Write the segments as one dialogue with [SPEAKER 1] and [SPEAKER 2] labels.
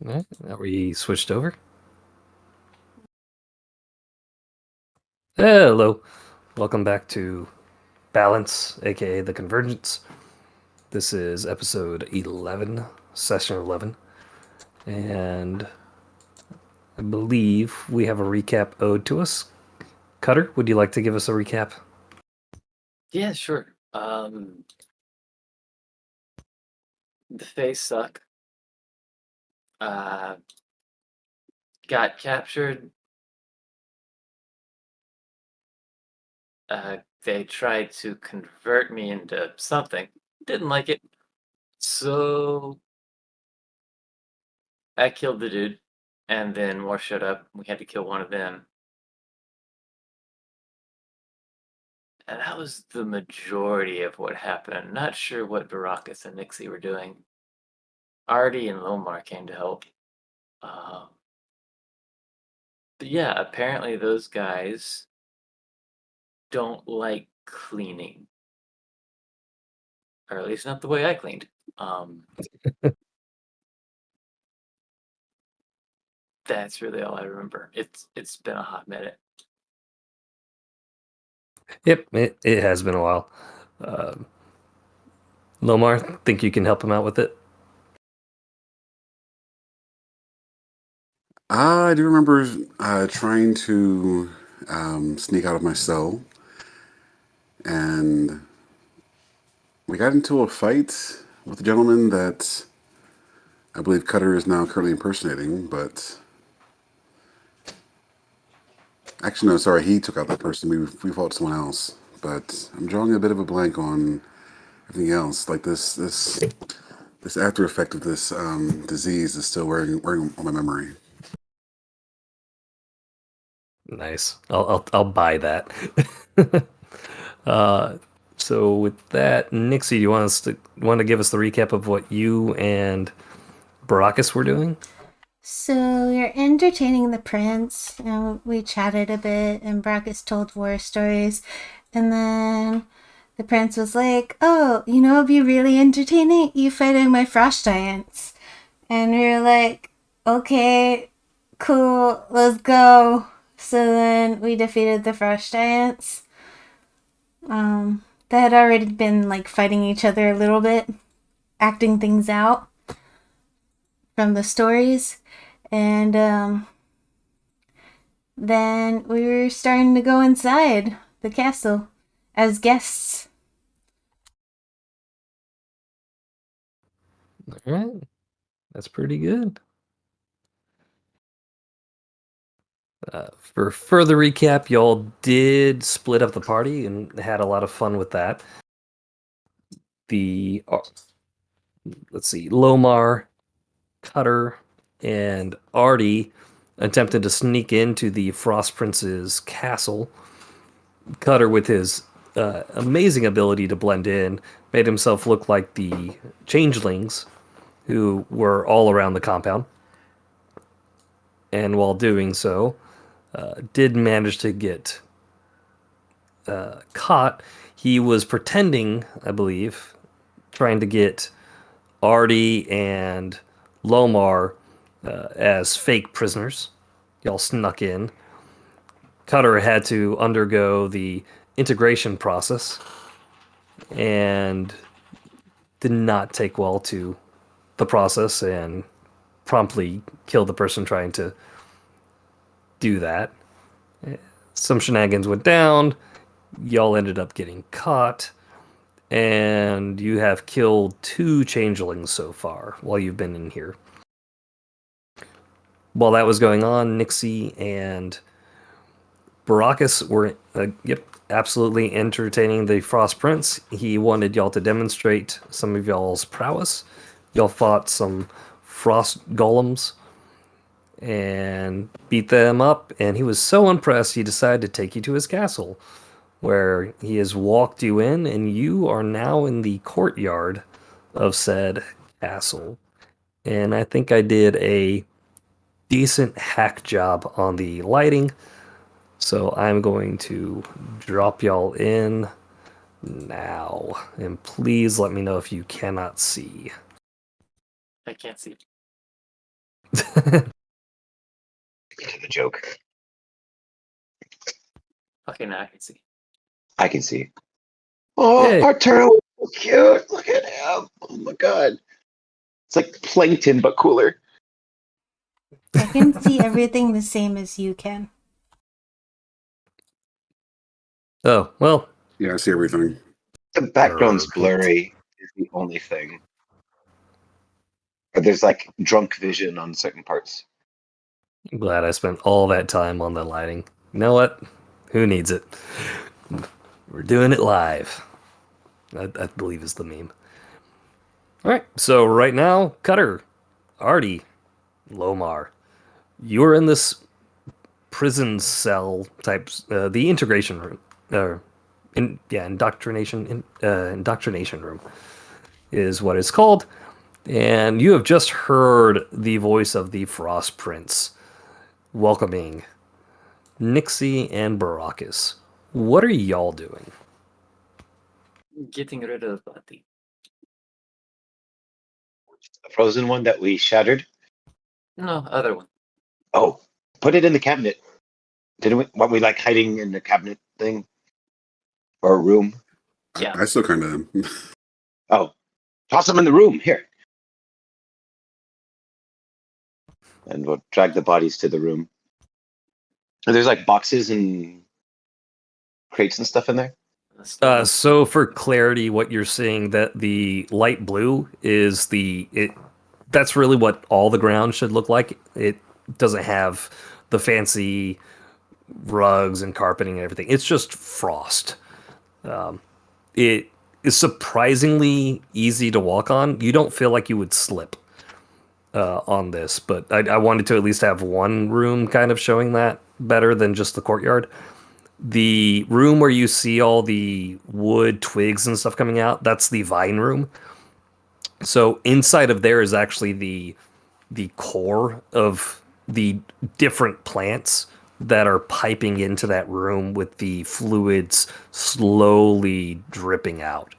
[SPEAKER 1] Alright, are we switched over? Hello, welcome back to Balance, aka The Convergence. This is episode 11, session 11, and I believe we have a recap owed to us. Cutter, would you like to give us a recap?
[SPEAKER 2] Yeah, sure. The Fae suck. Uh, got captured. They tried to convert me into something. Didn't like it. So I killed the dude, and then more showed up. We had to kill one of them. And that was the majority of what happened. Not sure what Baracus and Nixie were doing. Artie and Lomar came to help. Um, but yeah, apparently those guys don't like cleaning. Or at least not the way I cleaned. Um, that's really all I remember. It's been a hot minute.
[SPEAKER 1] Yep, it has been a while. Lomar, think you can help him out with it?
[SPEAKER 3] I do remember trying to sneak out of my cell, and we got into a fight with a gentleman that I believe Cutter is now currently impersonating, but actually, no, sorry, he took out that person. We fought someone else, but I'm drawing a bit of a blank on everything else. Like this after effect of this disease is still wearing on my memory.
[SPEAKER 1] Nice. I'll buy that. uh, so with that, Nixie, you want to give us the recap of what you and Baracus were doing?
[SPEAKER 4] So you're entertaining the prince. We chatted a bit, and Brackus told war stories, and then the prince was like, "Oh, it'd be really entertaining you fighting my frost giants," and we were like, "Okay, cool, let's go." So then we defeated the frost giants. They had already been like fighting each other a little bit, acting things out from the stories, and then we were starting to go inside the castle as guests.
[SPEAKER 1] All right, that's pretty good. For further recap, y'all did split up the party and had a lot of fun with that. The let's see, Lomar, Cutter, and Artie attempted to sneak into the Frost Prince's castle. Cutter, with his amazing ability to blend in, made himself look like the changelings who were all around the compound. And while doing so, did manage to get caught. He was pretending, I believe, trying to get Artie and Lomar as fake prisoners. Y'all snuck in. Cutter had to undergo the integration process and did not take well to the process and promptly killed the person trying to do that. Some shenanigans went down. Y'all ended up getting caught. And you have killed 2 changelings so far while you've been in here. While that was going on, Nixie and Baracus were, absolutely entertaining the Frost Prince. He wanted y'all to demonstrate some of y'all's prowess. Y'all fought some frost golems and beat them up, and he was so impressed he decided to take you to his castle, where he has walked you in, and you are now in the courtyard of said castle. And I think I did a decent hack job on the lighting, so I'm going to drop y'all in now. And please let me know if you cannot see.
[SPEAKER 2] I can't see.
[SPEAKER 5] Get to the joke.
[SPEAKER 2] Okay, now I can see.
[SPEAKER 5] I can see. Oh,
[SPEAKER 1] Yay.
[SPEAKER 5] Arturo, so cute. Look at him. Oh my god. It's like plankton, but cooler.
[SPEAKER 4] I can see everything the same as you can.
[SPEAKER 1] Oh, well,
[SPEAKER 3] Yeah, I see everything.
[SPEAKER 5] The background's
[SPEAKER 1] Perfect.
[SPEAKER 5] blurry is the only thing. But there's like drunk vision on certain parts.
[SPEAKER 1] I'm glad I spent all that time on the lighting. You know what? Who needs it? We're doing it live. I believe is the meme. All right, so right now, Cutter, Artie, Lomar, you're in this prison cell type, the integration room, indoctrination room is what it's called, and you have just heard the voice of the Frost Prince welcoming Nixie and Baracus. What are y'all doing?
[SPEAKER 2] Getting rid of the body.
[SPEAKER 5] The frozen one that we shattered.
[SPEAKER 2] No, other one.
[SPEAKER 5] Oh, put it in the cabinet. Didn't we? Weren't we like hiding in the cabinet thing? Or a room?
[SPEAKER 2] Yeah.
[SPEAKER 3] I still kind of.
[SPEAKER 5] Oh, toss them in the room. Here. And we'll drag the bodies to the room. And there's like boxes and crates and stuff in there.
[SPEAKER 1] So for clarity, what you're seeing, that the light blue is that's really what all the ground should look like. It doesn't have the fancy rugs and carpeting and everything. It's just frost. It is surprisingly easy to walk on. You don't feel like you would slip on this, but I wanted to at least have one room kind of showing that better than just the courtyard. The room where you see all the wood twigs and stuff coming out, that's the vine room. So inside of there is actually the core of the different plants that are piping into that room with the fluids slowly dripping out.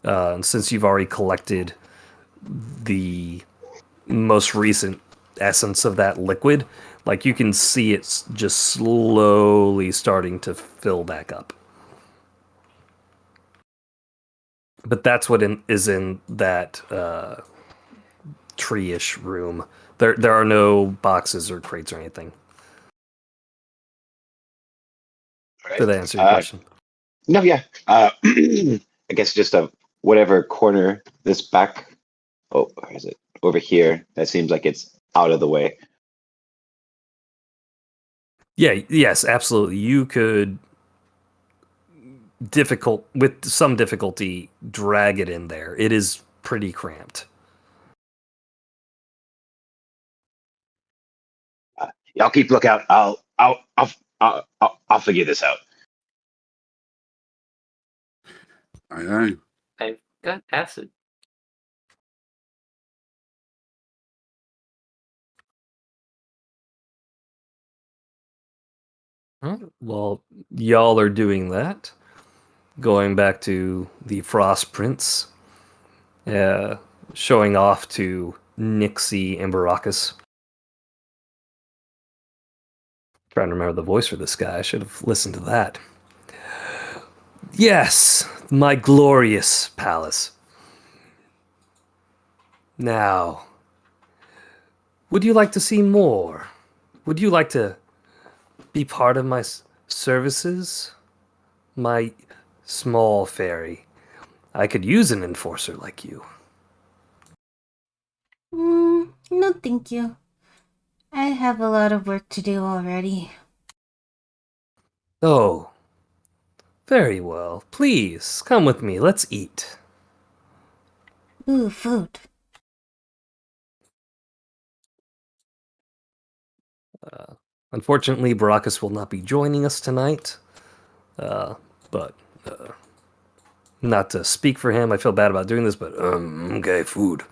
[SPEAKER 1] And since you've already collected the most recent essence of that liquid, like you can see it's just slowly starting to fill back up. But that's what is in that tree-ish room. There are no boxes or crates or anything.
[SPEAKER 5] All
[SPEAKER 1] Did that answer your question?
[SPEAKER 5] No, yeah. I guess just a whatever corner this back. Oh, where is it? Over here. That seems like it's out of the way.
[SPEAKER 1] Yeah, yes, absolutely. You could with some difficulty drag it in there. It is pretty cramped.
[SPEAKER 5] Y'all keep lookout. I'll figure this out.
[SPEAKER 3] Aye, aye.
[SPEAKER 2] I've got acid.
[SPEAKER 1] Well, y'all are doing that. Going back to the Frost Prince, showing off to Nixie and Baracus. Trying to remember the voice for this guy. I should have listened to that. Yes, my glorious palace. Now, would you like to see more? Would you like to be part of my services? My small fairy. I could use an enforcer like you.
[SPEAKER 4] No, thank you. I have a lot of work to do already.
[SPEAKER 1] Oh, very well. Please, come with me. Let's eat.
[SPEAKER 4] Ooh, food.
[SPEAKER 1] Unfortunately, Baracus will not be joining us tonight. But not to speak for him, I feel bad about doing this, but okay, food.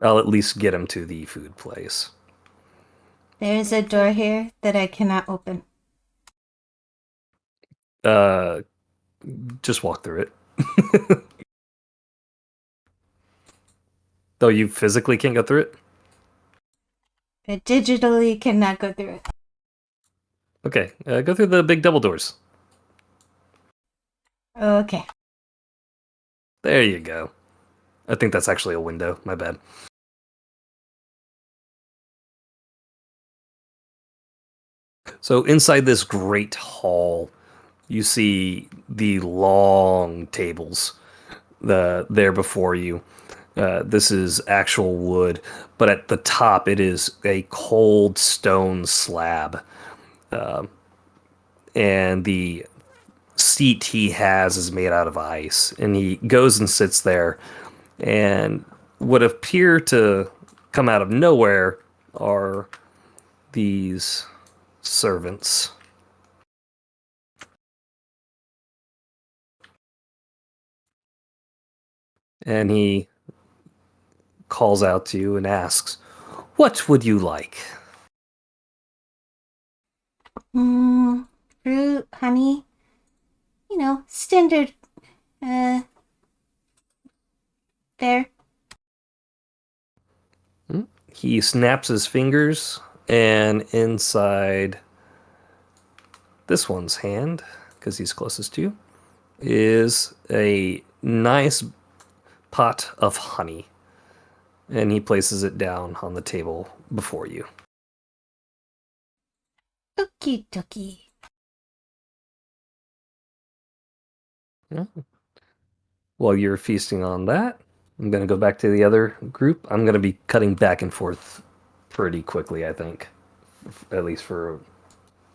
[SPEAKER 1] I'll at least get him to the food place.
[SPEAKER 4] There's a door here that I cannot open.
[SPEAKER 1] Just walk through it. Though you physically can't go through it?
[SPEAKER 4] I digitally cannot go through it.
[SPEAKER 1] Okay, go through the big double doors.
[SPEAKER 4] Okay.
[SPEAKER 1] There you go. I think that's actually a window. My bad. So inside this great hall, you see the long tables there before you. This is actual wood, but at the top it is a cold stone slab. And the seat he has is made out of ice. And he goes and sits there, and what appear to come out of nowhere are these servants. And he calls out to you and asks, "What would you like?"
[SPEAKER 4] Fruit, honey. You know, standard. There.
[SPEAKER 1] He snaps his fingers, and inside this one's hand, because he's closest to you, is a nice pot of honey. And he places it down on the table before you.
[SPEAKER 4] Okie dokie.
[SPEAKER 1] While you're feasting on that, I'm going to go back to the other group. I'm going to be cutting back and forth pretty quickly, I think, at least for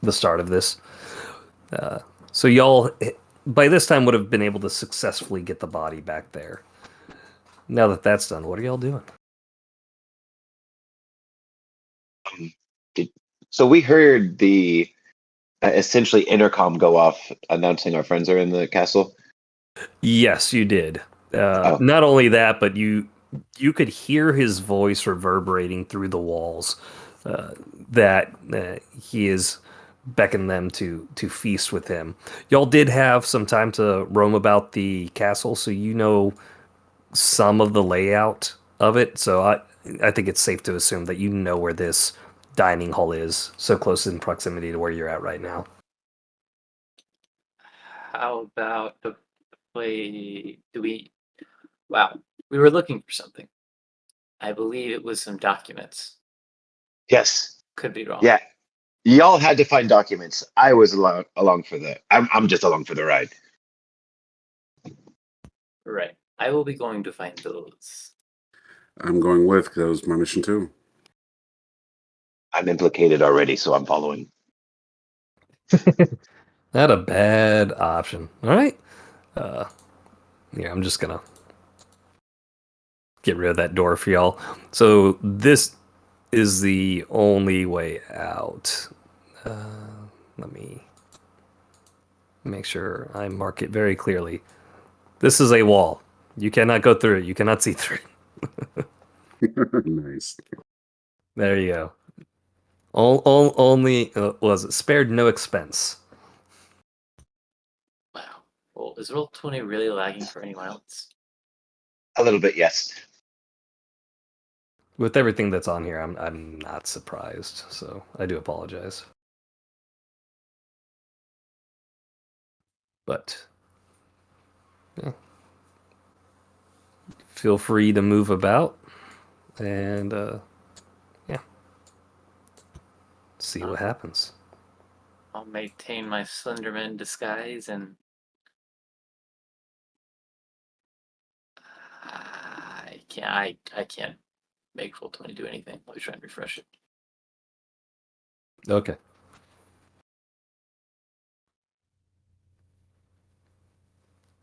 [SPEAKER 1] the start of this. So y'all, by this time, would have been able to successfully get the body back there. Now that that's done, what are y'all doing?
[SPEAKER 5] So we heard the essentially intercom go off announcing our friends are in the castle.
[SPEAKER 1] Yes, you did. Not only that, but you could hear his voice reverberating through the walls. That he is beckoning them to feast with him. Y'all did have some time to roam about the castle, so you know some of the layout of it. So I think it's safe to assume that you know where this dining hall is, so close in proximity to where you're at right now.
[SPEAKER 2] How about the play? Wow, we were looking for something. I believe it was some documents.
[SPEAKER 5] Yes.
[SPEAKER 2] Could be wrong.
[SPEAKER 5] Yeah. Y'all had to find documents. I was along for the. I'm just along for the ride.
[SPEAKER 2] Right. I will be going to find those.
[SPEAKER 3] I'm going with, because that was my mission too.
[SPEAKER 5] I'm implicated already, so I'm following.
[SPEAKER 1] Not a bad option. All right. Yeah, I'm just gonna get rid of that door for y'all. So this is the only way out. Let me make sure I mark it very clearly. This is a wall. You cannot go through it. You cannot see through it.
[SPEAKER 3] Nice.
[SPEAKER 1] There you go. Only was it spared no expense.
[SPEAKER 2] Wow. Well, is Roll20 really lagging for anyone else?
[SPEAKER 5] A little bit, yes.
[SPEAKER 1] With everything that's on here, I'm not surprised. So I do apologize. But yeah. Feel free to move about and yeah. See what happens.
[SPEAKER 2] I'll maintain my Slenderman disguise and I can't make Roll20 do anything. Let me try and refresh it.
[SPEAKER 1] Okay.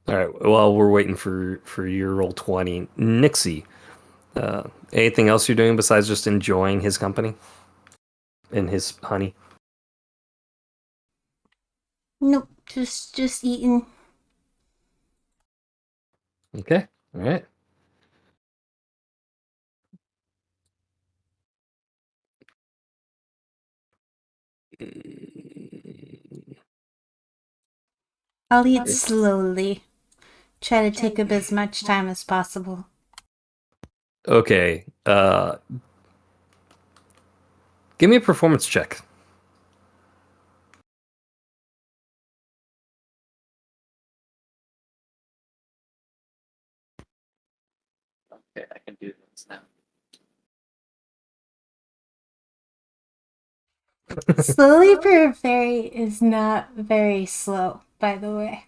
[SPEAKER 1] All right. While we're waiting for your Roll20, Nixie, anything else you're doing besides just enjoying his company and his honey?
[SPEAKER 4] Nope, just eating.
[SPEAKER 1] Okay. All right.
[SPEAKER 4] I'll eat slowly. Try to take up as much time as possible.
[SPEAKER 1] Okay. Give me a performance check.
[SPEAKER 2] Okay, I can do this now.
[SPEAKER 4] Slowly for a fairy is not very slow, by the way.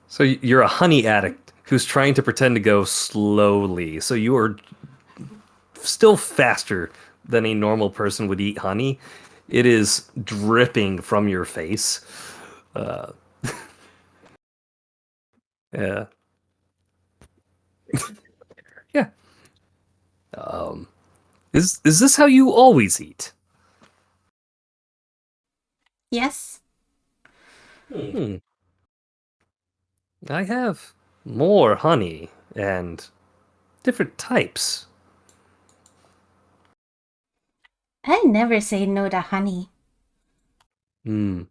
[SPEAKER 1] So you're a honey addict who's trying to pretend to go slowly. So you are still faster than a normal person would eat honey. It is dripping from your face. Uh, yeah. Yeah. Um, is this how you always eat?
[SPEAKER 4] Yes?
[SPEAKER 1] Hmm. I have more honey and different types.
[SPEAKER 4] I never say no to honey.
[SPEAKER 1] Hmm.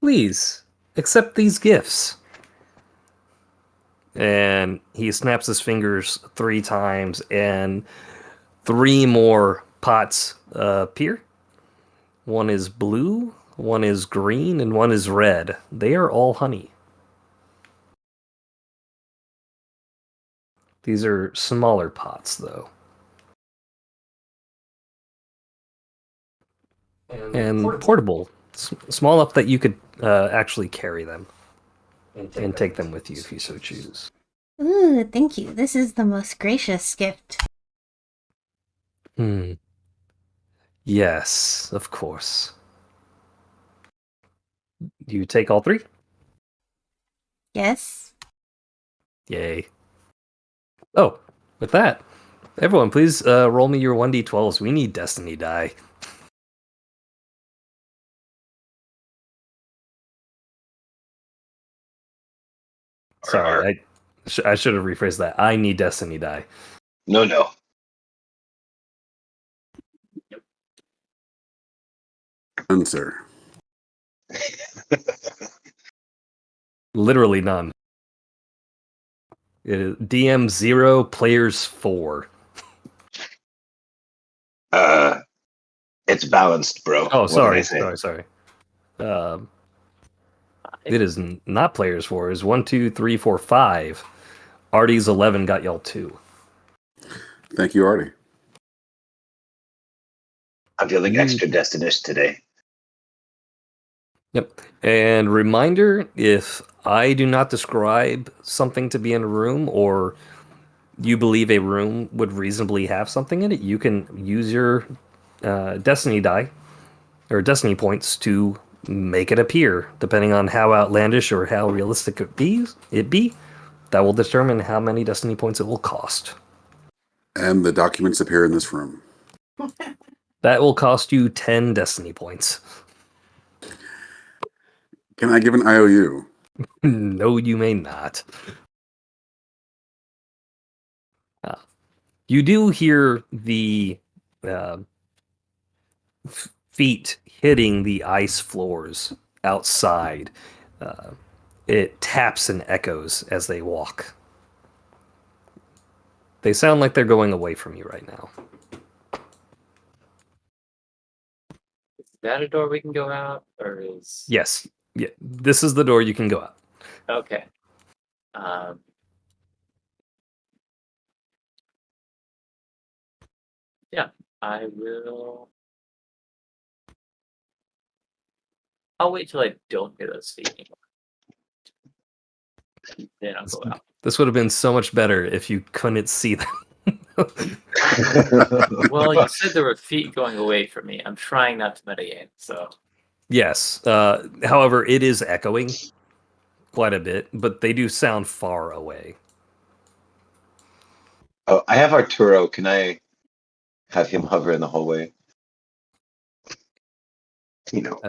[SPEAKER 1] Please accept these gifts. And he snaps his fingers 3 times, and 3 more pots appear. One is blue, one is green, and one is red. They are all honey. These are smaller pots, though. And portable. Small enough that you could actually carry them and take them with you if you so choose.
[SPEAKER 4] Ooh, thank you. This is the most gracious gift.
[SPEAKER 1] Hmm. Yes, of course. You take all 3?
[SPEAKER 4] Yes?
[SPEAKER 1] Yay. Oh, with that, everyone, please roll me your 1d12s. We need Destiny die. Sorry, I should have rephrased that. I need Destiny die.
[SPEAKER 5] No.
[SPEAKER 3] None, sir.
[SPEAKER 1] Literally none. It is DM 0, players 4.
[SPEAKER 5] It's balanced, bro.
[SPEAKER 1] Oh,
[SPEAKER 5] What can I
[SPEAKER 1] sorry,
[SPEAKER 5] say?
[SPEAKER 1] sorry. It is not players 4. It's 1, 2, 3, 4, 5. Artie's 11 got y'all 2.
[SPEAKER 3] Thank you, Artie.
[SPEAKER 5] I'm feeling
[SPEAKER 1] You-
[SPEAKER 5] extra Destinish today.
[SPEAKER 1] Yep. And reminder, if I do not describe something to be in a room, or you believe a room would reasonably have something in it, you can use your Destiny die or Destiny points to make it appear, depending on how outlandish or how realistic it be. That will determine how many Destiny points it will cost.
[SPEAKER 3] And the documents appear in this room.
[SPEAKER 1] That will cost you 10 Destiny points.
[SPEAKER 3] Can I give an IOU?
[SPEAKER 1] No, you may not. You do hear the feet hitting the ice floors outside. It taps and echoes as they walk. They sound like they're going away from you right now.
[SPEAKER 2] Is that a door we can go out, or is
[SPEAKER 1] Yes. Yeah. This is the door you can go out.
[SPEAKER 2] okay? Um, yeah, I will. I'll wait till I don't hear those feet anymore. Then I'll go out.
[SPEAKER 1] This would have been so much better if you couldn't see them.
[SPEAKER 2] Well, you said there were feet going away from me. I'm trying not to metagame, so
[SPEAKER 1] Yes. However, it is echoing quite a bit, but they do sound far away.
[SPEAKER 5] Oh, I have Arturo. Can I have him hover in the hallway? You know,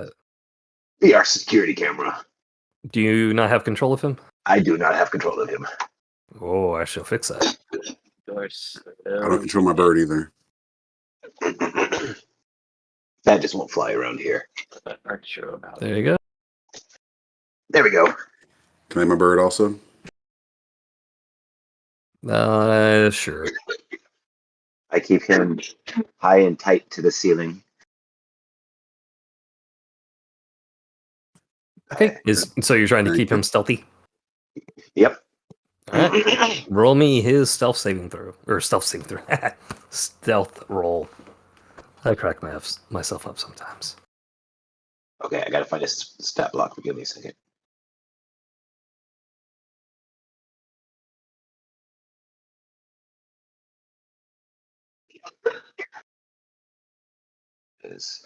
[SPEAKER 5] be our security camera.
[SPEAKER 1] Do you not have control of him?
[SPEAKER 5] I do not have control of him.
[SPEAKER 1] Oh, I shall fix that.
[SPEAKER 2] doors.
[SPEAKER 3] I don't control my bird either.
[SPEAKER 5] That just won't fly around here.
[SPEAKER 2] Arturo out.
[SPEAKER 1] There you go.
[SPEAKER 5] There we go.
[SPEAKER 3] Can I have my bird also?
[SPEAKER 1] Sure.
[SPEAKER 5] I keep him high and tight to the ceiling.
[SPEAKER 1] Okay. So you're trying to keep him stealthy?
[SPEAKER 5] Yep.
[SPEAKER 1] All right. Roll me his stealth saving throw, or stealth saving throw, stealth roll. I crack myself up sometimes.
[SPEAKER 5] Okay, I gotta find a stat block. Give me a second. Is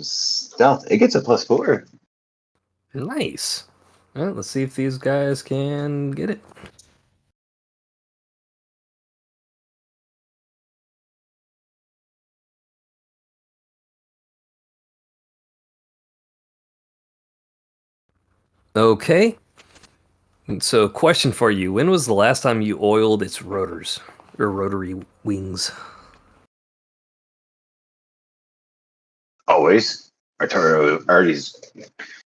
[SPEAKER 5] stealth. It gets a +4.
[SPEAKER 1] Nice. All right, let's see if these guys can get it. Okay. And so, question for you: when was the last time you oiled its rotors or rotary wings?
[SPEAKER 5] Always. Arturo Artie's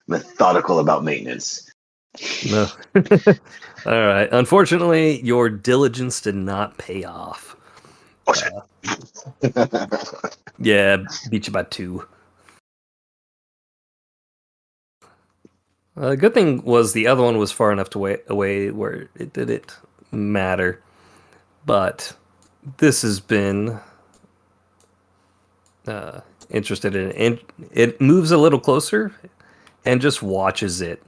[SPEAKER 5] methodical about maintenance.
[SPEAKER 1] No. All right. Unfortunately, your diligence did not pay off.
[SPEAKER 5] Oh shit.
[SPEAKER 1] Yeah, beat you by 2. Good thing was the other one was far enough away where it didn't matter. But this has been interested in it. And it moves a little closer and just watches it.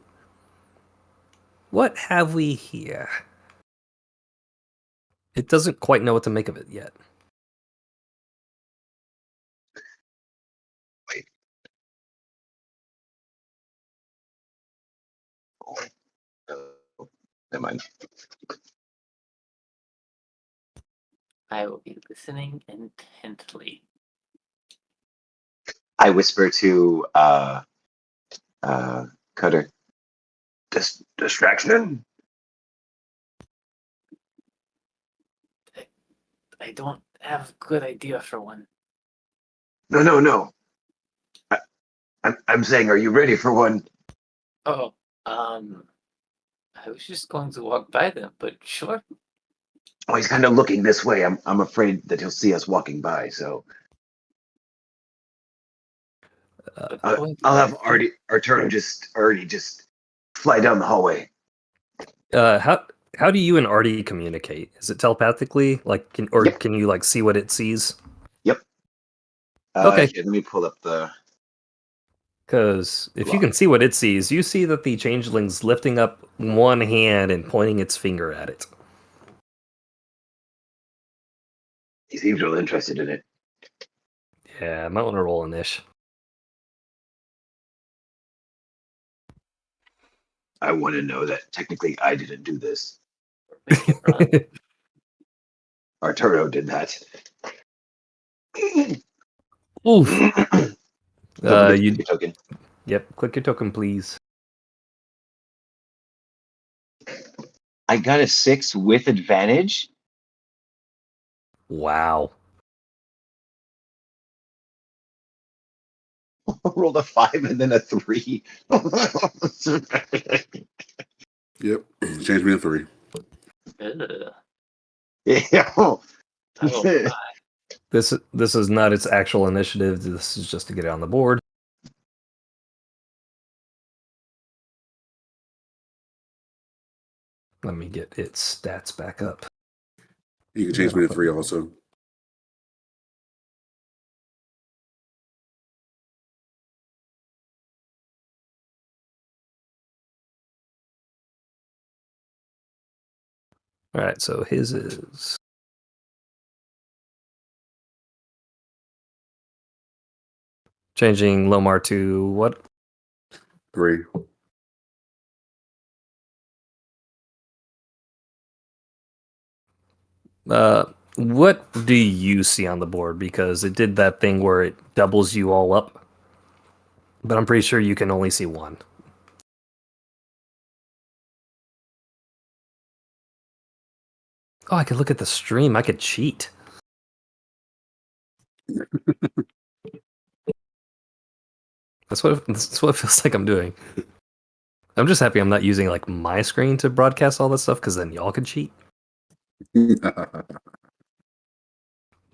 [SPEAKER 1] What have we here? It doesn't quite know what to make of it yet.
[SPEAKER 5] Never mind.
[SPEAKER 2] I will be listening intently.
[SPEAKER 5] I whisper to Cutter. Distraction.
[SPEAKER 2] I don't have a good idea for one.
[SPEAKER 5] No. I'm saying, are you ready for one?
[SPEAKER 2] Oh, I was just going to walk by them, but sure.
[SPEAKER 5] Oh, he's kind of looking this way. I'm afraid that he'll see us walking by. So
[SPEAKER 2] But
[SPEAKER 5] I'll have Arturo just fly down the hallway.
[SPEAKER 1] How do you and Artie communicate? Is it telepathically? Like,
[SPEAKER 5] Yep.
[SPEAKER 1] Can you like see what it sees?
[SPEAKER 5] Yep.
[SPEAKER 1] Okay.
[SPEAKER 5] Here, let me pull up the.
[SPEAKER 1] Because if you can see what it sees, you see that the changeling's lifting up one hand and pointing its finger at it.
[SPEAKER 5] He seems real interested in it.
[SPEAKER 1] Yeah, I might want to roll an ish.
[SPEAKER 5] I want to know that technically I didn't do this.
[SPEAKER 2] make it run.
[SPEAKER 5] Arturo did that.
[SPEAKER 1] Oof.
[SPEAKER 5] Don't forget
[SPEAKER 1] You
[SPEAKER 5] your token.
[SPEAKER 1] Yep, click your token, please.
[SPEAKER 5] I got a 6 with advantage.
[SPEAKER 1] Wow.
[SPEAKER 5] Rolled a 5 and then a 3.
[SPEAKER 3] Yep. Change me to 3.
[SPEAKER 2] Ugh.
[SPEAKER 5] Yeah.
[SPEAKER 2] Oh, my.
[SPEAKER 1] This is not its actual initiative. This is just to get it on the board. Let me get its stats back up.
[SPEAKER 3] You can change me to 3 also.
[SPEAKER 1] All right, so his is changing Lomar to what?
[SPEAKER 3] 3.
[SPEAKER 1] What do you see on the board? Because it did that thing where it doubles you all up. But I'm pretty sure you can only see one. Oh, I could look at the stream. I could cheat. That's what it feels like I'm doing. I'm just happy I'm not using like my screen to broadcast all this stuff because then y'all could cheat.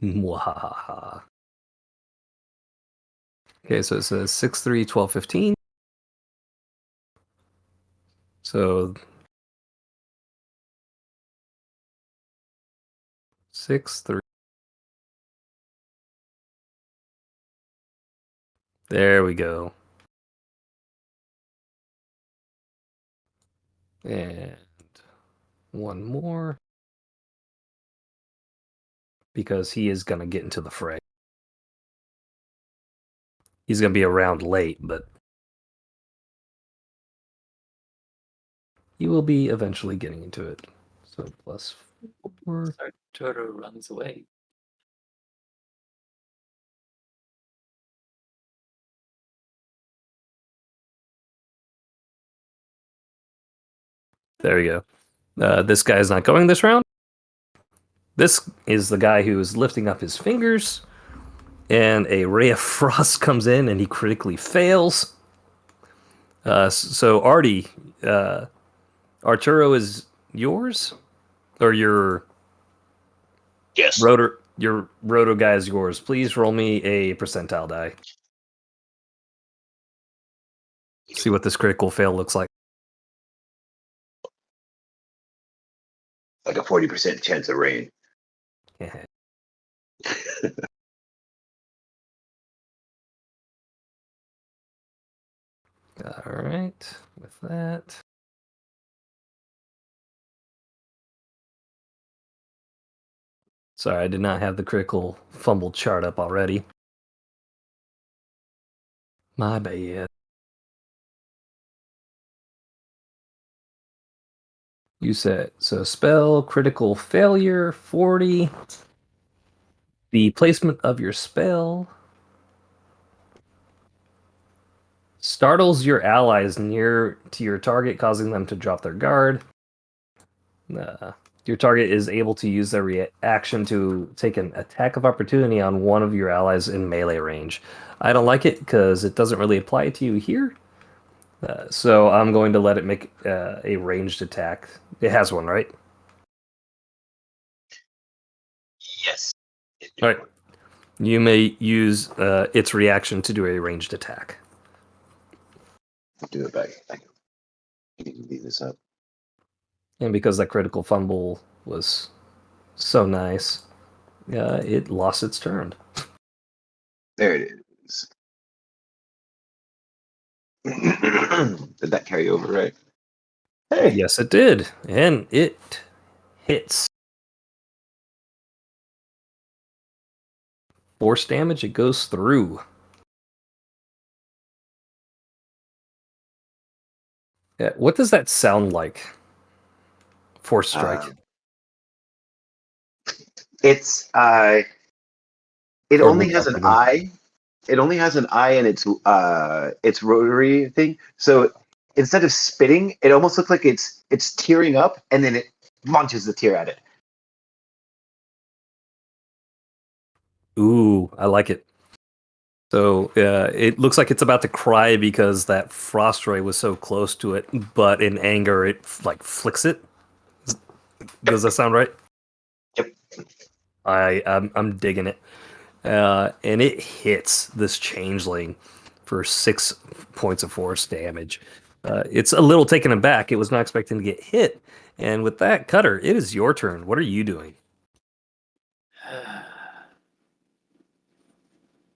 [SPEAKER 1] Mwahaha. Okay, so it says 6-3, 12, 15. So 6-3. There we go. And one more. Because he is going to get into the fray. He's going to be around late, but he will be eventually getting into it. So +4.
[SPEAKER 2] Sartoro runs away.
[SPEAKER 1] There we go. This guy is not going this round. This is the guy who is lifting up his fingers, and a ray of frost comes in, and he critically fails. So Artie, Arturo is yours, or your
[SPEAKER 5] Yes.
[SPEAKER 1] your roto guy is yours. Please roll me a percentile die. See what this critical fail looks like.
[SPEAKER 5] Like a 40% chance of rain.
[SPEAKER 1] Yeah. All right, with that. Sorry, I did not have the critical fumble chart up already. My bad. You said so. Spell critical failure 40. The placement of your spell startles your allies near to your target, causing them to drop their guard. Your target is able to use their reaction to take an attack of opportunity on one of your allies in melee range. I don't like it because it doesn't really apply to you here. So I'm going to let it make a ranged attack. It has one, right?
[SPEAKER 5] Yes.
[SPEAKER 1] All right. You may use its reaction to do a ranged attack.
[SPEAKER 5] Do it back. I need to leave this up.
[SPEAKER 1] And because that critical fumble was so nice, it lost its turn.
[SPEAKER 5] There it is. Did that carry over, right? Hey.
[SPEAKER 1] Yes, it did. And it hits. Force damage, it goes through. Yeah, what does that sound like? Force strike.
[SPEAKER 5] It's it
[SPEAKER 1] Or
[SPEAKER 5] only
[SPEAKER 1] would
[SPEAKER 5] has
[SPEAKER 1] that
[SPEAKER 5] an
[SPEAKER 1] be?
[SPEAKER 5] eye. It only has an eye in its rotary thing. So instead of spitting, it almost looks like it's tearing up, and then it launches the tear at it.
[SPEAKER 1] Ooh, I like it. So it looks like it's about to cry because that frost ray was so close to it, but in anger it like flicks it. Does that sound right?
[SPEAKER 5] Yep.
[SPEAKER 1] I'm digging it. And it hits this changeling for 6 points of force damage. It's a little taken aback. It was not expecting to get hit. And with that, Cutter, it is your turn. What are you doing?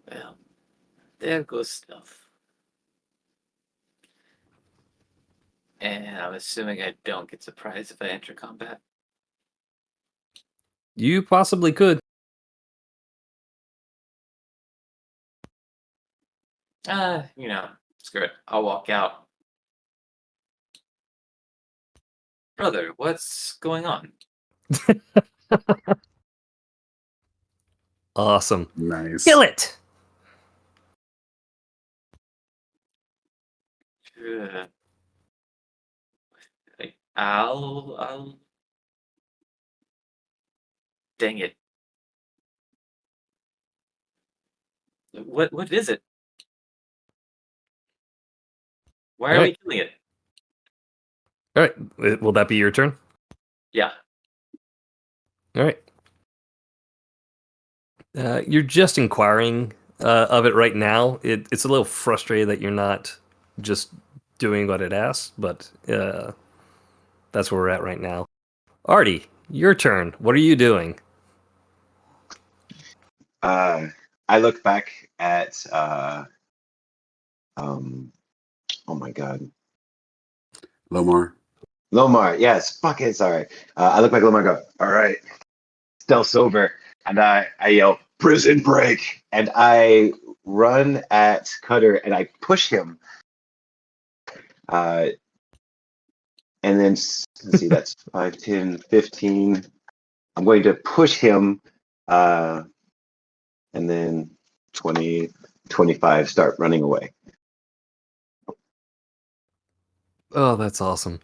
[SPEAKER 2] Well, there goes stuff. And I'm assuming I don't get surprised if I enter combat.
[SPEAKER 1] You possibly could.
[SPEAKER 2] Screw it. I'll walk out. Brother, what's going on?
[SPEAKER 1] Awesome.
[SPEAKER 3] Nice.
[SPEAKER 1] Kill it!
[SPEAKER 2] I'll dang it. What is it? Why are we killing it?
[SPEAKER 1] All right. Will that be your turn?
[SPEAKER 2] Yeah.
[SPEAKER 1] All right. You're just inquiring of it right now. It's a little frustrated that you're not just doing what it asks, but that's where we're at right now. Artie, your turn. What are you doing?
[SPEAKER 5] I look back at oh my god,
[SPEAKER 3] Lomar.
[SPEAKER 5] Lomar. Yes, fuck it. Sorry. I look back at Lomar and go, all right, still sober. And I yell, prison break. And I run at Cutter and I push him. And then, let's see, that's 5, 10, 15. I'm going to push him. And then 20, 25, start running away.
[SPEAKER 1] Oh, that's awesome.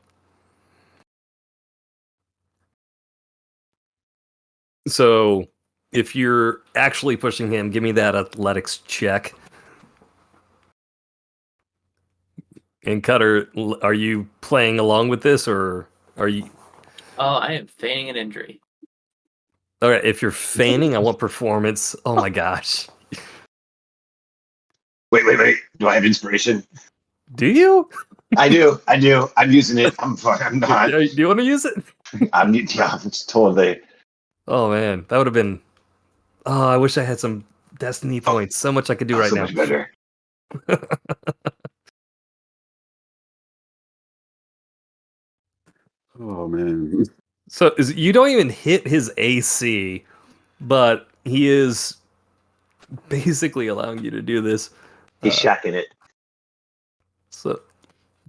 [SPEAKER 1] So, if you're actually pushing him, give me that athletics check. And Cutter, are you playing along with this, or are you?
[SPEAKER 2] Oh, I am feigning an injury.
[SPEAKER 1] All right, if you're feigning, I want performance. Oh my gosh.
[SPEAKER 5] Wait. Do I have inspiration?
[SPEAKER 1] Do you?
[SPEAKER 5] I do. I'm using it. I'm not.
[SPEAKER 1] Do you want to use it?
[SPEAKER 5] Yeah, it's totally.
[SPEAKER 1] Oh man, that would have been. Oh, I wish I had some destiny points. So much I could do right
[SPEAKER 5] so
[SPEAKER 1] now.
[SPEAKER 5] much better.
[SPEAKER 3] Oh man.
[SPEAKER 1] So you don't even hit his AC, but he is basically allowing you to do this.
[SPEAKER 5] He's shacking it.
[SPEAKER 1] So,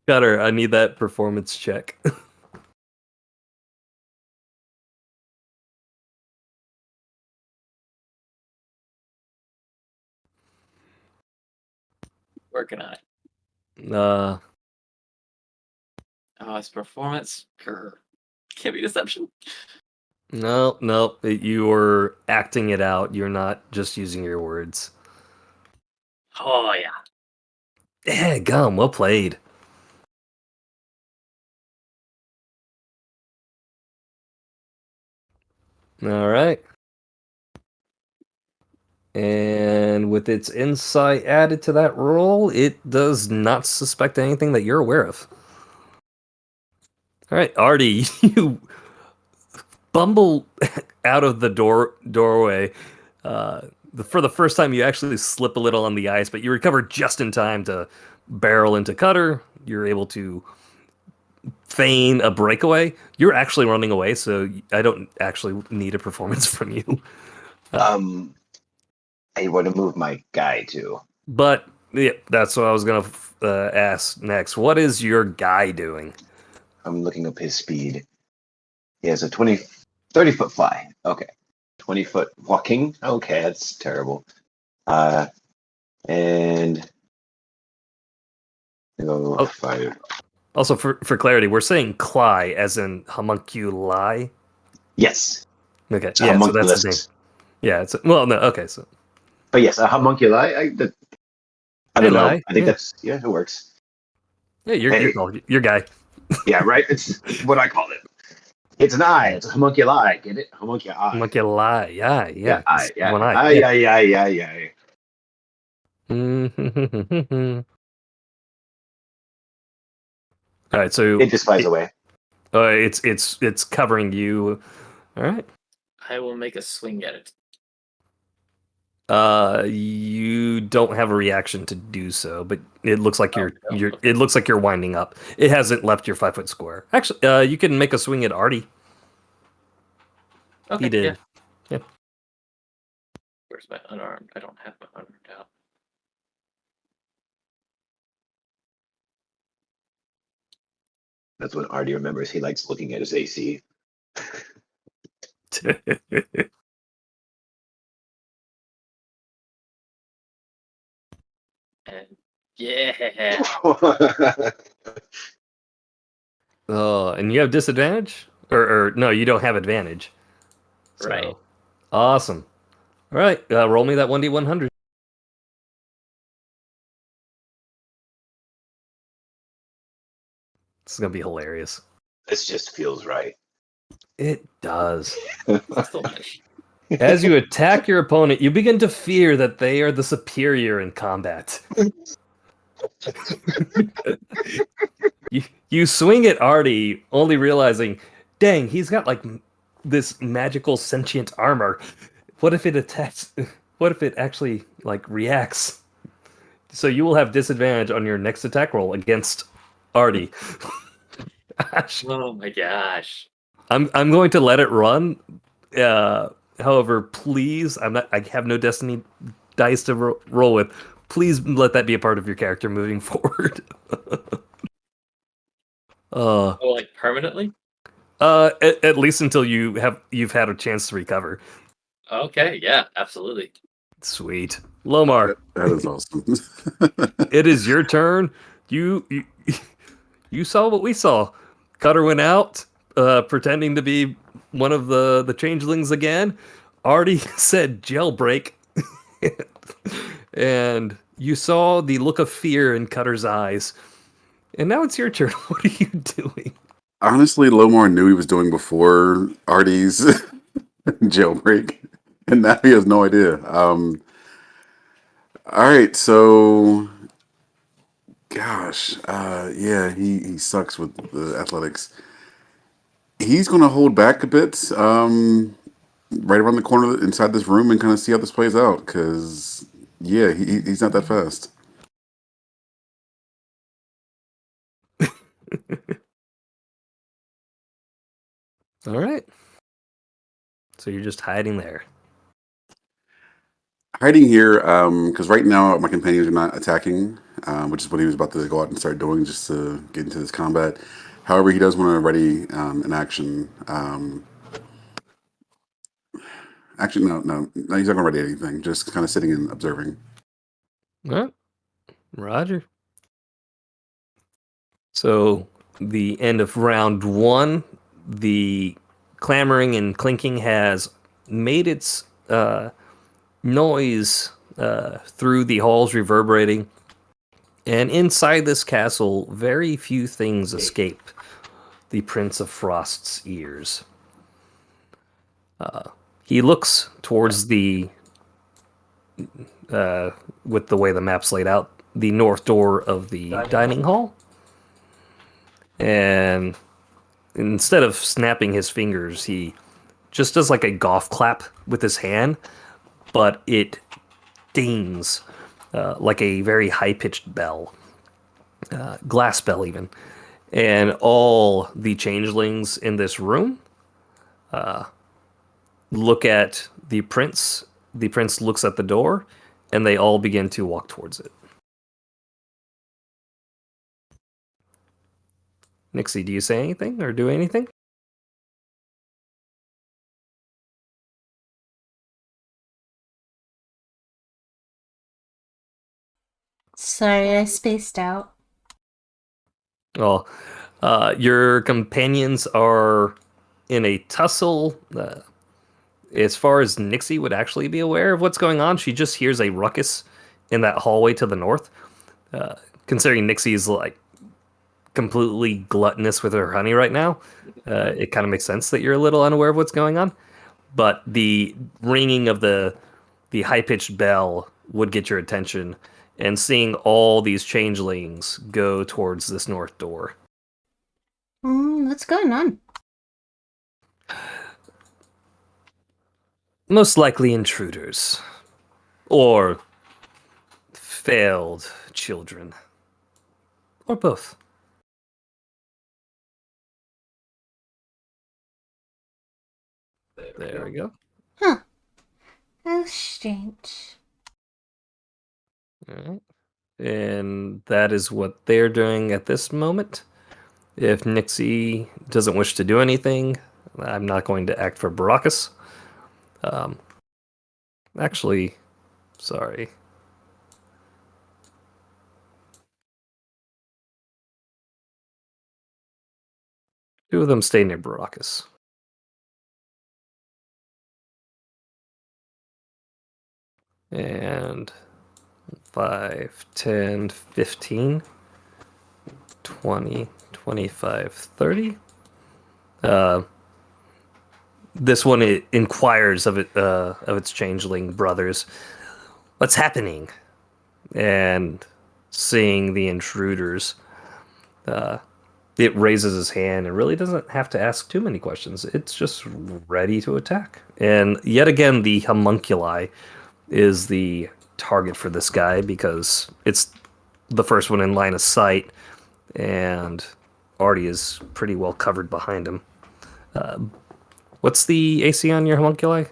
[SPEAKER 1] Cutter, I need that performance check.
[SPEAKER 2] Working on it.
[SPEAKER 1] uh,
[SPEAKER 2] Oh, it's performance. Grr. Can't be deception.
[SPEAKER 1] no, you're acting it out. You're not just using your words.
[SPEAKER 2] Oh yeah.
[SPEAKER 1] Yeah, gum. Well played. All right. And with its insight added to that roll, it does not suspect anything that you're aware of. All right, Artie, you bumble out of the doorway. For the first time, you actually slip a little on the ice, but you recover just in time to barrel into Cutter. You're able to feign a breakaway. You're actually running away, so I don't actually need a performance from you.
[SPEAKER 5] I want to move my guy too.
[SPEAKER 1] But yeah, that's what I was gonna ask next. What is your guy doing?
[SPEAKER 5] I'm looking up his speed. He has a 30 foot fly. Okay. 20 foot walking. Okay, that's terrible. And go
[SPEAKER 1] Oh.
[SPEAKER 5] 5.
[SPEAKER 1] Also, for clarity, we're saying Cly as in homunculi.
[SPEAKER 5] Yes.
[SPEAKER 1] Okay,
[SPEAKER 5] It's
[SPEAKER 1] yeah, so that's his name.
[SPEAKER 5] homunculus.
[SPEAKER 1] Yeah, it's well, no, okay, so
[SPEAKER 5] But yes, a homunculi. I don't
[SPEAKER 1] Hey,
[SPEAKER 5] know.
[SPEAKER 1] Lai.
[SPEAKER 5] I think
[SPEAKER 1] Yeah.
[SPEAKER 5] that's it works.
[SPEAKER 1] yeah,
[SPEAKER 5] Hey.
[SPEAKER 1] you're called your guy.
[SPEAKER 5] Yeah, right. It's what I call it. It's an eye. It's a homunculi. Get it? Homunculi.
[SPEAKER 1] Homunculi, yeah.
[SPEAKER 5] Eye.
[SPEAKER 1] It's
[SPEAKER 5] Yeah.
[SPEAKER 1] one eye.
[SPEAKER 5] Eye. Yeah.
[SPEAKER 1] Mhm. All right, so
[SPEAKER 5] It just flies away.
[SPEAKER 1] it's covering you. All right.
[SPEAKER 2] I will make a swing at it.
[SPEAKER 1] You don't have a reaction to do so, but it looks like
[SPEAKER 2] Oh, no.
[SPEAKER 1] it looks like you're winding up. It hasn't left your 5 foot square. Actually, you can make a swing at Artie.
[SPEAKER 2] Okay,
[SPEAKER 1] He did.
[SPEAKER 2] Yeah.
[SPEAKER 1] Yeah.
[SPEAKER 2] Where's my unarmed? I don't have my unarmed out.
[SPEAKER 5] That's when Artie remembers he likes looking at his AC.
[SPEAKER 2] And yeah.
[SPEAKER 1] Oh, and you have disadvantage, or no, you don't have advantage. So,
[SPEAKER 2] Right.
[SPEAKER 1] Awesome. All right, roll me that 1d100. This is gonna be hilarious.
[SPEAKER 5] This just feels right.
[SPEAKER 1] It does.
[SPEAKER 2] So much.
[SPEAKER 1] As you attack your opponent, you begin to fear that they are the superior in combat. You swing at Artie, only realizing, dang, he's got like this magical sentient armor. What if it attacks? What if it actually like reacts? So you will have disadvantage on your next attack roll against Artie. Gosh.
[SPEAKER 2] Oh my gosh.
[SPEAKER 1] I'm going to let it run. However, please, I have no destiny dice to roll with. Please let that be a part of your character moving forward.
[SPEAKER 2] Oh, like permanently?
[SPEAKER 1] At least until you've had a chance to recover.
[SPEAKER 2] Okay, yeah, absolutely.
[SPEAKER 1] Sweet, Lomar,
[SPEAKER 3] That is awesome.
[SPEAKER 1] it is your turn. You saw what we saw. Cutter went out, pretending to be one of the changelings again. Artie said jailbreak, and you saw the look of fear in Cutter's eyes. And now it's your turn. What are you doing?
[SPEAKER 3] Honestly, Lomar knew he was doing before Artie's jailbreak, and now he has no idea. All right, so gosh, yeah, he sucks with the athletics. He's going to hold back a bit, right around the corner inside this room, and kind of see how this plays out. Because yeah, he's not that fast.
[SPEAKER 1] All right. So you're just hiding there.
[SPEAKER 3] Hiding here, because right now my companions are not attacking, which is what he was about to go out and start doing just to get into this combat. However, he does want to ready an action. Actually, no, he's not going to ready anything. Just kind of sitting and observing.
[SPEAKER 1] All right. Roger. So the end of round one, the clamoring and clinking has made its noise through the halls reverberating. And inside this castle, very few things escape the Prince of Frost's ears. He looks towards the, with the way the map's laid out, the north door of the dining hall. And instead of snapping his fingers, he just does like a golf clap with his hand, but it dings like a very high-pitched bell, glass bell even. And all the changelings in this room look at the prince. The prince looks at the door, and they all begin to walk towards it. Nixie, do you say anything or do anything?
[SPEAKER 4] Sorry, I spaced out.
[SPEAKER 1] Well, your companions are in a tussle. As far as Nixie would actually be aware of what's going on, she just hears a ruckus in that hallway to the north. Considering Nixie's like completely gluttonous with her honey right now, it kind of makes sense that you're a little unaware of what's going on. But the ringing of the high-pitched bell would get your attention, and seeing all these changelings go towards this north door.
[SPEAKER 4] What's going on?
[SPEAKER 1] Most likely intruders. Or failed children. Or both. There we go.
[SPEAKER 4] Huh. How strange.
[SPEAKER 1] All right. And that is what they're doing at this moment. If Nixie doesn't wish to do anything, I'm not going to act for Baracus. Actually, sorry. Two of them stay near Baracus. And 5, 10, 15, 20, 25, 30. This one it inquires of its changeling brothers, "What's happening?" And seeing the intruders, it raises his hand and really doesn't have to ask too many questions. It's just ready to attack. And yet again, the homunculi is the target for this guy because it's the first one in line of sight, and Artie is pretty well covered behind him. What's the AC on your homunculi?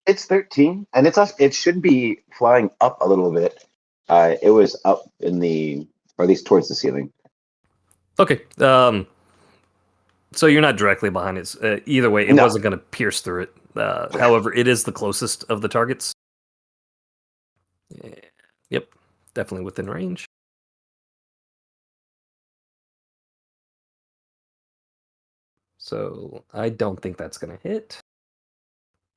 [SPEAKER 5] It's 13, and it should be flying up a little bit. It was up in the, or at least towards the ceiling.
[SPEAKER 1] Okay. So you're not directly behind it. Either way, it
[SPEAKER 5] No.
[SPEAKER 1] wasn't going to pierce through it. However, it is the closest of the targets. Yep, definitely within range. So I don't think that's going to hit.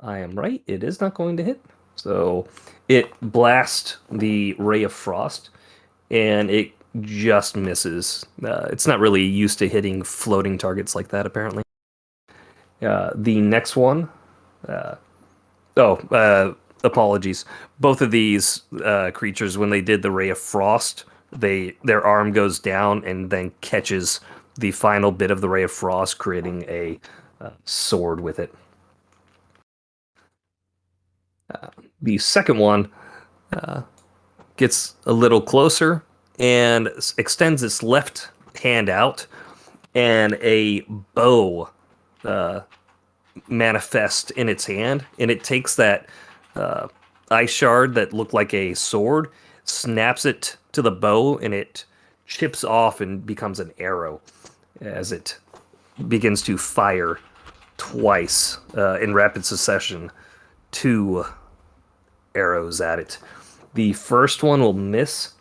[SPEAKER 1] I am right. It is not going to hit. So it blasts the ray of frost, and it just misses. It's not really used to hitting floating targets like that, apparently. The next one. Apologies. Both of these creatures, when they did the ray of frost, their arm goes down and then catches the final bit of the ray of frost, creating a sword with it. The second one gets a little closer and extends its left hand out, and a bow manifests in its hand, and it takes that ice shard that looked like a sword, snaps it to the bow, and it chips off and becomes an arrow as it begins to fire twice in rapid succession, 2 arrows at it. The first one will miss.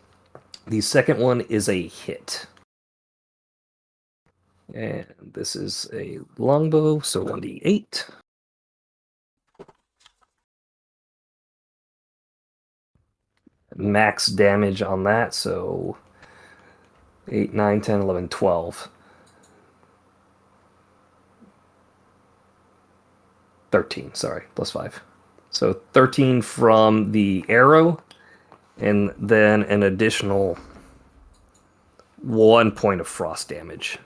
[SPEAKER 1] The second one is a hit. And this is a longbow, so 1d8. Max damage on that, so 8, 9, 10, 11, 12. 13, sorry, plus 5. So 13 from the arrow, and then an additional 1 point of frost damage.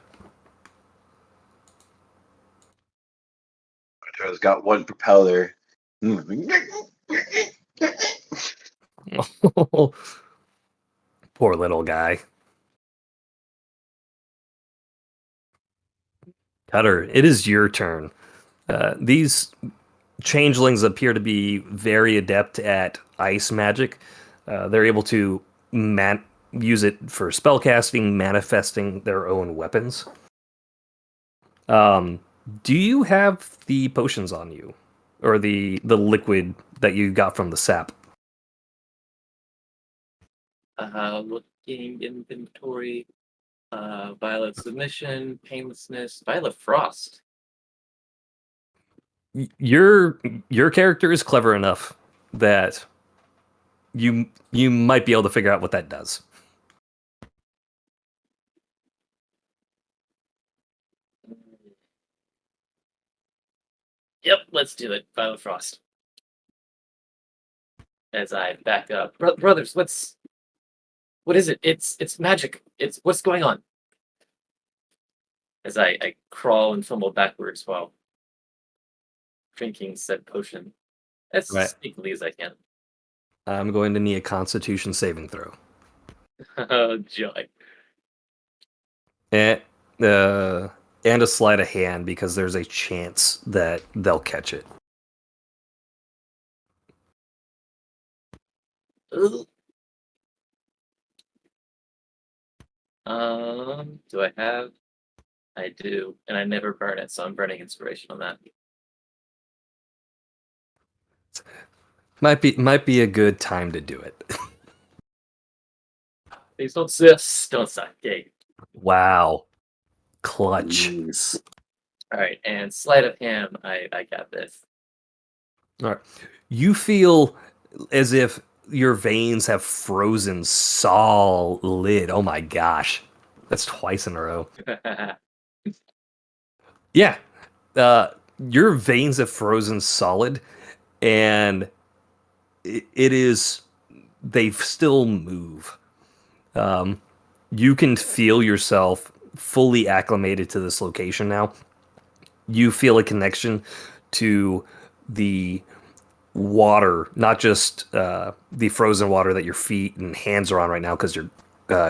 [SPEAKER 5] It's got one propeller.
[SPEAKER 1] Poor little guy. Cutter, it is your turn. These changelings appear to be very adept at ice magic. They're able to use it for spellcasting, manifesting their own weapons. Do you have the potions on you? Or the liquid that you got from the sap?
[SPEAKER 2] Looking inventory, Violet Submission, Painlessness, Violet Frost.
[SPEAKER 1] Your character is clever enough that you might be able to figure out what that does.
[SPEAKER 2] Yep, let's do it. Violet Frost. As I back up, brothers, what is it? It's magic. What's going on? As I crawl and fumble backwards while drinking said potion as
[SPEAKER 1] Right.
[SPEAKER 2] sneakily as I can.
[SPEAKER 1] I'm going to need a Constitution saving throw.
[SPEAKER 2] Oh, joy.
[SPEAKER 1] And a sleight of hand, because there's a chance that they'll catch it.
[SPEAKER 2] Ooh. Do I have? I do, and I never burn it, so I'm burning inspiration on that.
[SPEAKER 1] Might be a good time to do it.
[SPEAKER 2] Please don't sis. Don't suck. Yay.
[SPEAKER 1] Wow. Clutch.
[SPEAKER 3] Nice.
[SPEAKER 2] All right, and sleight of hand. I got this.
[SPEAKER 1] All right. You feel as if your veins have frozen solid. Oh my gosh. That's twice in a row. Yeah. Your veins have frozen solid, and it is. They still move. You can feel yourself fully acclimated to this location now. You feel a connection to the water, not just the frozen water that your feet and hands are on right now because you're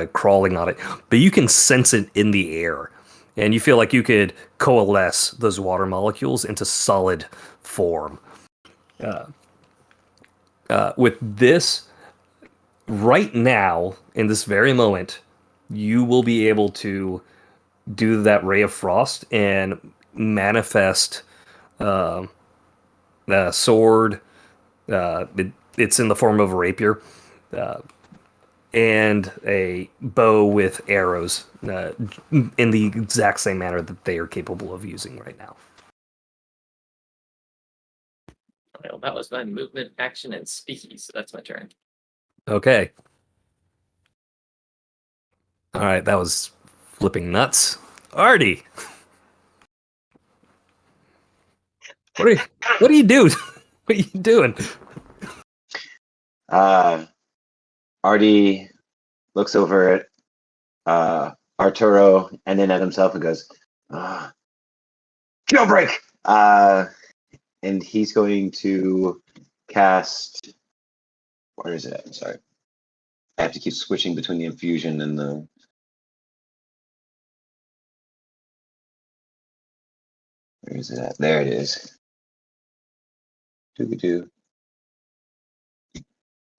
[SPEAKER 1] crawling on it, but you can sense it in the air. And you feel like you could coalesce those water molecules into solid form. With this, right now, in this very moment, you will be able to do that ray of frost and manifest a sword. It's in the form of a rapier and a bow with arrows in the exact same manner that they are capable of using right now.
[SPEAKER 2] Well, that was my movement, action, and speed, so that's my turn.
[SPEAKER 1] Okay. All right, that was flipping nuts. Artie, what are you doing? What are you doing?
[SPEAKER 5] Artie looks over at Arturo and then at himself and goes, jailbreak! And he's going to cast. Where is it at? I'm sorry. I have to keep switching between the infusion and the. Where is it at? There it is. Doo-doo.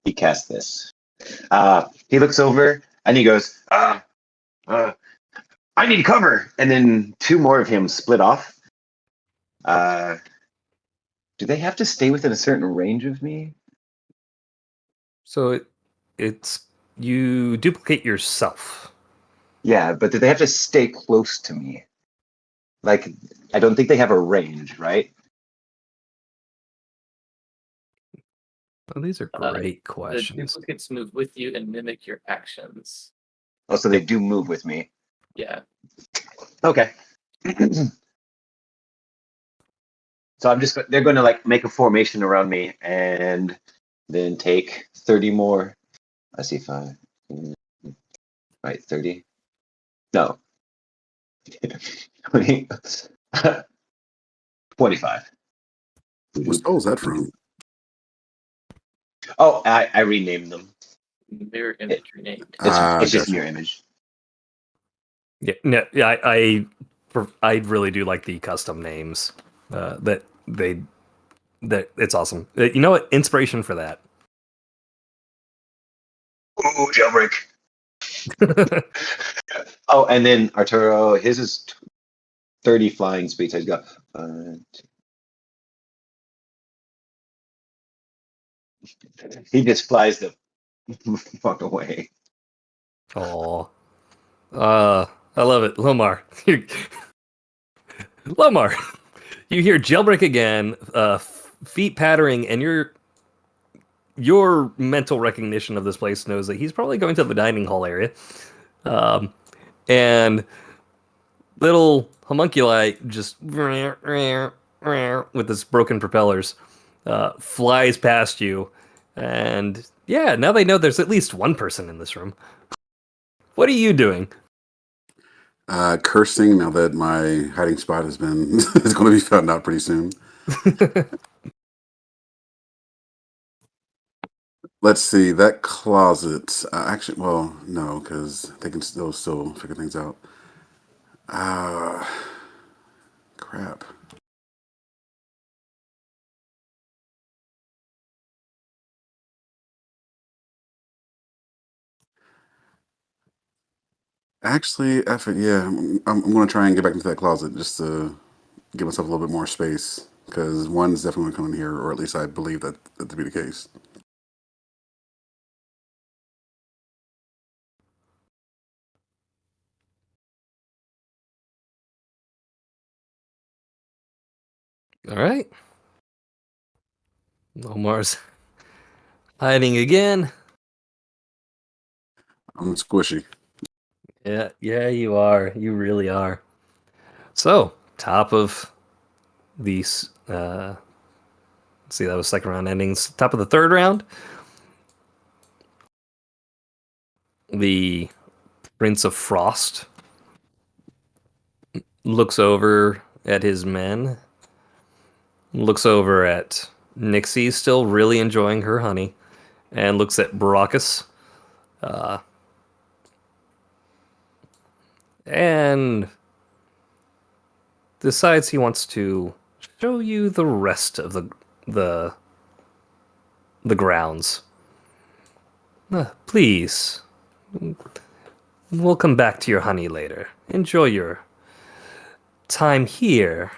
[SPEAKER 5] He casts this. He looks over and he goes, I need cover. And then two more of him split off. Do they have to stay within a certain range of me?
[SPEAKER 1] So it's you duplicate yourself.
[SPEAKER 5] Yeah, but do they have to stay close to me? Like, I don't think they have a range, right?
[SPEAKER 1] Oh, these are great
[SPEAKER 2] The
[SPEAKER 1] questions.
[SPEAKER 2] duplicates move with you and mimic your actions.
[SPEAKER 5] Oh, so they do move with me.
[SPEAKER 2] Yeah.
[SPEAKER 5] Okay. So they're going to like make a formation around me and then take 30 more. I see 5. Right, 30. No. 20, 25.
[SPEAKER 3] What spell is that from?
[SPEAKER 5] Oh, I renamed them.
[SPEAKER 2] Mirror image renamed.
[SPEAKER 5] It's just
[SPEAKER 3] Gotcha.
[SPEAKER 5] mirror image.
[SPEAKER 1] Yeah, no, yeah, I really do like the custom names. That it's awesome. You know what? Inspiration for that.
[SPEAKER 5] Ooh, jailbreak. Oh, and then Arturo, his is 30 flying speed. So he's got. He just flies the fuck away.
[SPEAKER 1] Oh, I love it, Lomar. Lomar, you hear jailbreak again, feet pattering, and your mental recognition of this place knows that he's probably going to the dining hall area. And little homunculi just with his broken propellers flies past you. And yeah, now they know there's at least one person in this room. What are you doing?
[SPEAKER 3] Cursing now that my hiding spot is going to be found out pretty soon. Let's see that closet. Actually, well, no, because they can still figure things out. Crap. Actually, F it. Yeah, I'm going to try and get back into that closet just to give myself a little bit more space because one's definitely going to come in here, or at least I believe that to be the case.
[SPEAKER 1] All right. Omar's hiding again.
[SPEAKER 3] I'm squishy.
[SPEAKER 1] Yeah, you are. You really are. So, top of these. Let's see, that was second round endings. Top of the third round, the Prince of Frost looks over at his men, looks over at Nixie, still really enjoying her honey, and looks at Baracus. And decides he wants to show you the rest of the grounds. Please, we'll come back to your honey later. Enjoy your time here.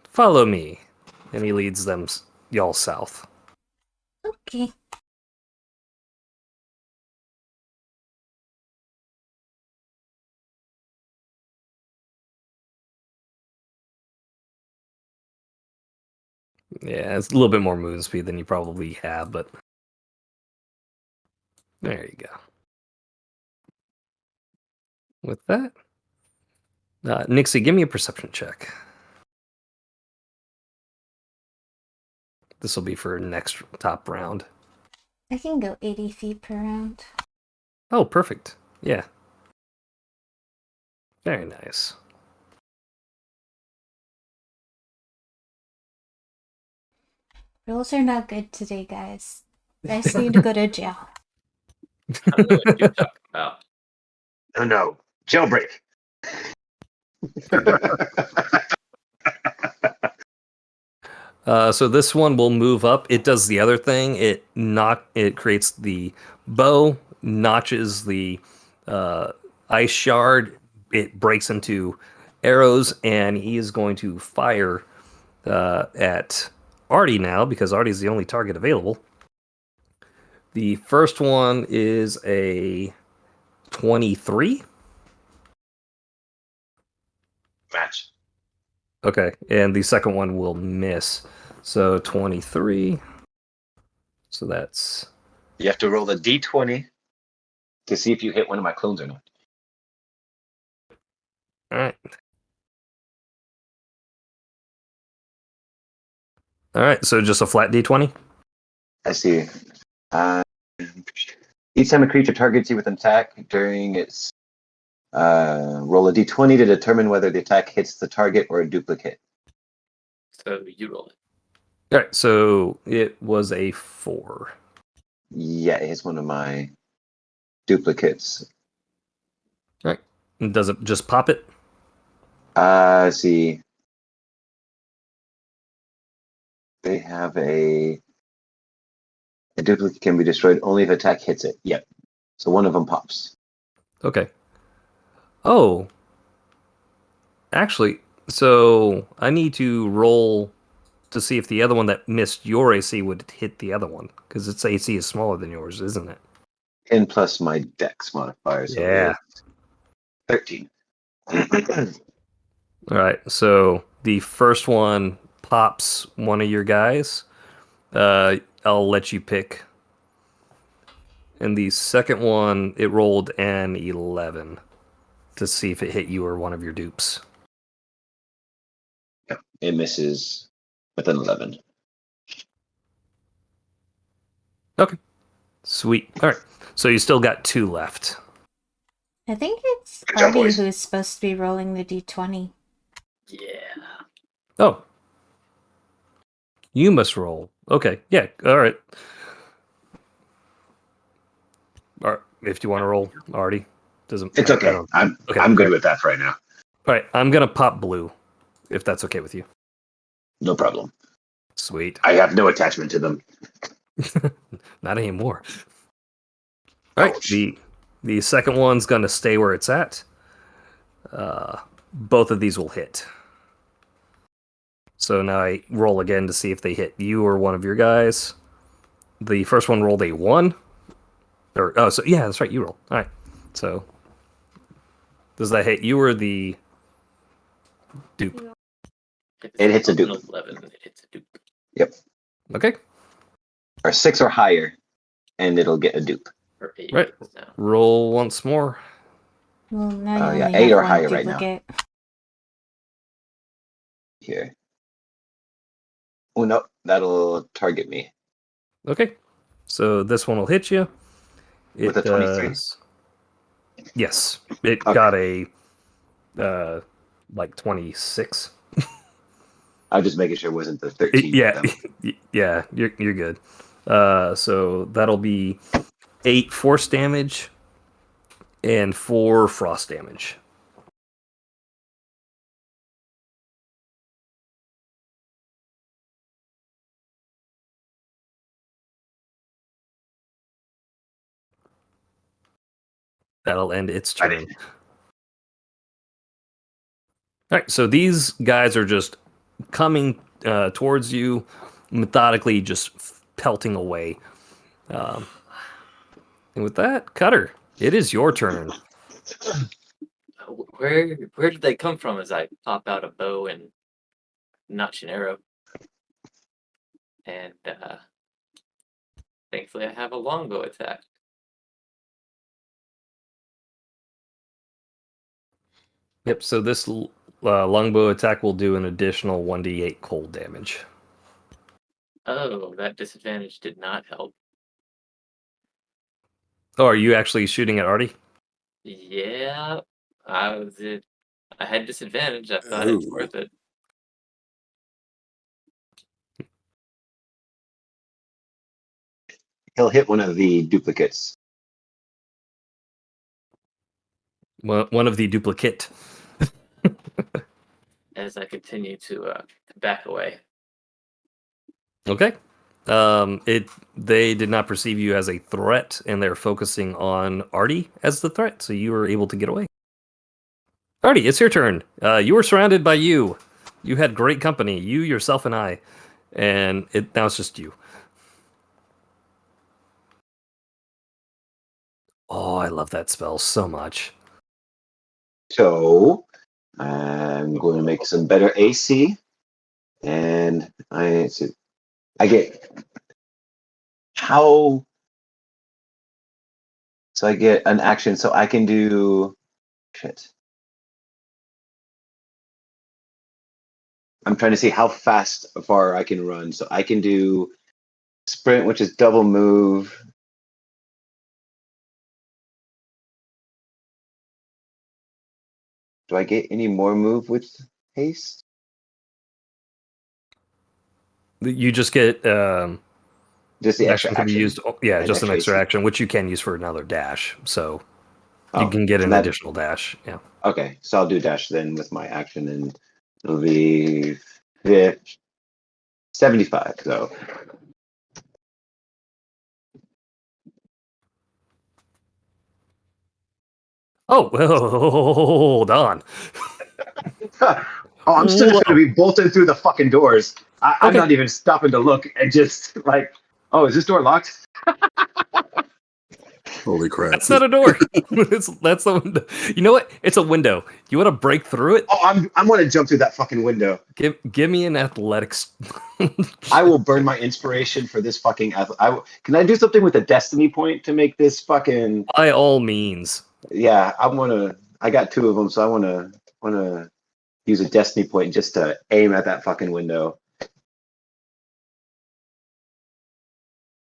[SPEAKER 1] Follow me. And he leads them y'all south.
[SPEAKER 4] Okay.
[SPEAKER 1] Yeah, it's a little bit more movement speed than you probably have, but there you go. With that, Nixie, give me a perception check. This will be for next top round.
[SPEAKER 4] I can go 80 feet per round.
[SPEAKER 1] Oh, perfect. Yeah. Very nice.
[SPEAKER 4] Rules are not good today, guys. Guys need to go to jail.
[SPEAKER 2] I don't know what you're talking about.
[SPEAKER 5] Oh no, jailbreak.
[SPEAKER 1] So this one will move up. It does the other thing. It creates the bow, notches the ice shard. It breaks into arrows, and he is going to fire at Artie now because Artie is the only target available. The first one is a 23.
[SPEAKER 5] Match.
[SPEAKER 1] Okay, and the second one will miss. So 23. So that's...
[SPEAKER 5] You have to roll a d20 to see if you hit one of my clones or not.
[SPEAKER 1] All right. All right, so just a flat D20?
[SPEAKER 5] I see. Each time a creature targets you with an attack during its roll a d20 to determine whether the attack hits the target or a duplicate.
[SPEAKER 2] So you roll it.
[SPEAKER 1] All right, so it was a 4.
[SPEAKER 5] Yeah, it hits one of my duplicates.
[SPEAKER 1] All right. And does it just pop it?
[SPEAKER 5] See. They have a duplicate can be destroyed only if attack hits it. Yep. So one of them pops.
[SPEAKER 1] Okay. Oh. Actually, so I need to roll to see if the other one that missed your AC would hit the other one, because its AC is smaller than yours, isn't it?
[SPEAKER 5] 10 plus my dex modifier. So
[SPEAKER 1] Yeah.
[SPEAKER 5] it's 13.
[SPEAKER 1] All right, so the first one pops one of your guys. I'll let you pick. And the second one, it rolled an 11 to see if it hit you or one of your dupes.
[SPEAKER 5] Yep. It misses with an 11.
[SPEAKER 1] Okay, sweet. All right, so you still got 2 left.
[SPEAKER 4] I think it's
[SPEAKER 5] Good job,
[SPEAKER 4] Artie
[SPEAKER 5] boys.
[SPEAKER 4] who's supposed to be rolling the d20.
[SPEAKER 2] Yeah.
[SPEAKER 1] Oh. You must roll. Okay, yeah, all right. All right, if you want to roll, Artie. Doesn't
[SPEAKER 5] It's okay. I'm good with that for right now.
[SPEAKER 1] All right, I'm going to pop blue, if that's okay with you.
[SPEAKER 5] No problem.
[SPEAKER 1] Sweet.
[SPEAKER 5] I have no attachment to them.
[SPEAKER 1] Not anymore. All right,
[SPEAKER 5] Ouch.
[SPEAKER 1] the second one's going to stay where it's at. Both of these will hit. So now I roll again to see if they hit you or one of your guys. The first one rolled a 1. So yeah, that's right, you roll. All right. So does that hit you or the dupe?
[SPEAKER 5] It hits a dupe.
[SPEAKER 2] 11. It hits a dupe.
[SPEAKER 5] Yep.
[SPEAKER 1] Okay.
[SPEAKER 5] Or 6 or higher, and it'll get a dupe.
[SPEAKER 2] Or 8.
[SPEAKER 1] Right.
[SPEAKER 2] No.
[SPEAKER 1] Roll once more.
[SPEAKER 4] Well, now you
[SPEAKER 5] Yeah,
[SPEAKER 4] only
[SPEAKER 5] 8
[SPEAKER 4] have
[SPEAKER 5] or
[SPEAKER 4] one
[SPEAKER 5] higher right now.
[SPEAKER 4] duplicate.
[SPEAKER 5] here. Oh no, that'll target me.
[SPEAKER 1] Okay. So this one will hit you.
[SPEAKER 5] With a 23?
[SPEAKER 1] does- Yes. It
[SPEAKER 5] Okay.
[SPEAKER 1] got a like 26.
[SPEAKER 5] I was just making sure it wasn't the 13.
[SPEAKER 1] Yeah. Yeah, you're good. So that'll be 8 force damage and 4 frost damage. That'll end its
[SPEAKER 5] I
[SPEAKER 1] turn. All right, so these guys are just coming towards you, methodically, just pelting away. And with that, Cutter, it is your turn.
[SPEAKER 2] Where did they come from? As I pop out a bow and notch an arrow, and thankfully I have a longbow attack.
[SPEAKER 1] Yep. So this longbow attack will do an additional 1d8 cold damage.
[SPEAKER 2] Oh, that disadvantage did not help.
[SPEAKER 1] Oh, are you actually shooting at Artie?
[SPEAKER 2] Yeah, I had disadvantage. I thought it's
[SPEAKER 3] Ooh.
[SPEAKER 2] worth it.
[SPEAKER 5] He'll hit one of the duplicates.
[SPEAKER 1] One of the duplicate.
[SPEAKER 2] As I continue to back away.
[SPEAKER 1] Okay. They did not perceive you as a threat, and they're focusing on Artie as the threat, so you were able to get away. Artie, it's your turn. You were surrounded by you. You had great company, you, yourself, and I, and now it's just you. Oh, I love that spell so much.
[SPEAKER 5] So I'm going to make some better AC, and I get how. So I get an action, so I can do shit. I'm trying to see how far I can run. So I can do sprint, which is double move. Do I get any more move with haste?
[SPEAKER 1] You just get
[SPEAKER 5] Just the extra
[SPEAKER 1] action can be
[SPEAKER 5] action.
[SPEAKER 1] used. Yeah,
[SPEAKER 5] An
[SPEAKER 1] just an
[SPEAKER 5] extra
[SPEAKER 1] extra
[SPEAKER 5] AC.
[SPEAKER 1] action, which you can use for another dash. So you
[SPEAKER 5] Oh,
[SPEAKER 1] can get
[SPEAKER 5] so
[SPEAKER 1] an
[SPEAKER 5] that-
[SPEAKER 1] additional dash. Yeah.
[SPEAKER 5] Okay, so I'll do dash then with my action, and it'll be 75. So
[SPEAKER 1] Oh, hold on.
[SPEAKER 5] oh, I'm still just
[SPEAKER 1] Whoa.
[SPEAKER 5] gonna be bolting through the fucking doors. I'm
[SPEAKER 1] Okay.
[SPEAKER 5] not even stopping to look and just like, oh, is this door locked?
[SPEAKER 3] Holy crap!
[SPEAKER 1] That's not a door. That's the window. You know what? It's a window. You want to break through it?
[SPEAKER 5] Oh, I'm gonna jump through that fucking window.
[SPEAKER 1] Give me an athletics.
[SPEAKER 5] I will burn my inspiration for this fucking. Can I do something with a destiny point to make this fucking?
[SPEAKER 1] By all means.
[SPEAKER 5] Yeah, I got 2 of them, so I wanna use a destiny point just to aim at that fucking window.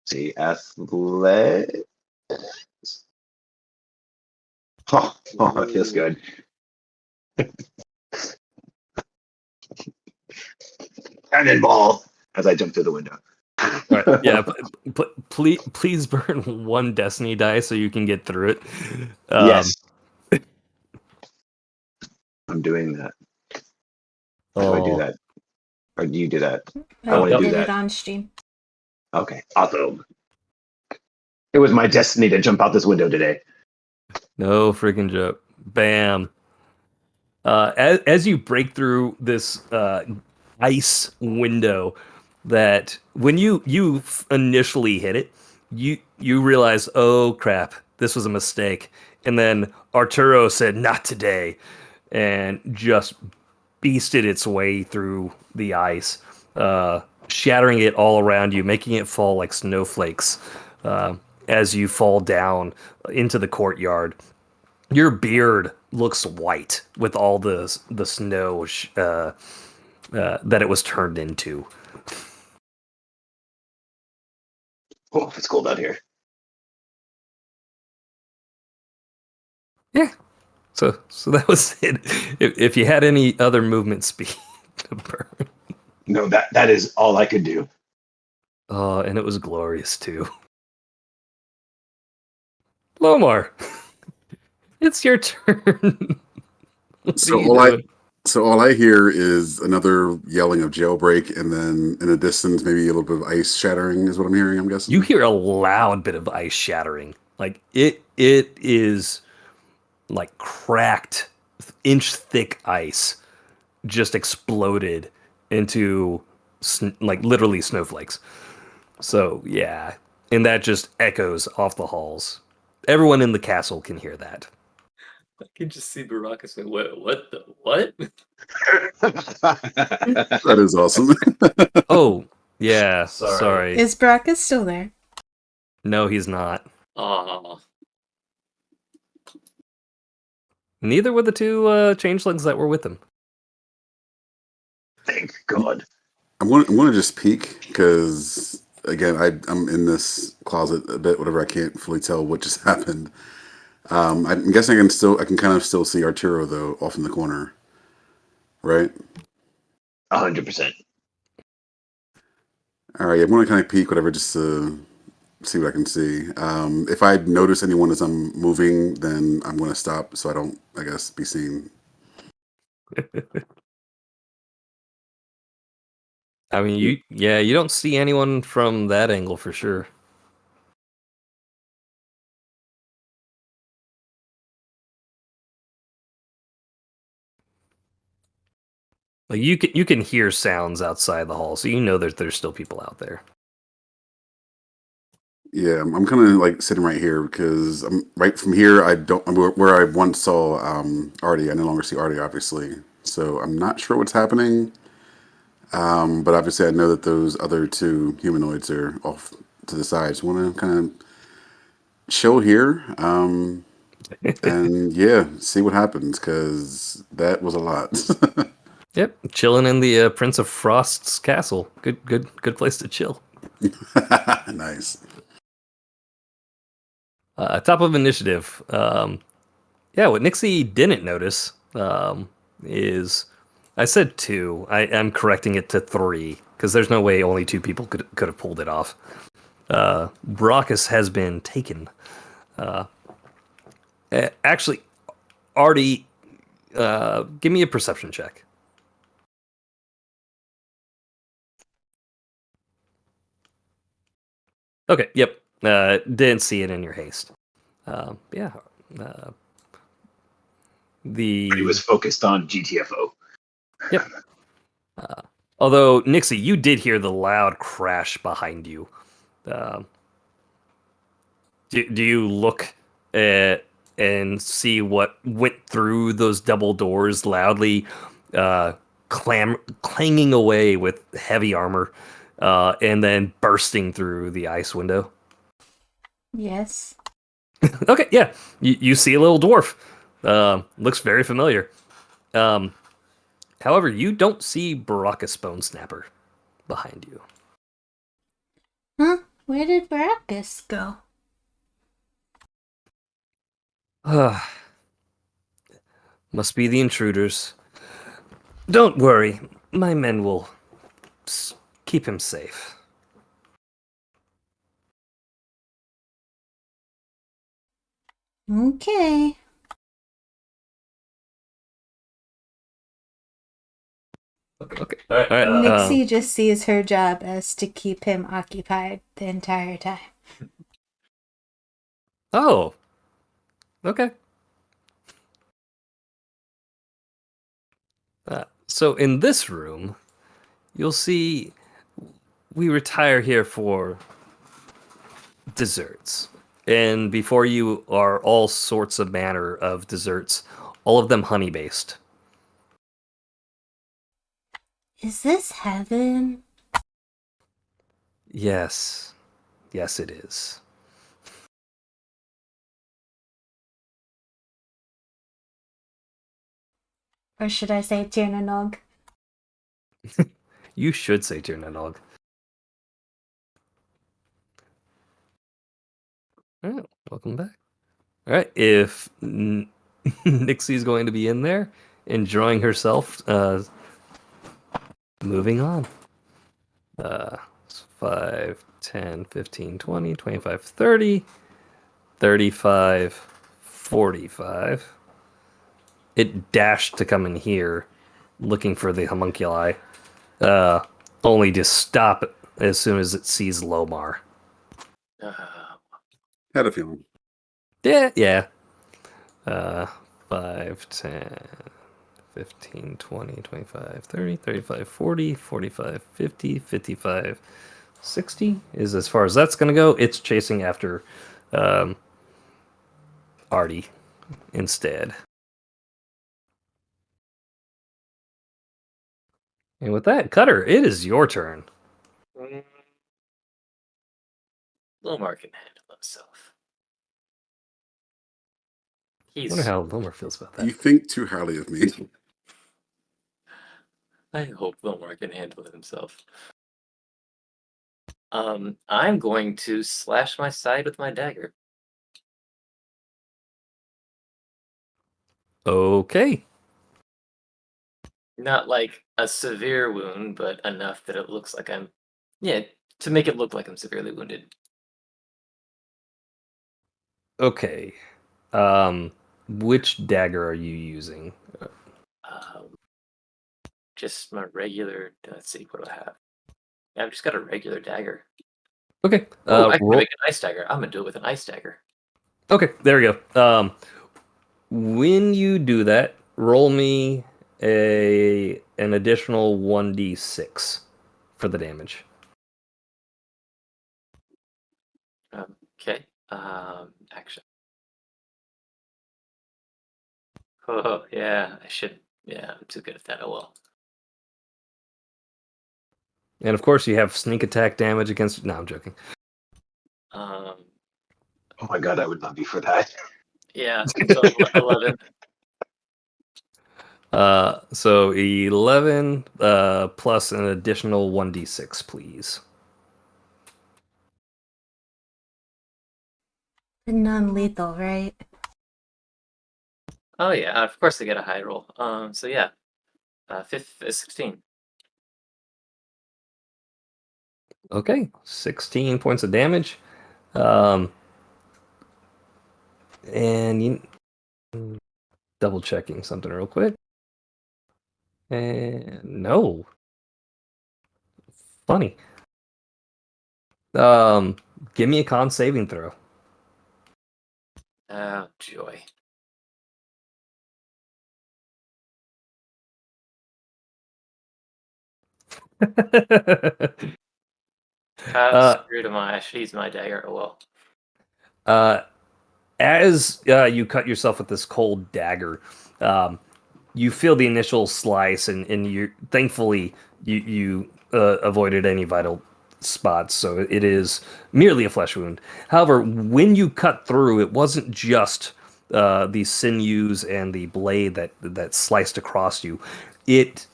[SPEAKER 5] See, athletic. Oh, it feels good. Cannonball as I jump through the window.
[SPEAKER 1] All right. Yeah. Please burn 1 destiny die so you can get through it.
[SPEAKER 5] Yes. I'm doing that. How do I do that? Or do you do that? I wanna do
[SPEAKER 4] did
[SPEAKER 5] that.
[SPEAKER 4] it on stream.
[SPEAKER 5] Okay, awesome. It was my destiny to jump out this window today.
[SPEAKER 1] No freaking joke. Bam. As you break through this ice window, that when you initially hit it, you realize, oh crap, this was a mistake. And then Arturo said, "Not today," and just beasted its way through the ice, shattering it all around you, making it fall like snowflakes as you fall down into the courtyard. Your beard looks white with all the snow that it was turned into.
[SPEAKER 5] Oh, it's cold out here.
[SPEAKER 1] Yeah. So that was it. If you had any other movement speed to burn.
[SPEAKER 5] No, that is all I could do.
[SPEAKER 1] Oh, and it was glorious too. Lomar, it's your turn. What
[SPEAKER 3] So
[SPEAKER 1] are you
[SPEAKER 3] all I
[SPEAKER 1] doing?
[SPEAKER 3] so all I hear is another yelling of jailbreak, and then in the distance, maybe a little bit of ice shattering is what I'm hearing. I'm guessing.
[SPEAKER 1] You hear a loud bit of ice shattering. Like it is like cracked inch thick ice just exploded into like literally snowflakes. So yeah, and that just echoes off the halls. Everyone in the castle can hear that.
[SPEAKER 2] I can just see Baraka say, what the what?
[SPEAKER 3] That is awesome.
[SPEAKER 1] Oh yeah,
[SPEAKER 2] Sorry.
[SPEAKER 1] sorry.
[SPEAKER 4] Is Baraka still there?
[SPEAKER 1] No, he's not.
[SPEAKER 2] Aw.
[SPEAKER 1] Neither were the two changelings that were with him.
[SPEAKER 5] Thank God.
[SPEAKER 3] I'm going to just peek because again, I'm in this closet a bit. Whatever, I can't fully tell what just happened. I'm guessing I can kind of still see Arturo though off in the corner, right?
[SPEAKER 5] 100%.
[SPEAKER 3] All right, I'm going to kind of peek whatever just to see what I can see. If I notice anyone as I'm moving, then I'm going to stop so I don't, I guess, be seen.
[SPEAKER 1] I mean, you don't see anyone from that angle for sure. Like you can hear sounds outside the hall, so you know that there's still people out there.
[SPEAKER 3] Yeah, I'm kind of like sitting right here because I'm right from here. I'm where I once saw Artie. I no longer see Artie, obviously. So I'm not sure what's happening. But obviously, I know that those other two humanoids are off to the side. So I want to kind of chill here. And yeah, see what happens because that was a lot.
[SPEAKER 1] Yep, chilling in the Prince of Frost's castle. Good place to chill.
[SPEAKER 3] Nice.
[SPEAKER 1] Top of initiative. Yeah, what Nixie didn't notice is I said two. I'm correcting it to three because there's no way only two people could have pulled it off. Brachus has been taken. Actually, Artie, give me a perception check. Okay, yep. Didn't see it in your haste. Yeah.
[SPEAKER 5] He was focused on GTFO.
[SPEAKER 1] Yep. Although, Nixie, you did hear the loud crash behind you. Do you look at and see what went through those double doors loudly, clanging away with heavy armor, and then bursting through the ice window?
[SPEAKER 4] Yes.
[SPEAKER 1] Okay, yeah. You see a little dwarf. Looks very familiar. However, you don't see Baraka Bone Snapper behind you.
[SPEAKER 4] Huh? Where did Baracus go?
[SPEAKER 1] Must be the intruders. Don't worry, my men will keep him safe.
[SPEAKER 4] Okay.
[SPEAKER 1] Okay. All right.
[SPEAKER 4] Nixie just sees her job as to keep him occupied the entire time.
[SPEAKER 1] Oh. Okay. So in this room, you'll see we retire here for desserts. And before you are all sorts of manner of desserts, all of them honey based.
[SPEAKER 4] Is this heaven?
[SPEAKER 1] Yes. Yes, it is.
[SPEAKER 4] Or should I say Tiernanog?
[SPEAKER 1] You should say Tyrnadog. All right, welcome back. All right, if Nixie's going to be in there, enjoying herself, moving on. 5, 10, 15, 20, 25, 30, 35, 45. It dashed to come in here, looking for the homunculi, only to stop as soon as it sees Lomar.
[SPEAKER 2] Uh,
[SPEAKER 3] Had a feeling.
[SPEAKER 1] Yeah. 5, 10, 15, 20, 25, 30, 35, 40, 45, 50, 55, 60 is as far as that's going to go. It's chasing after Artie instead. And with that, Cutter, it is your turn.
[SPEAKER 2] Lomar can handle himself.
[SPEAKER 1] I
[SPEAKER 2] He's.
[SPEAKER 1] wonder how Lomar feels about
[SPEAKER 3] You
[SPEAKER 1] that.
[SPEAKER 3] think too highly of me.
[SPEAKER 2] I hope Lomar can handle it himself. I'm going to slash my side with my dagger.
[SPEAKER 1] Okay.
[SPEAKER 2] Not like a severe wound, but enough that it looks like I'm. Yeah, to make it look like I'm severely wounded.
[SPEAKER 1] Okay. Which dagger are you using?
[SPEAKER 2] Um, just my regular. Let's see, what do I have? Yeah, I've just got a regular dagger.
[SPEAKER 1] Okay.
[SPEAKER 2] Oh, I can
[SPEAKER 1] roll.
[SPEAKER 2] make an ice dagger. I'm gonna do it with an ice dagger.
[SPEAKER 1] Okay, there we go. When you do that, roll me an additional 1d6 for the damage.
[SPEAKER 2] Okay. Action. Oh yeah, I should. Yeah, I'm too good at that. Oh well.
[SPEAKER 1] And of course, you have sneak attack damage against. No, I'm joking.
[SPEAKER 2] Um,
[SPEAKER 5] Oh my god, I would love you for that.
[SPEAKER 2] yeah. So 11.
[SPEAKER 1] So 11 plus an additional 1d6, please.
[SPEAKER 4] Non-lethal, right?
[SPEAKER 2] Oh yeah, of course I get a high roll. So yeah, 16.
[SPEAKER 1] Okay, 16 points of damage. And you double checking something real quick. And no. Funny. Give me a con saving throw.
[SPEAKER 2] Oh joy.
[SPEAKER 1] Uh,
[SPEAKER 2] Screwed him. I should use my dagger. Oh well.
[SPEAKER 1] as you cut yourself with this cold dagger, you feel the initial slice, and you thankfully you avoided any vital spots, so it is merely a flesh wound. However, when you cut through, it wasn't just the sinews and the blade that sliced across you. It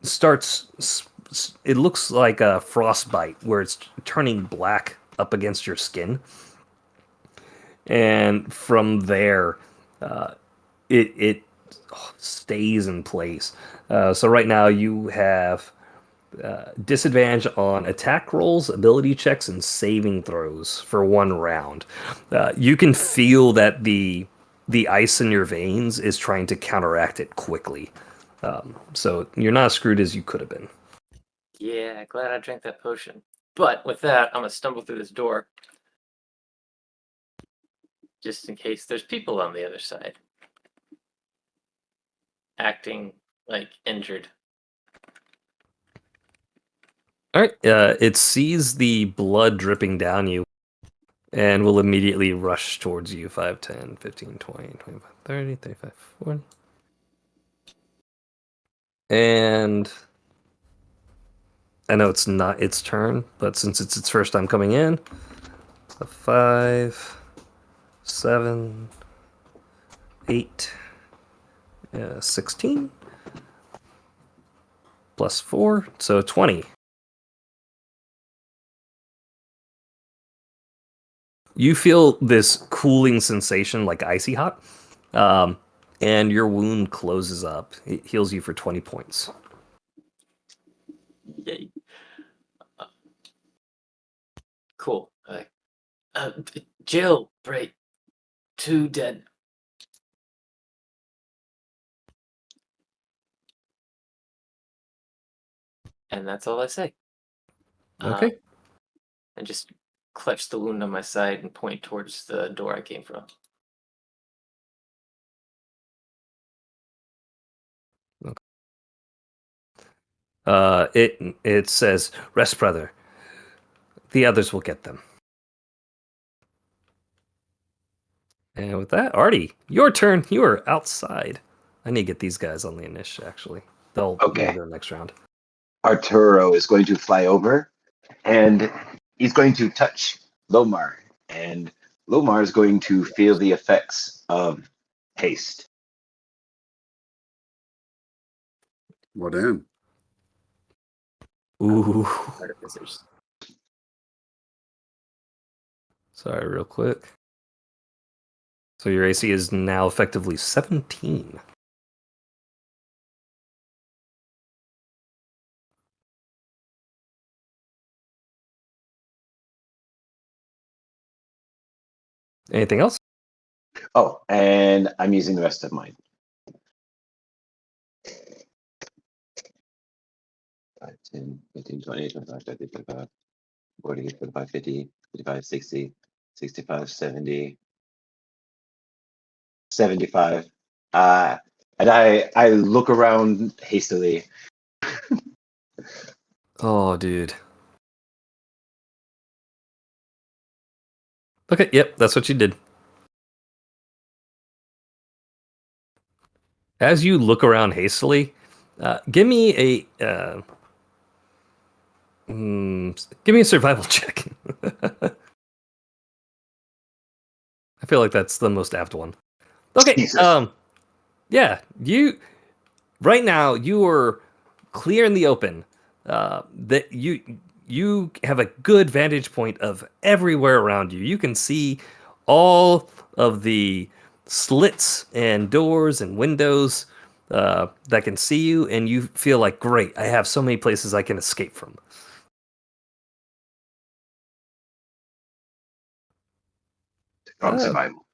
[SPEAKER 1] starts. It looks like a frostbite where it's turning black up against your skin, and from there, it stays in place. So right now you have disadvantage on attack rolls, ability checks, and saving throws for 1 round. You can feel that the ice in your veins is trying to counteract it quickly. So you're not as screwed as you could have been.
[SPEAKER 2] Yeah, glad I drank that potion. But with that, I'm gonna stumble through this door. Just in case there's people on the other side. Acting like injured.
[SPEAKER 1] All right. It sees the blood dripping down you and will immediately rush towards you. 5, 10, 15, 20, 25, 30, 35, 40. And I know it's not its turn, but since it's its first time coming in, 5, 7, 8, 16. plus 4, so 20. You feel this cooling sensation like icy hot, and your wound closes up. It heals you for 20 points.
[SPEAKER 2] Yay. Cool. Jill, Bray, 2 dead. And that's all I say.
[SPEAKER 1] Okay.
[SPEAKER 2] And just clutch the wound on my side and point towards the door I came from.
[SPEAKER 1] It says, "Rest, brother. The others will get them." And with that, Artie, your turn. You are outside. I need to get these guys on the initiative, actually. They'll
[SPEAKER 5] Okay.
[SPEAKER 1] know their next round.
[SPEAKER 5] Arturo is going to fly over and he's going to touch Lomar. And Lomar is going to feel the effects of haste.
[SPEAKER 3] Well, damn.
[SPEAKER 1] Ooh.
[SPEAKER 2] Artificers.
[SPEAKER 1] Sorry, real quick. So your AC is now effectively 17. Anything else?
[SPEAKER 5] Oh, and I'm using the rest of mine. 5, 10, 15, 20, 25, 30, 35, 40, 45, 50, 55, 60, 65, 70, 75. And I look around hastily.
[SPEAKER 1] Oh, dude. Okay, yep, that's what you did. As you look around hastily, give me a give me a survival check. I feel like that's the most apt one. Okay,
[SPEAKER 5] Jesus.
[SPEAKER 1] yeah, you right now you are clear in the open. That you have a good vantage point of everywhere around you. You can see all of the slits and doors and windows that can see you, and you feel like, great, I have so many places I can escape from.
[SPEAKER 5] Strong
[SPEAKER 1] Uh,
[SPEAKER 5] survival.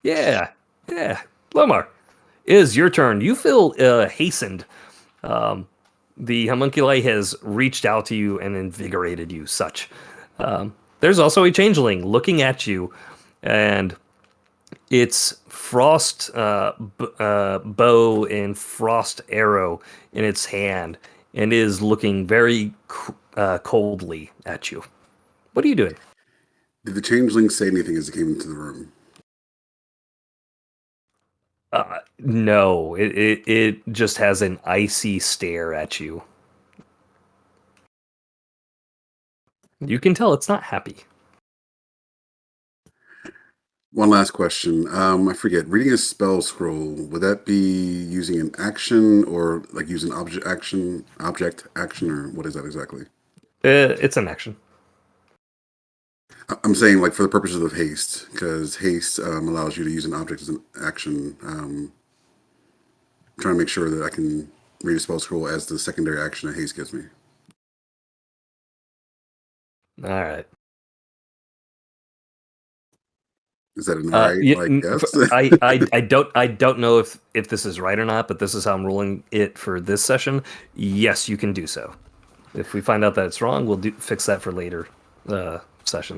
[SPEAKER 1] yeah, yeah. Lomar, it is your turn. You feel hastened. The homunculi has reached out to you and invigorated you, such. There's also a changeling looking at you, and it's frost bow and frost arrow in its hand, and is looking very coldly at you. What are you doing?
[SPEAKER 3] Did the changeling say anything as it came into the room?
[SPEAKER 1] No, it just has an icy stare at you. You can tell it's not happy.
[SPEAKER 3] One last question. I forget. Reading a spell scroll, would that be using an action or like using object action, or what is that exactly?
[SPEAKER 1] It's an action.
[SPEAKER 3] I'm saying like for the purposes of haste, because haste allows you to use an object as an action. Trying to make sure that I can read a spell scroll as the secondary action that haste gives me.
[SPEAKER 1] All right.
[SPEAKER 3] Is that an alright?
[SPEAKER 1] Yeah,
[SPEAKER 3] Like yes.
[SPEAKER 1] I don't know if this is right or not, but this is how I'm ruling it for this session. Yes, you can do so. If we find out that it's wrong, we'll fix that for later session.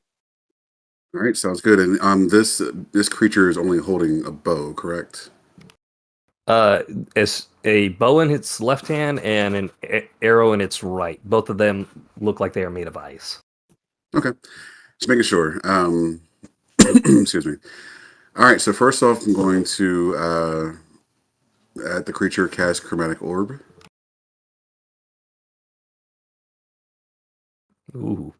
[SPEAKER 3] All right, sounds good. And this creature is only holding a bow, correct?
[SPEAKER 1] It's a bow in its left hand and an arrow in its right. Both of them look like they are made of ice.
[SPEAKER 3] Okay, just making sure. Excuse me. All right, so first off, I'm going to at the creature cast Chromatic Orb.
[SPEAKER 1] Ooh.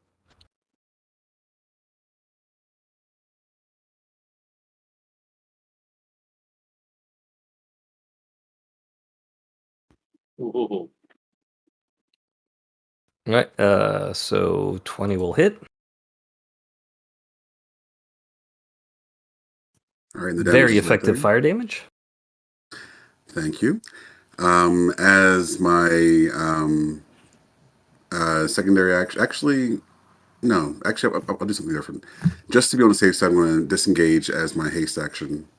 [SPEAKER 2] Ooh.
[SPEAKER 1] All right. So 20 will hit.
[SPEAKER 3] All right, and the damage
[SPEAKER 1] Very
[SPEAKER 3] is right
[SPEAKER 1] effective
[SPEAKER 3] there.
[SPEAKER 1] fire damage.
[SPEAKER 3] Thank you. As my secondary action, actually, no, actually, I'll do something different. Just to be on the safe side, I'm going to disengage as my haste action.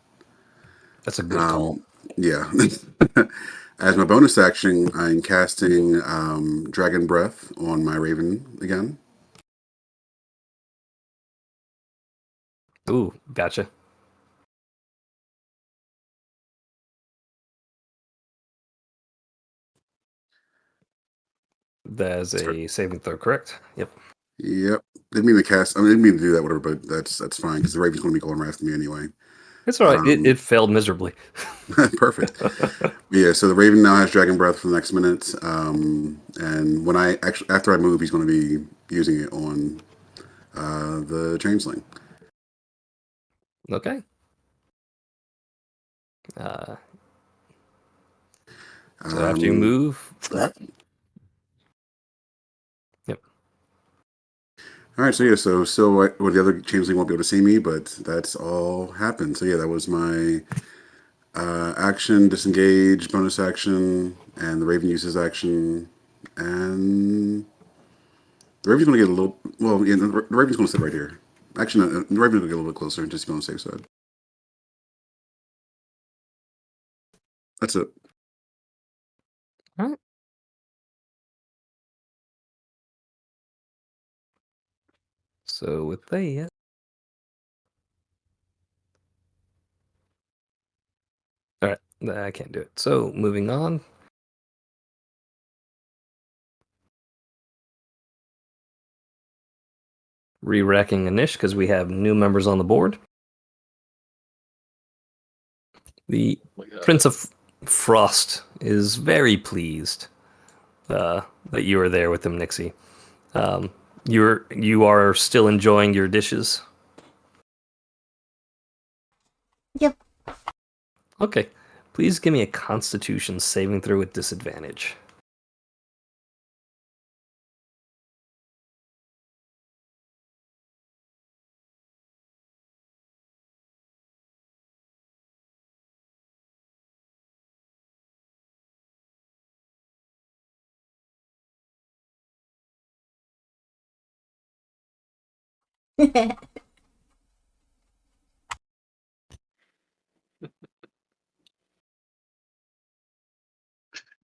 [SPEAKER 1] That's a good call.
[SPEAKER 3] Yeah. As my bonus action, I'm casting Dragon Breath on my Raven again.
[SPEAKER 1] Ooh, gotcha. That is a saving throw, correct? Yep.
[SPEAKER 3] Yep. Didn't mean to cast. I mean, didn't mean to do that, whatever. But that's fine because the Raven's going to be going right after me anyway.
[SPEAKER 1] It's all right. It failed miserably.
[SPEAKER 3] Perfect. Yeah. So the Raven now has Dragon Breath for the next minute. And when I actually after I move, he's going to be using it on the Changeling.
[SPEAKER 1] Okay. So after you move. Yep.
[SPEAKER 3] All right, so yeah, so well, the other changeling won't be able to see me, but that's all happened. So yeah, that was my action, disengage, bonus action, and the Raven uses action, and the Raven's going to get a little. Well, yeah, the Raven's going to sit right here. Actually, no, the Raven's going to get a little bit closer, just to be on the safe side. That's it.
[SPEAKER 1] All right. So with that, all right, I can't do it. So moving on. Re-racking Anish because we have new members on the board. The Prince of Frost is very pleased that you are there with him, Nixie. You are still enjoying your dishes.
[SPEAKER 4] Yep.
[SPEAKER 1] Okay, please give me a Constitution saving throw with disadvantage.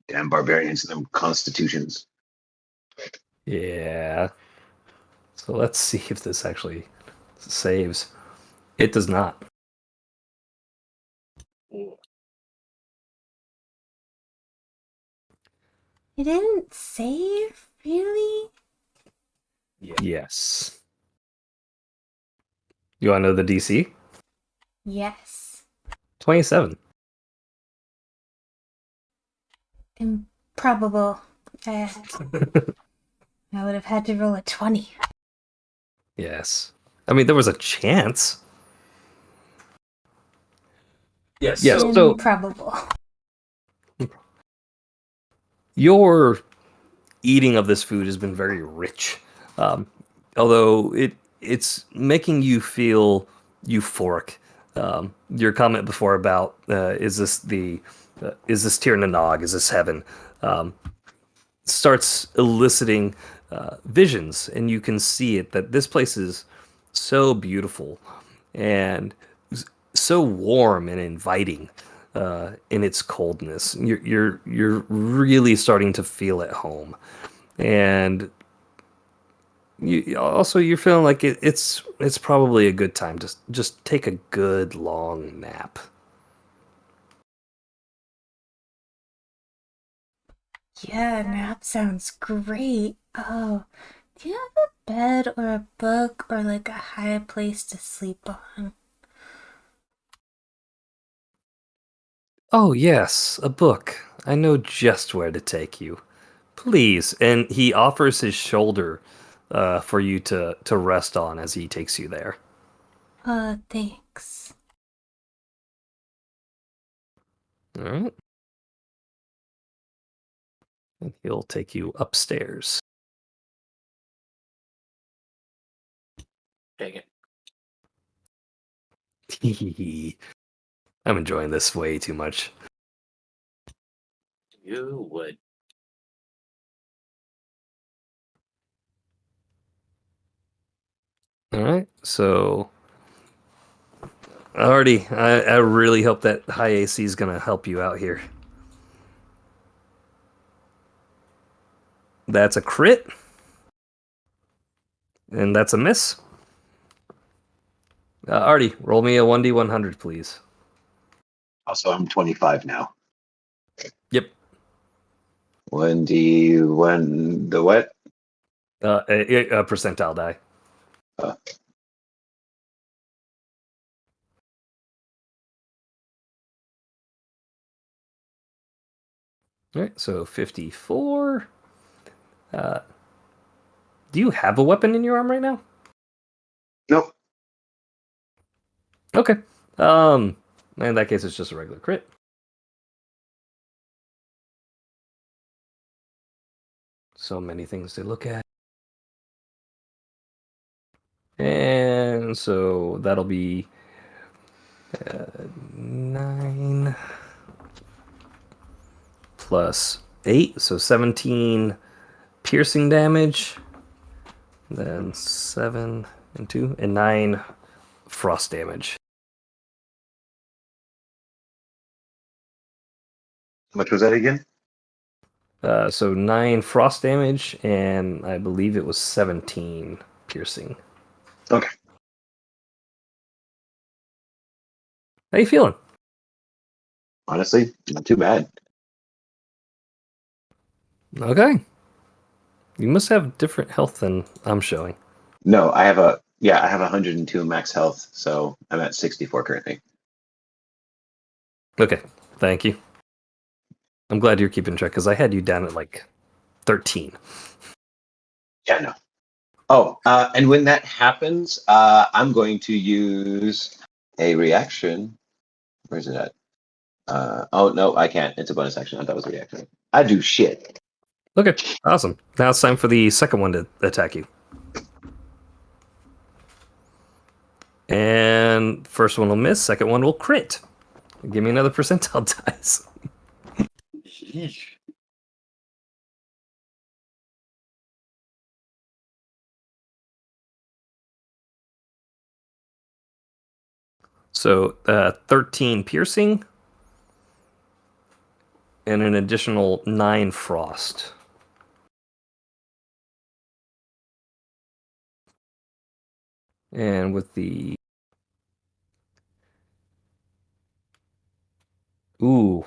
[SPEAKER 5] Damn barbarians and them constitutions.
[SPEAKER 1] Yeah. So let's see if this actually saves. It does not.
[SPEAKER 4] You didn't save? Really?
[SPEAKER 1] Yes. You want to know the DC?
[SPEAKER 4] Yes.
[SPEAKER 1] 27.
[SPEAKER 4] Improbable. I would have had to roll a 20.
[SPEAKER 1] Yes. I mean, there was a chance. Yes.
[SPEAKER 4] Improbable.
[SPEAKER 1] Your eating of this food has been very rich, although it's making you feel euphoric. Your comment before about is this Tir Nanog? Is this heaven? Starts eliciting visions, and you can see it that this place is so beautiful and so warm and inviting in its coldness. You're really starting to feel at home, and you're feeling like it's probably a good time to just take a good long nap.
[SPEAKER 4] Yeah, nap sounds great. Oh, do you have a bed or a book or like a high place to sleep on?
[SPEAKER 1] Oh yes, a book. I know just where to take you. Please. And he offers his shoulder for you to rest on as he takes you there.
[SPEAKER 4] Thanks.
[SPEAKER 1] All right. And he'll take you upstairs.
[SPEAKER 2] Take it.
[SPEAKER 1] I'm enjoying this way too much.
[SPEAKER 2] You would.
[SPEAKER 1] All right, so I really hope that high AC is gonna help you out here. That's a crit, and that's a miss. Artie, roll me a 1d100, please.
[SPEAKER 5] Also, I'm 25 now.
[SPEAKER 1] Yep.
[SPEAKER 5] 1d1, the what?
[SPEAKER 1] A percentile die.
[SPEAKER 5] Uh,
[SPEAKER 1] All right, so 54. Do you have a weapon in your arm right now?
[SPEAKER 5] nope.
[SPEAKER 1] Okay. In that case, it's just a regular crit. So many things to look at. And so that'll be 9 plus 8, so 17 piercing damage. Then 7 and 2 and 9 frost damage.
[SPEAKER 5] How much was that again?
[SPEAKER 1] So 9 frost damage, and I believe it was 17 piercing.
[SPEAKER 5] Okay.
[SPEAKER 1] How you feeling?
[SPEAKER 5] Honestly, not too bad.
[SPEAKER 1] Okay. You must have different health than I'm showing.
[SPEAKER 5] No, I have 102 max health, so I'm at 64 currently.
[SPEAKER 1] Okay, thank you. I'm glad you're keeping track, because I had you down at like 13.
[SPEAKER 5] Yeah, no. Oh, and when that happens, I'm going to use a reaction. Where's it at? Oh no, I can't. It's a bonus action. I thought it was a reaction. I do shit.
[SPEAKER 1] Okay, awesome. Now it's time for the second one to attack you. And first one will miss, second one will crit. Give me another percentile dice.
[SPEAKER 2] Yeesh.
[SPEAKER 1] So 13 piercing and an additional 9 frost. And with the... Ooh.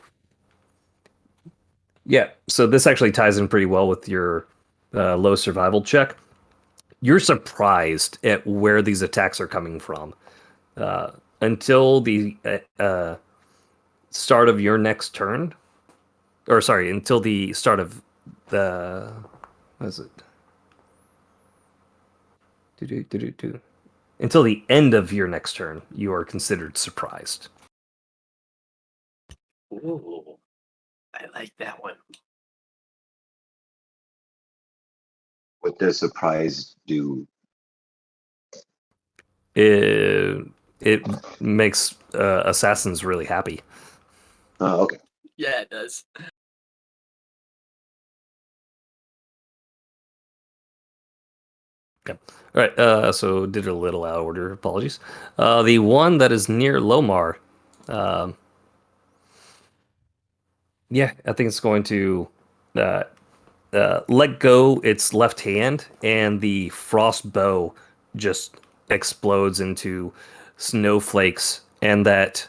[SPEAKER 1] Yeah, so this actually ties in pretty well with your low survival check. You're surprised at where these attacks are coming from. Until the start of your next turn, or sorry, until the start of the, what is it? Until the end of your next turn, you are considered surprised.
[SPEAKER 2] Ooh, I like that one.
[SPEAKER 5] What does surprise do?
[SPEAKER 1] It makes assassins really happy.
[SPEAKER 5] Oh, okay.
[SPEAKER 2] Yeah, it does.
[SPEAKER 1] All right, so did it a little out of order. Apologies. The one that is near Lomar, yeah, I think it's going to let go its left hand, and the frost bow just explodes into snowflakes, and that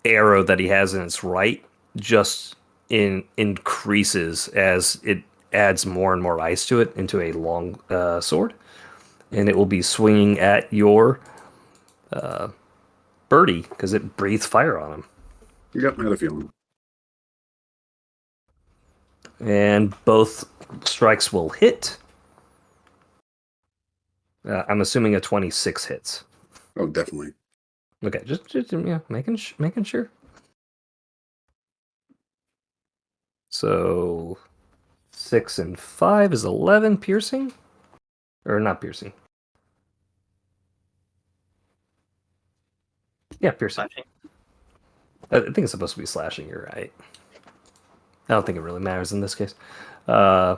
[SPEAKER 1] arrow that he has in its right just increases as it adds more and more ice to it into a long sword, and it will be swinging at your birdie because it breathes fire on him.
[SPEAKER 3] Yep, I had a feeling.
[SPEAKER 1] And both strikes will hit. I'm assuming a 26 hits.
[SPEAKER 3] Oh, definitely.
[SPEAKER 1] Okay, just yeah, making sure. So 6 and 5 is 11 piercing, or not piercing, Yeah, piercing.
[SPEAKER 2] Slashing.
[SPEAKER 1] I think it's supposed to be slashing. You're right. I don't think it really matters in this case. Uh,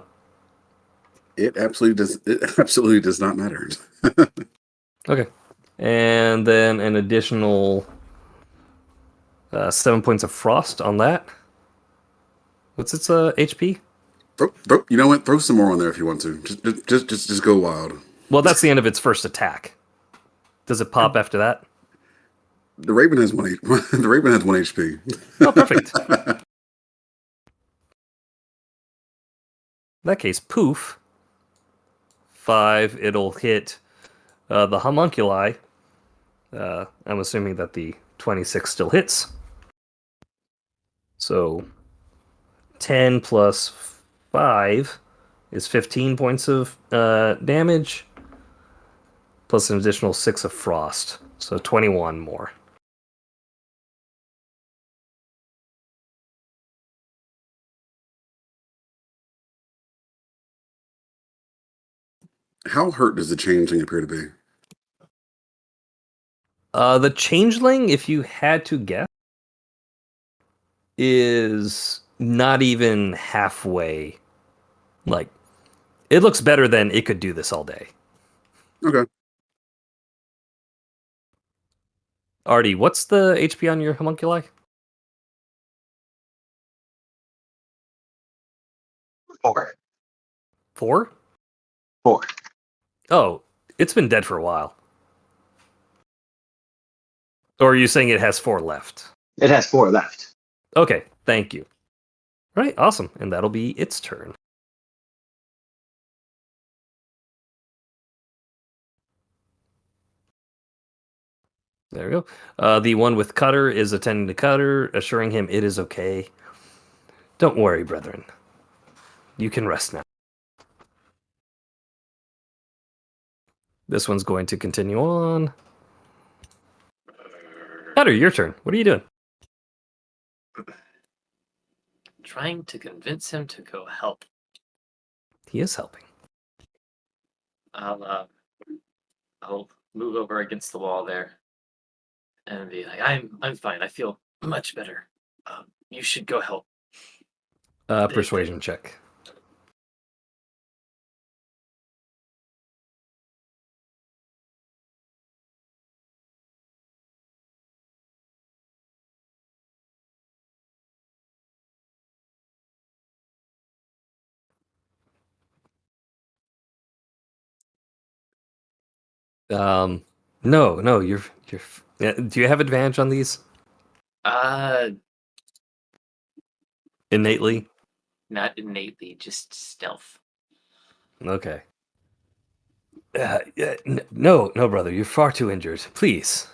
[SPEAKER 3] It absolutely does. It absolutely does not matter.
[SPEAKER 1] okay, and then an additional 7 points of frost on that. What's its HP?
[SPEAKER 3] You know what? Throw some more on there if you want to. Just go wild.
[SPEAKER 1] Well, that's the end of its first attack. Does it pop after that?
[SPEAKER 3] The Raven has one. The Raven has 1 HP.
[SPEAKER 1] Oh, perfect. In that case, poof. 5. It'll hit the homunculi. I'm assuming that the 26 still hits. So 10 plus 5 is 15 points of damage, plus an additional 6 of frost. So 21 more.
[SPEAKER 3] How hurt does the changeling appear to be?
[SPEAKER 1] The changeling, if you had to guess, is not even halfway. Like, it looks better than it could do this all day.
[SPEAKER 3] Okay.
[SPEAKER 1] Artie, what's the HP on your homunculi?
[SPEAKER 5] 4.
[SPEAKER 1] 4?
[SPEAKER 5] 4.
[SPEAKER 1] Oh, it's been dead for a while. Or are you saying it has 4 left?
[SPEAKER 5] It has 4 left.
[SPEAKER 1] Okay, thank you. Right, awesome. And that'll be its turn. There we go. The one with Cutter is attending to Cutter, assuring him it is okay. Don't worry, brethren. You can rest now. This one's going to continue on. Cutter, your turn. What are you doing?
[SPEAKER 2] Trying to convince him to go help.
[SPEAKER 1] He is helping.
[SPEAKER 2] I'll move over against the wall there and be like, I'm fine. I feel much better. You should go help.
[SPEAKER 1] Persuasion check. No, you're. Do you have advantage on these
[SPEAKER 2] Uh,
[SPEAKER 1] innately?
[SPEAKER 2] not innately, just stealth.
[SPEAKER 1] Okay. No, brother, you're far too injured. Please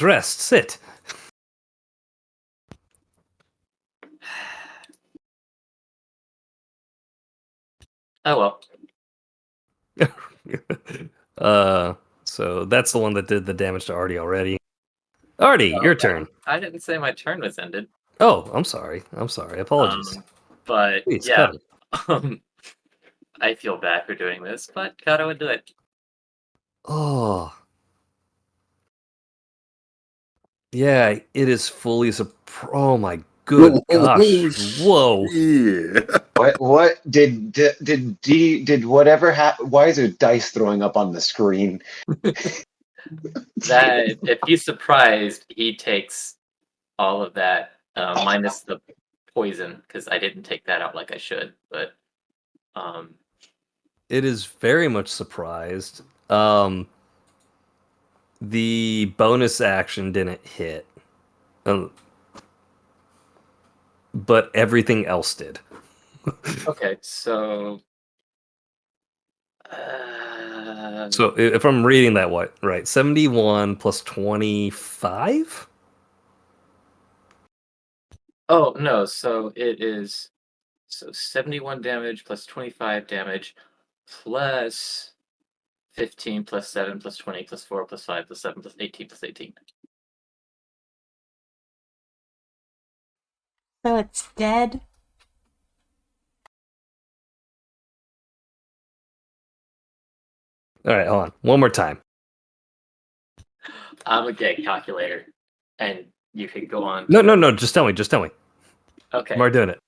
[SPEAKER 1] rest, sit.
[SPEAKER 2] Oh well.
[SPEAKER 1] So that's the one that did the damage to Artie already. Artie, your turn.
[SPEAKER 2] I didn't say my turn was ended.
[SPEAKER 1] Oh, I'm sorry. Apologies.
[SPEAKER 2] But
[SPEAKER 1] Please,
[SPEAKER 2] yeah,
[SPEAKER 1] Cutter.
[SPEAKER 2] I feel bad for doing this, but Kato would do it.
[SPEAKER 1] Oh. Yeah, it is fully oh my good gosh. Whoa.
[SPEAKER 3] Yeah.
[SPEAKER 5] What did whatever happen? Why is there dice throwing up on the screen?
[SPEAKER 2] That if he's surprised, he takes all of that minus the poison because I didn't take that out like I should. But
[SPEAKER 1] It is very much surprised. The bonus action didn't hit. But everything else did.
[SPEAKER 2] okay, so
[SPEAKER 1] So if I'm reading that right, 71 plus 25?
[SPEAKER 2] oh no, so it is 71 damage plus 25 damage plus 15 plus 7 plus 20 plus 4 plus 5 plus 7 plus 18 plus 18.
[SPEAKER 4] So it's dead.
[SPEAKER 1] All right, hold on. One more time.
[SPEAKER 2] I'm a gay calculator. and you could go on.
[SPEAKER 1] No. Just tell me.
[SPEAKER 2] Okay.
[SPEAKER 1] I'm already doing it.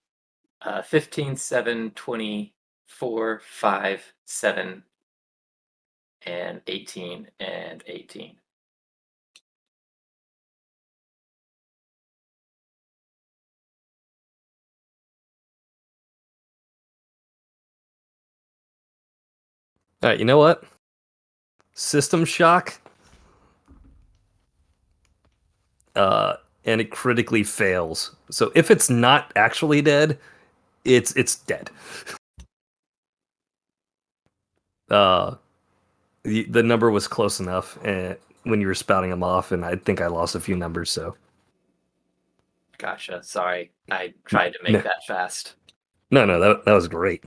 [SPEAKER 2] 15, 7, 20, 4, 5, 7, and 18, and 18.
[SPEAKER 1] All right. You know what? System shock. And it critically fails. So if it's not actually dead, it's dead. The number was close enough when you were spouting them off, and I think I lost a few numbers. So
[SPEAKER 2] Gotcha. Sorry, I tried to make
[SPEAKER 1] No.
[SPEAKER 2] that fast.
[SPEAKER 1] no, that was great.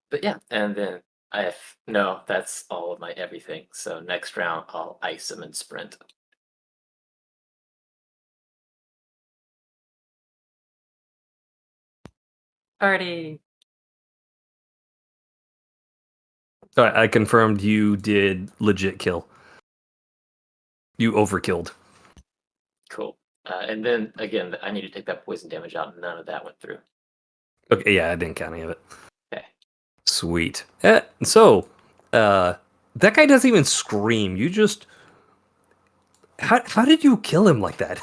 [SPEAKER 2] But yeah, and then no, that's all of my everything. So next round, I'll ice him and sprint. Party.
[SPEAKER 1] All right, I confirmed you did legit kill. You overkilled.
[SPEAKER 2] Cool. And then again, I need to take that poison damage out. And none of that went through.
[SPEAKER 1] Okay, yeah, I didn't count any of it.
[SPEAKER 2] Okay.
[SPEAKER 1] Sweet. So, that guy doesn't even scream. You just... How did you kill him like that?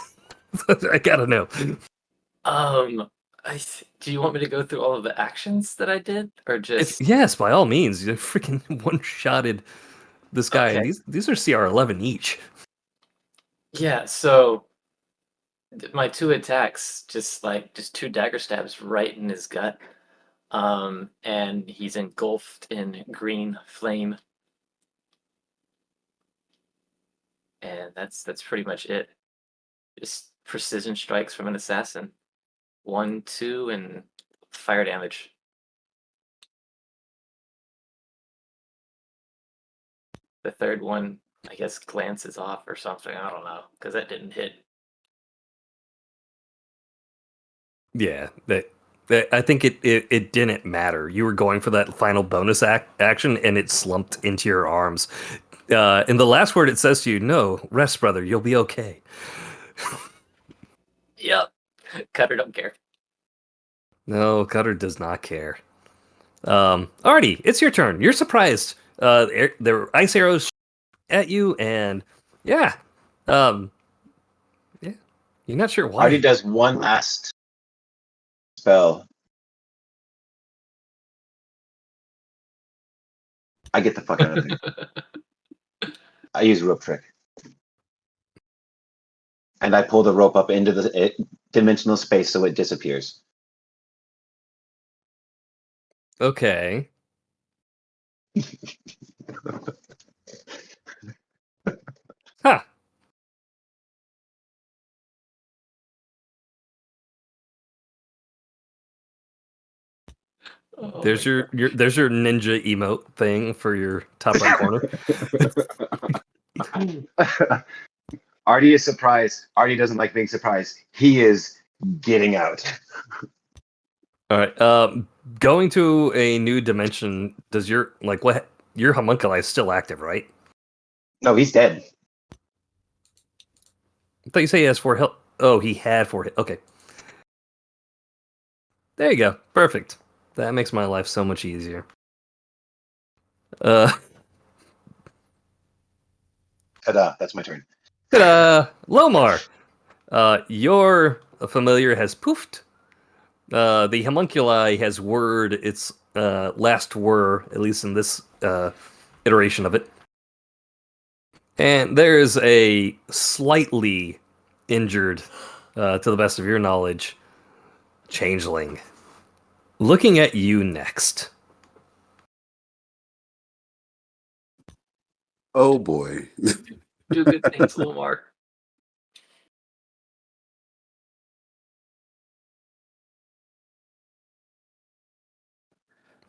[SPEAKER 1] I gotta know.
[SPEAKER 2] Do you want me to go through all of the actions that I did, or just?
[SPEAKER 1] Yes, by all means. You freaking one-shotted this guy.
[SPEAKER 2] Okay.
[SPEAKER 1] And these are CR11 each.
[SPEAKER 2] Yeah. So my 2 attacks, just 2 dagger stabs right in his gut, and he's engulfed in green flame, and that's pretty much it. Just precision strikes from an assassin. 1, 2, and fire damage. The third one, I guess, glances off or something. I don't know, because that didn't hit.
[SPEAKER 1] Yeah, I think it didn't matter. You were going for that final bonus action, and it slumped into your arms. In the last word, it says to you, "No, rest, brother. You'll be okay."
[SPEAKER 2] Yep. Cutter don't care.
[SPEAKER 1] No, Cutter does not care. Artie, it's your turn. You're surprised. There were ice arrows at you, and yeah, yeah. You're not sure why.
[SPEAKER 5] Artie does one last spell. I get the fuck out of there. I use rope trick. And I pull the rope up into the dimensional space so it disappears.
[SPEAKER 1] Okay. Huh.
[SPEAKER 2] Oh
[SPEAKER 1] There's
[SPEAKER 2] my
[SPEAKER 1] your there's your ninja emote thing for your top right corner.
[SPEAKER 5] Artie is surprised. Artie doesn't like being surprised. He is getting out.
[SPEAKER 1] All right. Going to a new dimension. Does your your homunculi is still active, right?
[SPEAKER 5] No, he's dead.
[SPEAKER 1] I thought you say he has 4 health. Oh, he had 4 hit. Okay. There you go. Perfect. That makes my life so much easier.
[SPEAKER 5] Ta-da, that's my turn.
[SPEAKER 1] Ta-da! Lomar! Your familiar has poofed. The homunculi has whirred its last whir, at least in this iteration of it. And there's a slightly injured, to the best of your knowledge, changeling looking at you next.
[SPEAKER 3] Oh boy.
[SPEAKER 2] Do good things, Lomar.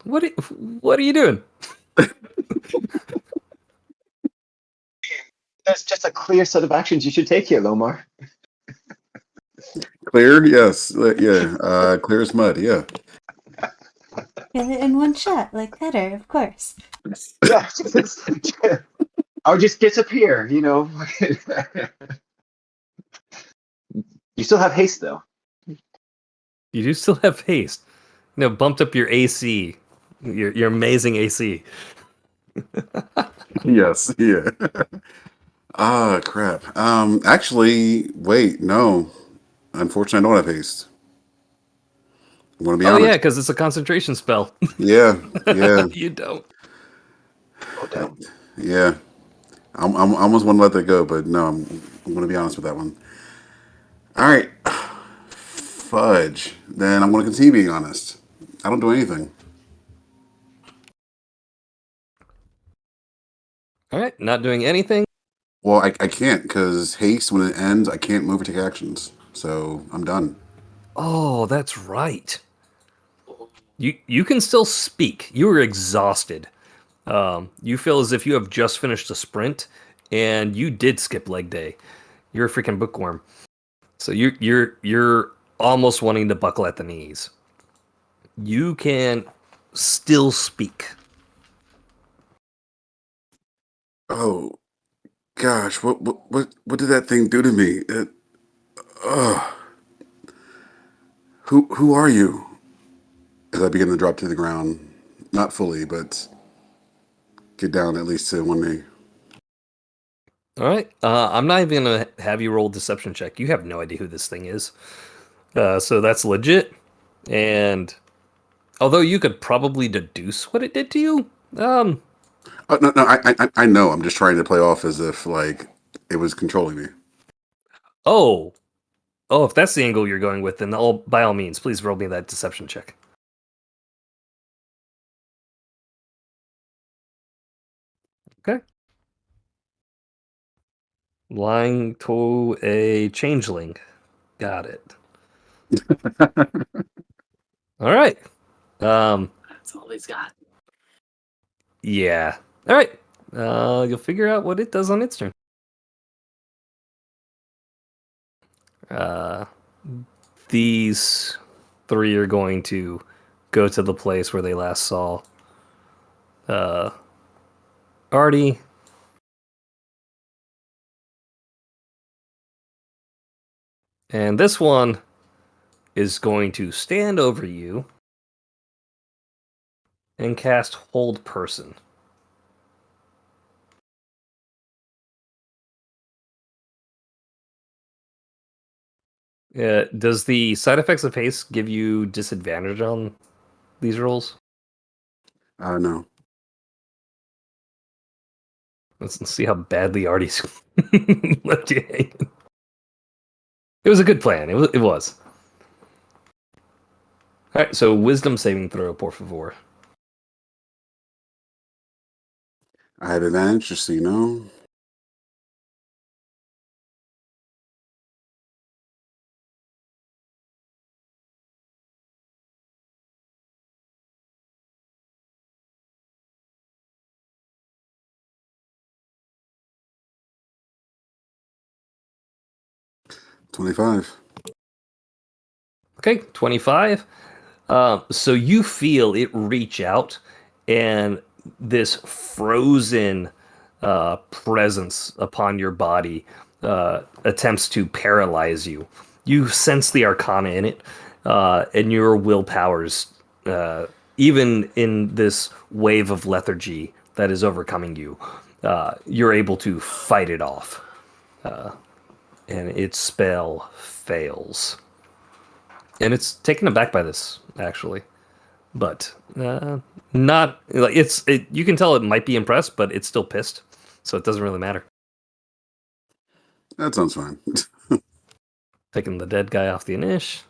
[SPEAKER 1] What are you doing?
[SPEAKER 5] That's just a clear set of actions you should take here, Lomar.
[SPEAKER 3] Clear? Yes. Yeah. Clear as mud. Yeah.
[SPEAKER 4] Kill it in one shot, like Cutter, of course.
[SPEAKER 5] Yeah. Or just disappear, you know. You still have haste though.
[SPEAKER 1] You do still have haste. Bumped up your AC, your amazing AC.
[SPEAKER 3] Yes, yeah. Ah, crap. Actually, wait, no. Unfortunately, I don't have haste. I'm gonna be
[SPEAKER 1] Oh yeah,
[SPEAKER 3] honest.
[SPEAKER 1] because it's a concentration spell.
[SPEAKER 3] Yeah, yeah,
[SPEAKER 1] You don't.
[SPEAKER 5] Oh damn.
[SPEAKER 3] yeah. I almost want to let that go, but no, I'm gonna be honest with that one. All right, fudge. Then I'm gonna continue being honest. I don't do anything.
[SPEAKER 1] All right, not doing anything.
[SPEAKER 3] Well, I can't because haste when it ends, I can't move or take actions. So I'm done.
[SPEAKER 1] Oh, that's right. You can still speak. You were exhausted. You feel as if you have just finished a sprint, and you did skip leg day. You're a freaking bookworm. So you're almost wanting to buckle at the knees. You can still speak.
[SPEAKER 3] Oh gosh, what did that thing do to me? Ugh. Who are you? As I begin to drop to the ground, not fully, but get down at least to one knee.
[SPEAKER 1] All right. I'm not even gonna have you roll a deception check. You have no idea who this thing is. So that's legit. And although you could probably deduce what it did to you,
[SPEAKER 3] No, I know. I'm just trying to play off as if like it was controlling me.
[SPEAKER 1] oh, if that's the angle you're going with, then by all means, please roll me that deception check. Okay. Lying to a changeling. Got it. All right.
[SPEAKER 2] That's all he's got.
[SPEAKER 1] Yeah. All right. You'll figure out what it does on its turn. These three are going to go to the place where they last saw Artie. And this one is going to stand over you and cast Hold Person. Does the side effects of haste give you disadvantage on these rolls?
[SPEAKER 3] No.
[SPEAKER 1] Let's see how badly Artie's left you hanging. It was a good plan. It was. All right, so wisdom saving throw, por favor.
[SPEAKER 3] I have advantage, just so you know. $25.
[SPEAKER 1] Okay, 25. So you feel it reach out, and this frozen presence upon your body attempts to paralyze you. You sense the arcana in it, and your willpowers, even in this wave of lethargy that is overcoming you, you're able to fight it off. And its spell fails. And it's taken aback by this, actually, but not like you can tell it might be impressed, but it's still pissed, so it doesn't really matter.
[SPEAKER 3] That sounds fine.
[SPEAKER 1] Taking the dead guy off the Inish.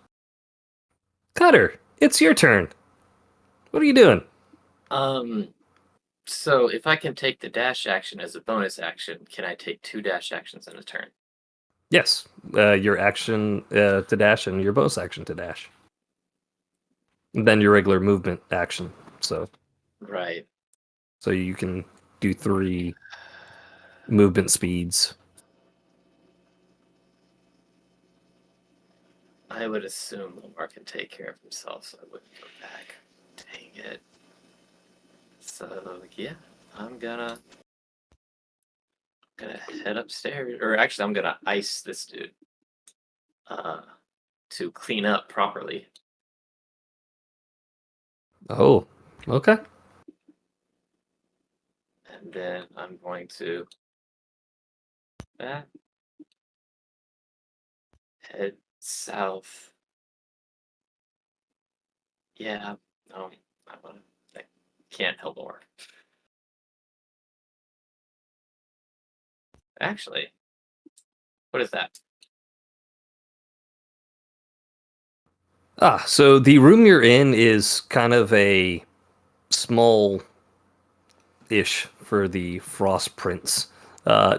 [SPEAKER 1] Cutter, it's your turn. What are you doing?
[SPEAKER 2] So if I can take the dash action as a bonus action, can I take 2 dash actions in a turn?
[SPEAKER 1] Yes, your action to dash and your bonus action to dash. And then your regular movement action. So
[SPEAKER 2] Right.
[SPEAKER 1] you can do 3 movement speeds.
[SPEAKER 2] I would assume Lamar can take care of himself, so I wouldn't go back. Dang it. So yeah, I'm gonna gonna head upstairs, or actually, I'm gonna ice this dude to clean up properly.
[SPEAKER 1] Oh, okay.
[SPEAKER 2] And then I'm going to head south. Yeah, no, I can't help more. Actually, what is that?
[SPEAKER 1] So the room you're in is kind of a small ish for the Frost Prince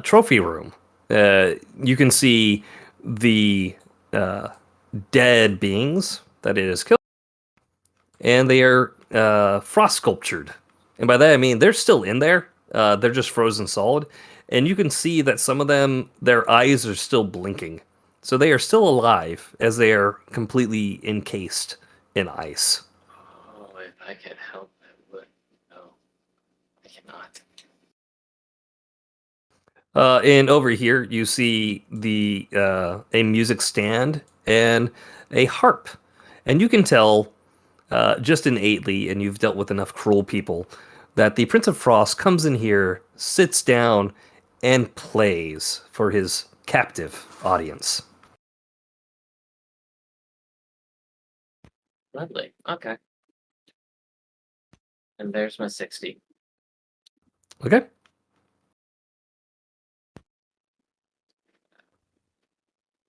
[SPEAKER 1] trophy room. You can see the dead beings that it has killed, and they are frost sculptured. And by that I mean they're still in there. They're just frozen solid, and you can see that some of them, their eyes are still blinking. So they are still alive as they are completely encased in ice.
[SPEAKER 2] Oh, if I could help, I would. No, I cannot.
[SPEAKER 1] And over here, you see the a music stand and a harp, and you can tell just innately, and you've dealt with enough cruel people, that the Prince of Frost comes in here, sits down, and plays for his captive audience.
[SPEAKER 2] Lovely. Okay. And there's my 60.
[SPEAKER 1] Okay.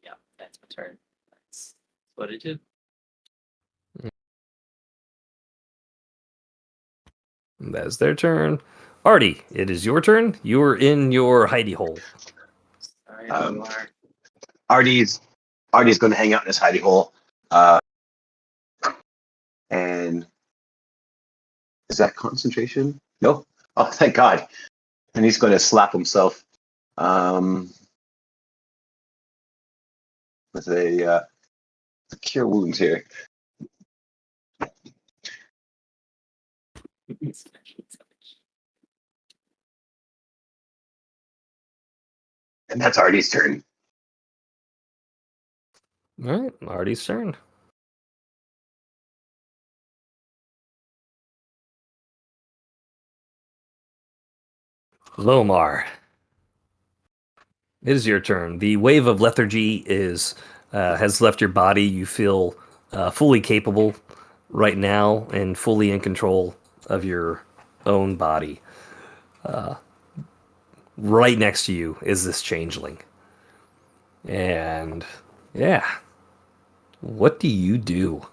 [SPEAKER 2] Yeah, that's my turn. That's what it did.
[SPEAKER 1] That is their turn. Artie, it is your turn. You are in your hidey hole.
[SPEAKER 2] Sorry,
[SPEAKER 5] Um,
[SPEAKER 2] Lamar.
[SPEAKER 5] Artie's going to hang out in his hidey hole. And is that concentration? No. Oh, thank God. And he's going to slap himself with a cure wounds here. And that's Artie's turn.
[SPEAKER 1] All right, Artie's turn. Lomar, it is your turn. The wave of lethargy has left your body. You feel fully capable right now and fully in control of your own body. Right next to you is this changeling. And yeah, what do you do?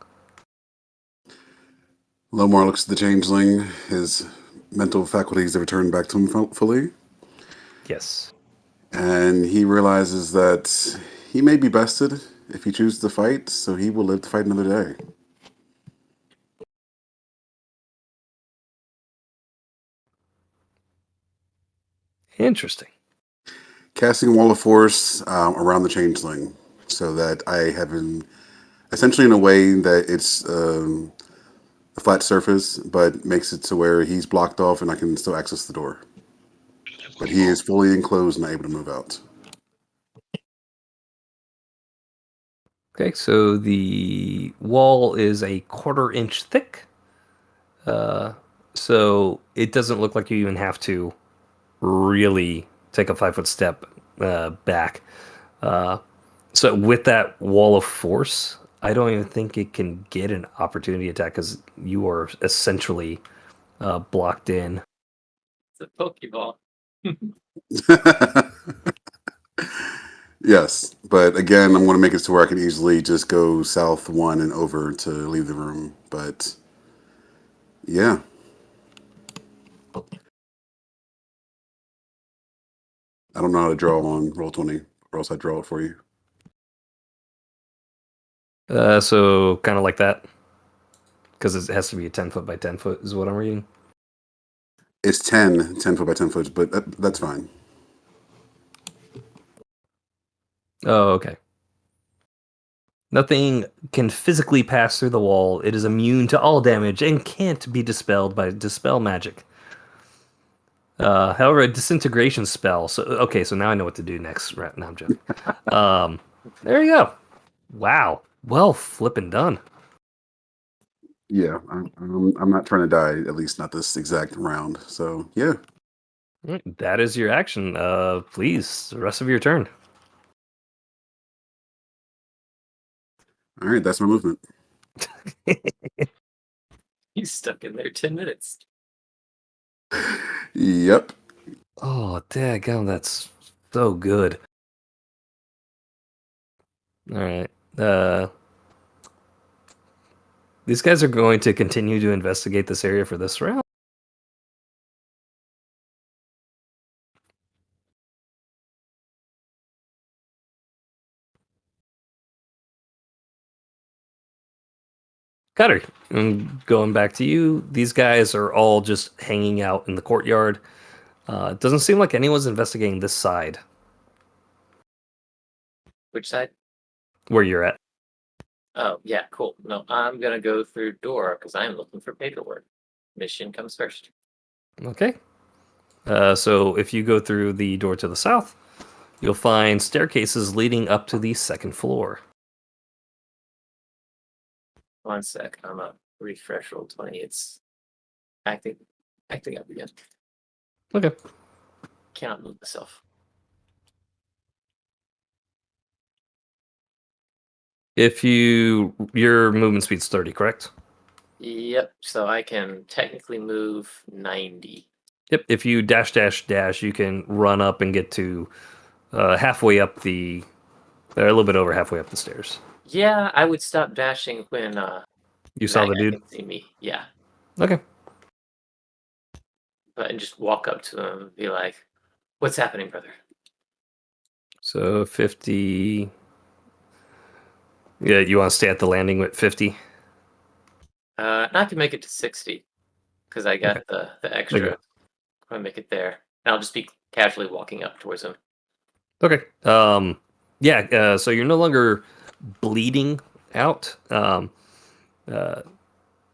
[SPEAKER 3] Lomar looks at the changeling. His mental faculties have returned back to him fully.
[SPEAKER 1] Yes.
[SPEAKER 3] And he realizes that he may be bested if he chooses to fight, so he will live to fight another day.
[SPEAKER 1] Interesting.
[SPEAKER 3] Casting a wall of force around the changeling so that I have him essentially in a way that it's a flat surface, but makes it to where he's blocked off and I can still access the door. But he is fully enclosed and not able to move out.
[SPEAKER 1] Okay, so the wall is a 1/4 inch thick. So it doesn't look like you even have to really take a 5-foot step back. So with that wall of force, I don't even think it can get an opportunity attack because you are essentially blocked in.
[SPEAKER 2] It's a Pokeball.
[SPEAKER 3] Yes, but again, I'm going to make it to where I can easily just go south 1 and over to leave the room. But yeah. I don't know how to draw on Roll20, or else I'd draw it for you.
[SPEAKER 1] So kind of like that, because it has to be a 10-foot by 10-foot is what I'm reading.
[SPEAKER 3] It's 10 foot by 10 foot, but that's fine.
[SPEAKER 1] Oh, okay. Nothing can physically pass through the wall. It is immune to all damage and can't be dispelled by dispel magic. However, a disintegration spell. So okay, so now I know what to do next. Right, no, I'm joking. There you go. Wow. Well, flipping done.
[SPEAKER 3] Yeah, I'm not trying to die. At least not this exact round. So yeah.
[SPEAKER 1] All right, that is your action. Please, the rest of your turn.
[SPEAKER 3] All right, that's my movement.
[SPEAKER 2] He's stuck in there 10 minutes.
[SPEAKER 3] Yep.
[SPEAKER 1] Oh, daggum, that's so good. All right. These guys are going to continue to investigate this area for this round. Cutter, going back to you. These guys are all just hanging out in the courtyard. It doesn't seem like anyone's investigating this side
[SPEAKER 2] Which side?
[SPEAKER 1] where you're at.
[SPEAKER 2] Oh, yeah, cool. No, I'm gonna go through door because I'm looking for paperwork. Mission comes first.
[SPEAKER 1] Okay. So if you go through the door to the south, you'll find staircases leading up to the second floor.
[SPEAKER 2] 1 sec. I'm a refresh roll 20. It's acting up again.
[SPEAKER 1] Okay.
[SPEAKER 2] Cannot move myself.
[SPEAKER 1] If your movement speed's 30, correct?
[SPEAKER 2] Yep. So I can technically move 90.
[SPEAKER 1] Yep. If you dash, you can run up and get to halfway up a little bit over halfway up the stairs.
[SPEAKER 2] Yeah, I would stop dashing when
[SPEAKER 1] You saw
[SPEAKER 2] that
[SPEAKER 1] the
[SPEAKER 2] guy
[SPEAKER 1] dude?
[SPEAKER 2] can see me. Yeah,
[SPEAKER 1] Okay.
[SPEAKER 2] but and just walk up to him and be like, "What's happening, brother?"
[SPEAKER 1] So 50. Yeah, you want to stay at the landing with 50?
[SPEAKER 2] And I can make it to 60 because I got
[SPEAKER 1] Okay.
[SPEAKER 2] the extra.
[SPEAKER 1] Okay.
[SPEAKER 2] I'm gonna make it there, and I'll just be casually walking up towards him.
[SPEAKER 1] Okay. Yeah, so you're no longer bleeding out.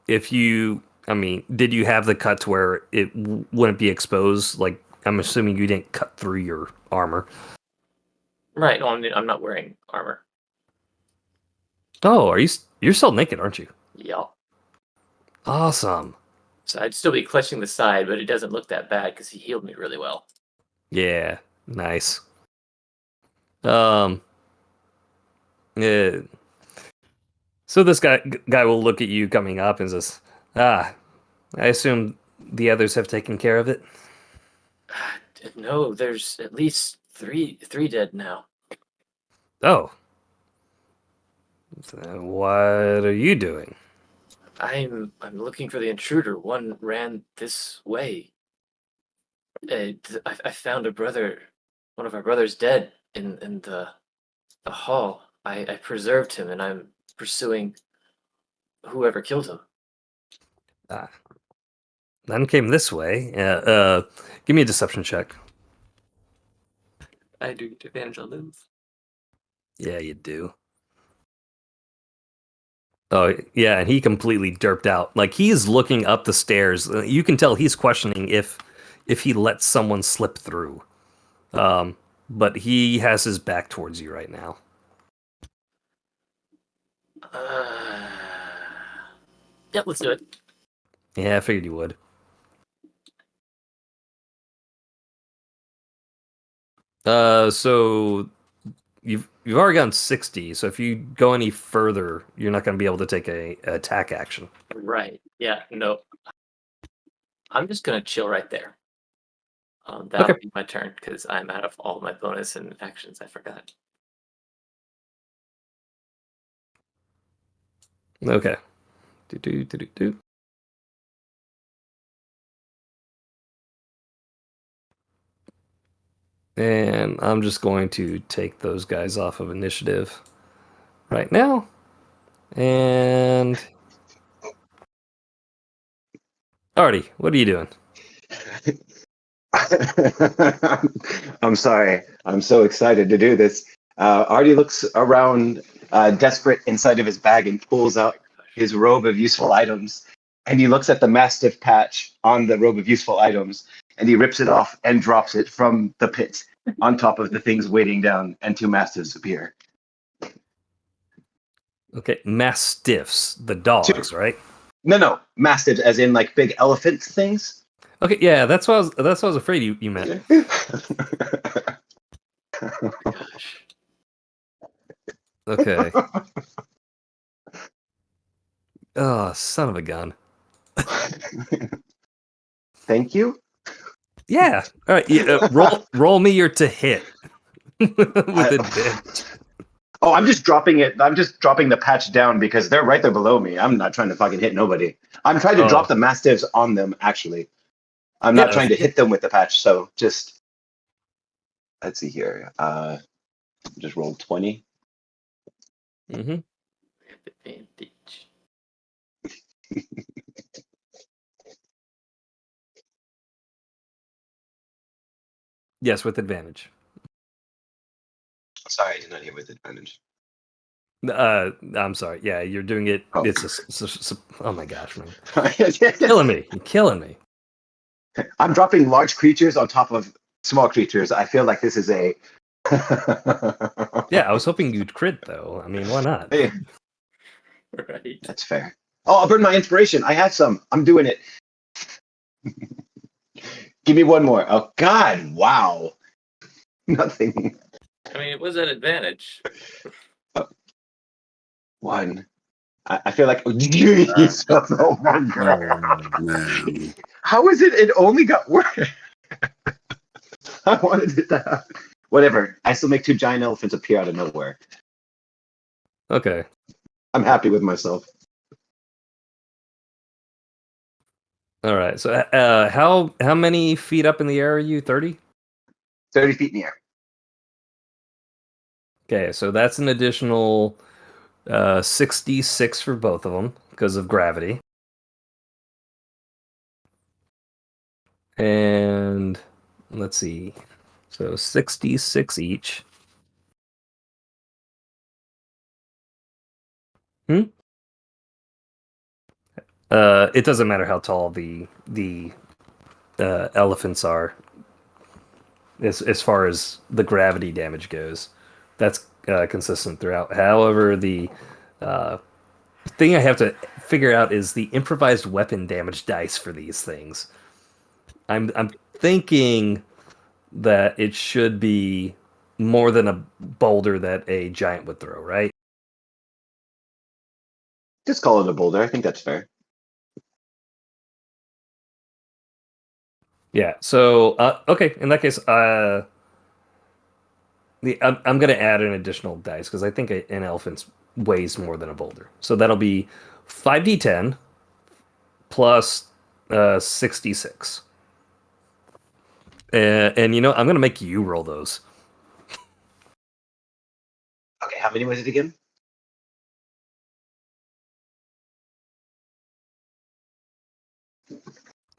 [SPEAKER 1] If you, I mean, did you have the cut to where it wouldn't be exposed? Like, I'm assuming you didn't cut through your armor.
[SPEAKER 2] Right. No, I'm not wearing armor.
[SPEAKER 1] Oh, you're still naked, aren't you?
[SPEAKER 2] Yeah.
[SPEAKER 1] Awesome.
[SPEAKER 2] So I'd still be clutching the side, but it doesn't look that bad because he healed me really well.
[SPEAKER 1] Yeah, nice. Yeah. So this guy will look at you coming up and says, "Ah, I assume the others have taken care of it."
[SPEAKER 2] No, there's at least three dead now.
[SPEAKER 1] Oh. What are you doing?
[SPEAKER 2] I'm looking for the intruder. One ran this way. I found a brother, one of our brothers, dead in the hall. I preserved him, and I'm pursuing whoever killed him.
[SPEAKER 1] None came this way. Give me a deception check.
[SPEAKER 2] I do get advantage on those.
[SPEAKER 1] Yeah, you do. Oh, yeah, and he completely derped out. Like, he's looking up the stairs. You can tell he's questioning if he lets someone slip through. But he has his back towards you right now.
[SPEAKER 2] Yep, let's do it.
[SPEAKER 1] Yeah, I figured you would. So you've already gotten 60. So if you go any further, you're not going to be able to take a attack action.
[SPEAKER 2] Right. Yeah. No. I'm just gonna chill right there. That'll
[SPEAKER 1] Okay.
[SPEAKER 2] be my turn because I'm out of all my bonus and actions. I forgot.
[SPEAKER 1] Okay. Do. And I'm just going to take those guys off of initiative right now. And Artie, what are you doing?
[SPEAKER 5] I'm sorry. I'm so excited to do this. Artie looks around, desperate inside of his bag, and pulls out his robe of useful items. And he looks at the Mastiff patch on the robe of useful items, and he rips it off and drops it from the pit on top of the things waiting down, and 2 mastiffs appear.
[SPEAKER 1] Okay, mastiffs, the dogs, right?
[SPEAKER 5] No, mastiffs, as in like big elephant things.
[SPEAKER 1] Okay, yeah, that's what I was afraid you meant.
[SPEAKER 2] Gosh.
[SPEAKER 1] Okay. Oh, son of a gun.
[SPEAKER 5] Thank you.
[SPEAKER 1] Yeah. All right. Yeah, roll me your to hit with advantage.
[SPEAKER 5] Oh, I'm just dropping it. I'm just dropping the patch down because they're right there below me. I'm not trying to fucking hit nobody. I'm trying to drop the mastiffs on them, actually. I'm not trying to hit them with the patch, so just... Let's see here. Just rolled 20.
[SPEAKER 1] Mm-hmm.
[SPEAKER 2] Advantage.
[SPEAKER 1] Yes, with advantage.
[SPEAKER 5] Sorry, I did not hit with advantage.
[SPEAKER 1] I'm sorry. Yeah, you're doing it.
[SPEAKER 5] Oh.
[SPEAKER 1] It's oh my gosh, man. You're killing me. You're killing me.
[SPEAKER 5] I'm dropping large creatures on top of small creatures. I feel like this is a...
[SPEAKER 1] Yeah, I was hoping you'd crit though. I mean, why not?
[SPEAKER 5] Hey,
[SPEAKER 2] Right.
[SPEAKER 5] that's fair. Oh, I'll burn my inspiration. I had some. I'm doing it. Give me one more. Oh, God. Wow. Nothing.
[SPEAKER 2] I mean, it was an advantage.
[SPEAKER 5] One. I feel like... Jeez. Oh, my God.
[SPEAKER 3] Oh, man.
[SPEAKER 5] How is it? It only got worse. I wanted it to happen. Whatever. I still make 2 giant elephants appear out of nowhere.
[SPEAKER 1] Okay.
[SPEAKER 5] I'm happy with myself.
[SPEAKER 1] All right. So, how many feet up in the air are you? 30?
[SPEAKER 5] 30 feet in the air.
[SPEAKER 1] Okay, so that's an additional 66 for both of them because of gravity. And let's see. So 66 each. It doesn't matter how tall the elephants are as far as the gravity damage goes. That's consistent throughout. However, the thing I have to figure out is the improvised weapon damage dice for these things. I'm thinking that it should be more than a boulder that a giant would throw, right?
[SPEAKER 5] Just call it a boulder. I think that's fair.
[SPEAKER 1] Yeah. So okay, in that case, I'm going to add an additional dice because I think an elephant weighs more than a boulder. So that'll be 5d10 plus 66. And you know, I'm going to make you roll those.
[SPEAKER 5] Okay, how many was it again?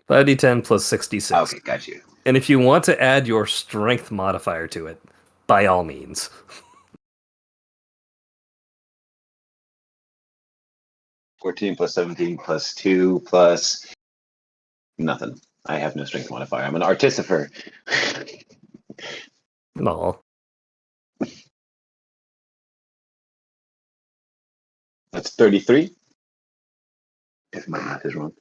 [SPEAKER 1] Five d10 plus 66.
[SPEAKER 5] Okay, got you.
[SPEAKER 1] And if you want to add your strength modifier to it, by all means.
[SPEAKER 5] 14 plus 17 plus 2 plus nothing. I have no strength modifier. I'm an artificer.
[SPEAKER 1] No.
[SPEAKER 5] That's 33. If my math is wrong.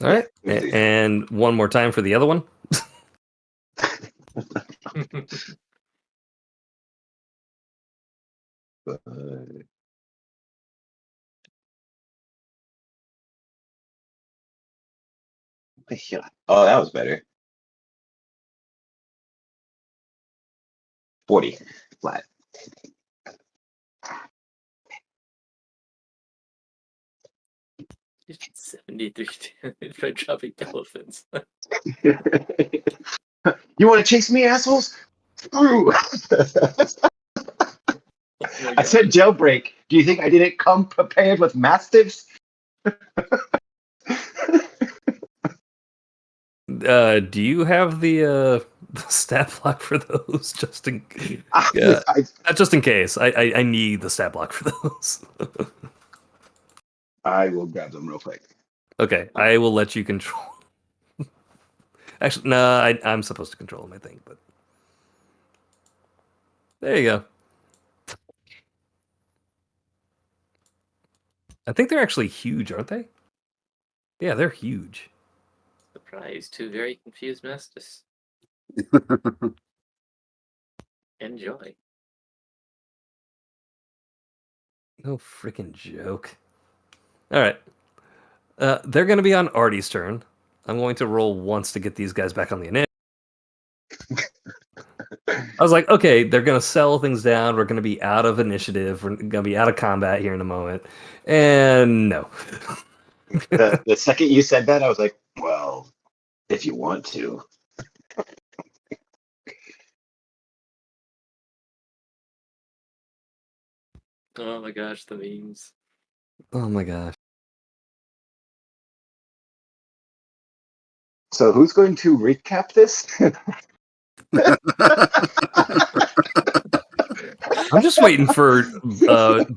[SPEAKER 1] All right. And one more time for the other one.
[SPEAKER 5] Oh, that was better. 40 flat.
[SPEAKER 2] You did 73 damage by dropping elephants.
[SPEAKER 5] You want to chase me, assholes? Screw!
[SPEAKER 2] Oh
[SPEAKER 5] I said jailbreak. Do you think I didn't come prepared with mastiffs?
[SPEAKER 1] Do you have the the stat block for those, just in
[SPEAKER 5] I,
[SPEAKER 1] yeah,
[SPEAKER 5] I,
[SPEAKER 1] not just in case. I need the stat block for those.
[SPEAKER 5] I will grab them real quick.
[SPEAKER 1] Okay, I will let you control. Actually, no, I'm supposed to control them, I think, but there you go. I think they're actually huge, aren't they? Yeah, they're huge.
[SPEAKER 2] Surprise! Two very confused masters. Enjoy.
[SPEAKER 1] No freaking joke. All right. They're going to be on Artie's turn. I'm going to roll once to get these guys back on the initiative. I was like, okay, they're going to settle things down. We're going to be out of initiative. We're going to be out of combat here in a moment. And no.
[SPEAKER 5] The second you said that, I was like, well, if you want to.
[SPEAKER 2] Oh my gosh, the memes.
[SPEAKER 1] Oh my gosh.
[SPEAKER 5] So who's going to recap this?
[SPEAKER 1] I'm just waiting for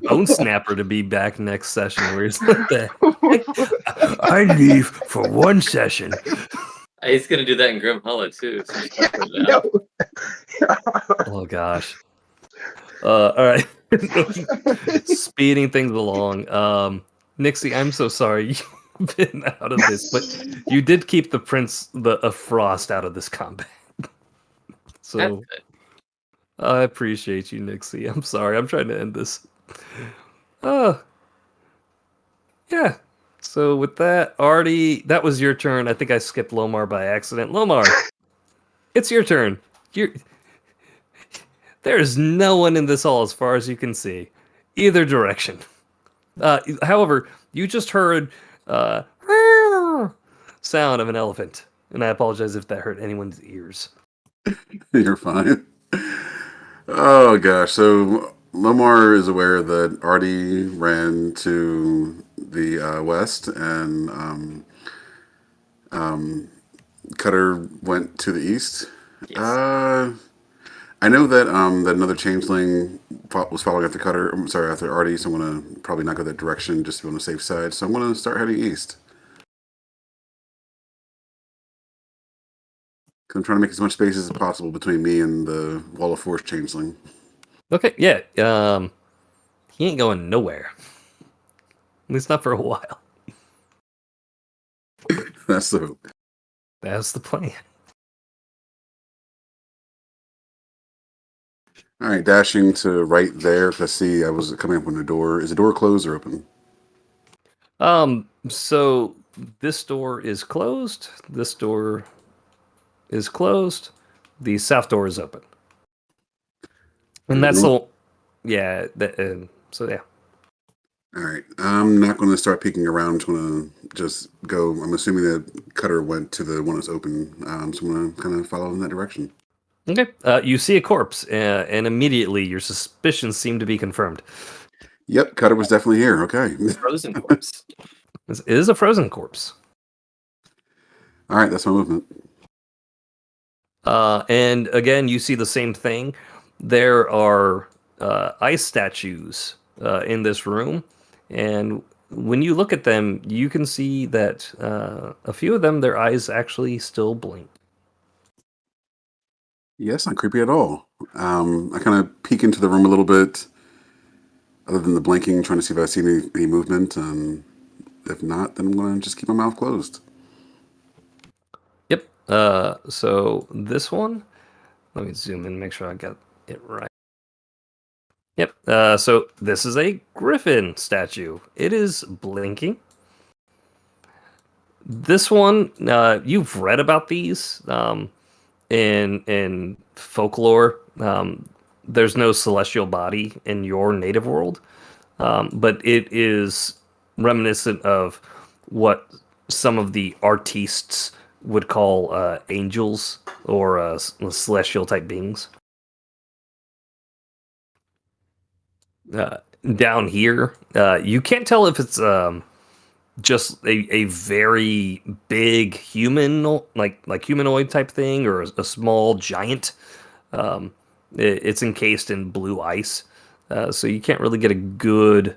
[SPEAKER 1] Bone Snapper to be back next session where he's like that. I leave for one session.
[SPEAKER 2] He's gonna do that in Grim Hollow too. So just put it out.
[SPEAKER 1] Oh gosh. All right. Speeding things along. Nixie, I'm so sorry you've been out of this, but you did keep the Prince of Frost out of this combat. So
[SPEAKER 2] That's good.
[SPEAKER 1] I appreciate you, Nixie. I'm sorry. I'm trying to end this. Yeah. So with that, Artie, that was your turn. I think I skipped Lomar by accident. Lomar, it's your turn. There is no one in this hall as far as you can see, either direction. However, you just heard sound of an elephant, and I apologize if that hurt anyone's ears.
[SPEAKER 3] You're fine. Oh gosh. So Lomar is aware that Artie ran to the west, and Cutter went to the east.
[SPEAKER 2] Yes.
[SPEAKER 3] I know that that another changeling was following after Cutter. I'm sorry, after Artie. So I'm gonna probably not go that direction just to be on the safe side. So I'm gonna start heading east. 'Cause I'm trying to make as much space as possible between me and the Wall of Force changeling.
[SPEAKER 1] Okay, yeah. He ain't going nowhere. At least not for a while.
[SPEAKER 3] That's the hope.
[SPEAKER 1] That's the plan.
[SPEAKER 3] All right, dashing to right there. Let's see. I was coming up on the door. Is the door closed or open?
[SPEAKER 1] So this door is closed. This door is closed. The south door is open. And that's the yeah. So yeah.
[SPEAKER 3] All right. I'm not going to start peeking around. I'm just going to just go. I'm assuming that Cutter went to the one that's open. So I'm going to kind of follow in that direction.
[SPEAKER 1] Okay. You see a corpse, and immediately your suspicions seem to be confirmed.
[SPEAKER 3] Yep, Cutter was definitely here. Okay.
[SPEAKER 2] Frozen corpse.
[SPEAKER 1] It is a frozen corpse.
[SPEAKER 3] All right, that's my movement.
[SPEAKER 1] And again, you see the same thing. There are ice statues in this room, and when you look at them, you can see that a few of them, their eyes actually still blink.
[SPEAKER 3] Yes, not creepy at all. I kind of peek into the room a little bit, other than the blinking, trying to see if I see any movement. If not, then I'm going to just keep my mouth closed.
[SPEAKER 1] Yep. So this one, let me zoom in, make sure I got it right. Yep. So this is a griffin statue. It is blinking. This one, you've read about these in folklore. There's no celestial body in your native world, but it is reminiscent of what some of the artistes would call angels or celestial type beings. Down here, you can't tell if it's just a very big human, like humanoid type thing, or a small giant. It's encased in blue ice, so you can't really get a good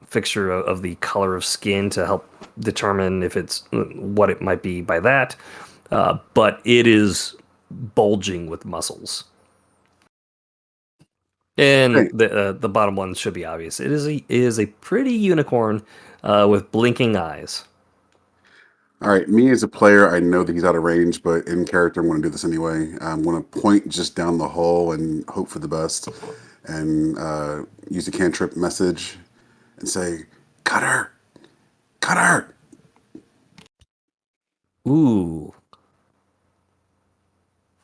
[SPEAKER 1] fixture of the color of skin to help determine if it's what it might be by that. But it is bulging with muscles. And
[SPEAKER 3] Hey.
[SPEAKER 1] the bottom one should be obvious. It is a pretty unicorn with blinking eyes.
[SPEAKER 3] All right, me as a player, I know that he's out of range, but in character, I'm going to do this anyway. I'm going to point just down the hole and hope for the best, and use a cantrip message and say, "Cut her, cut her."
[SPEAKER 1] Ooh.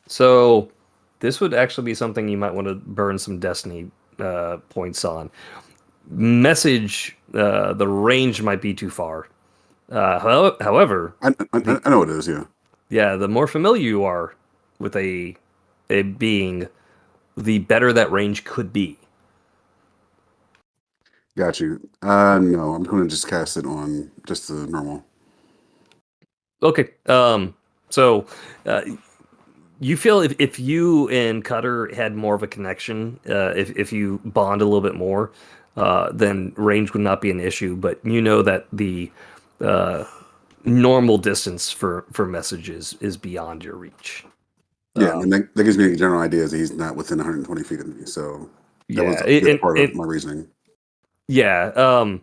[SPEAKER 1] So this would actually be something you might want to burn some destiny points on. Message, the range might be too far. However,
[SPEAKER 3] I know what it is. Yeah,
[SPEAKER 1] yeah, the more familiar you are with a being, the better that range could be.
[SPEAKER 3] got you. No, I'm going to just cast it on just the normal.
[SPEAKER 1] Okay. So you feel if you and Cutter had more of a connection, if you bond a little bit more, then range would not be an issue. But you know that the uh, normal distance for messages is beyond your reach.
[SPEAKER 3] Yeah, and that gives me a general idea that he's not within 120 feet of me. So that was
[SPEAKER 1] Yeah,
[SPEAKER 3] a good part of my reasoning.
[SPEAKER 1] yeah.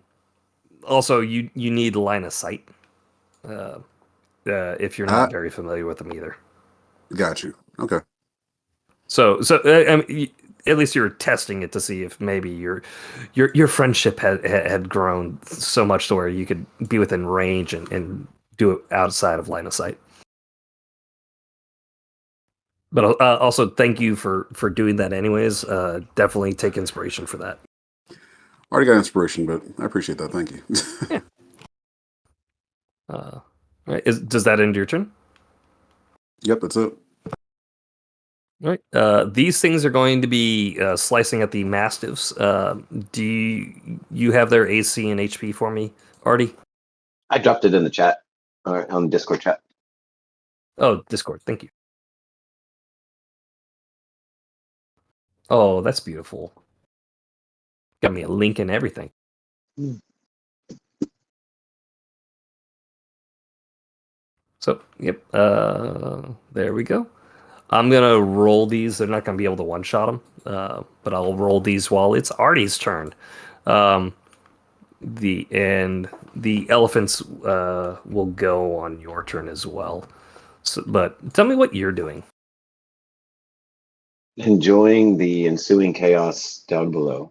[SPEAKER 1] Also, you need line of sight if you're not very familiar with them either.
[SPEAKER 3] Got you. Okay.
[SPEAKER 1] So I mean, at least you're testing it to see if maybe your friendship had grown so much to where you could be within range and do it outside of line of sight. But also, thank you for doing that anyways. Definitely take inspiration for that.
[SPEAKER 3] Already got inspiration, but I appreciate that. Thank you.
[SPEAKER 1] Yeah. All right. Does that end your turn?
[SPEAKER 3] Yep, that's it.
[SPEAKER 1] All right. These things are going to be slicing at the mastiffs. Do you have their AC and HP for me, Artie?
[SPEAKER 5] I dropped it in the chat or on the Discord chat.
[SPEAKER 1] Oh, Discord. Thank you. Oh, that's beautiful. Got me a link and everything. So, yep. There we go. I'm gonna roll these. They're not gonna be able to one-shot them, but I'll roll these while it's Artie's turn. The elephants will go on your turn as well. So, but tell me what you're doing.
[SPEAKER 5] Enjoying the ensuing chaos down below.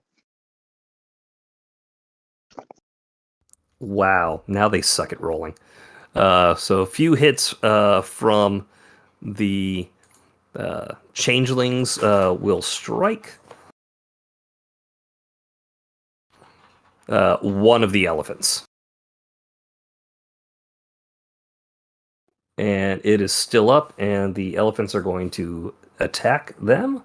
[SPEAKER 1] Wow, now they suck at rolling. So a few hits from the changelings will strike one of the elephants. And it is still up, and the elephants are going to attack them.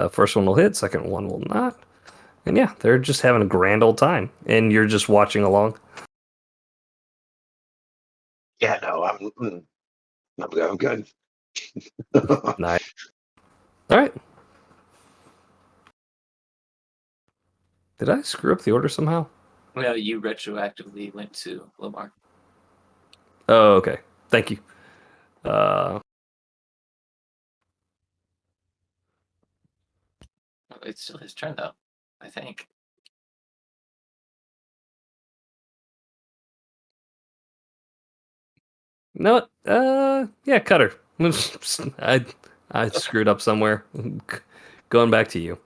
[SPEAKER 1] First one will hit, second one will not. And yeah, they're just having a grand old time, and you're just watching along.
[SPEAKER 5] Yeah, no, I'm good.
[SPEAKER 1] Nice. All right. Did I screw up the order somehow?
[SPEAKER 2] Well, you retroactively went to Lomar.
[SPEAKER 1] Oh, okay. Thank you.
[SPEAKER 2] It's still his turn, though, I think.
[SPEAKER 1] No, yeah, Cutter. I screwed up somewhere. Going back to you.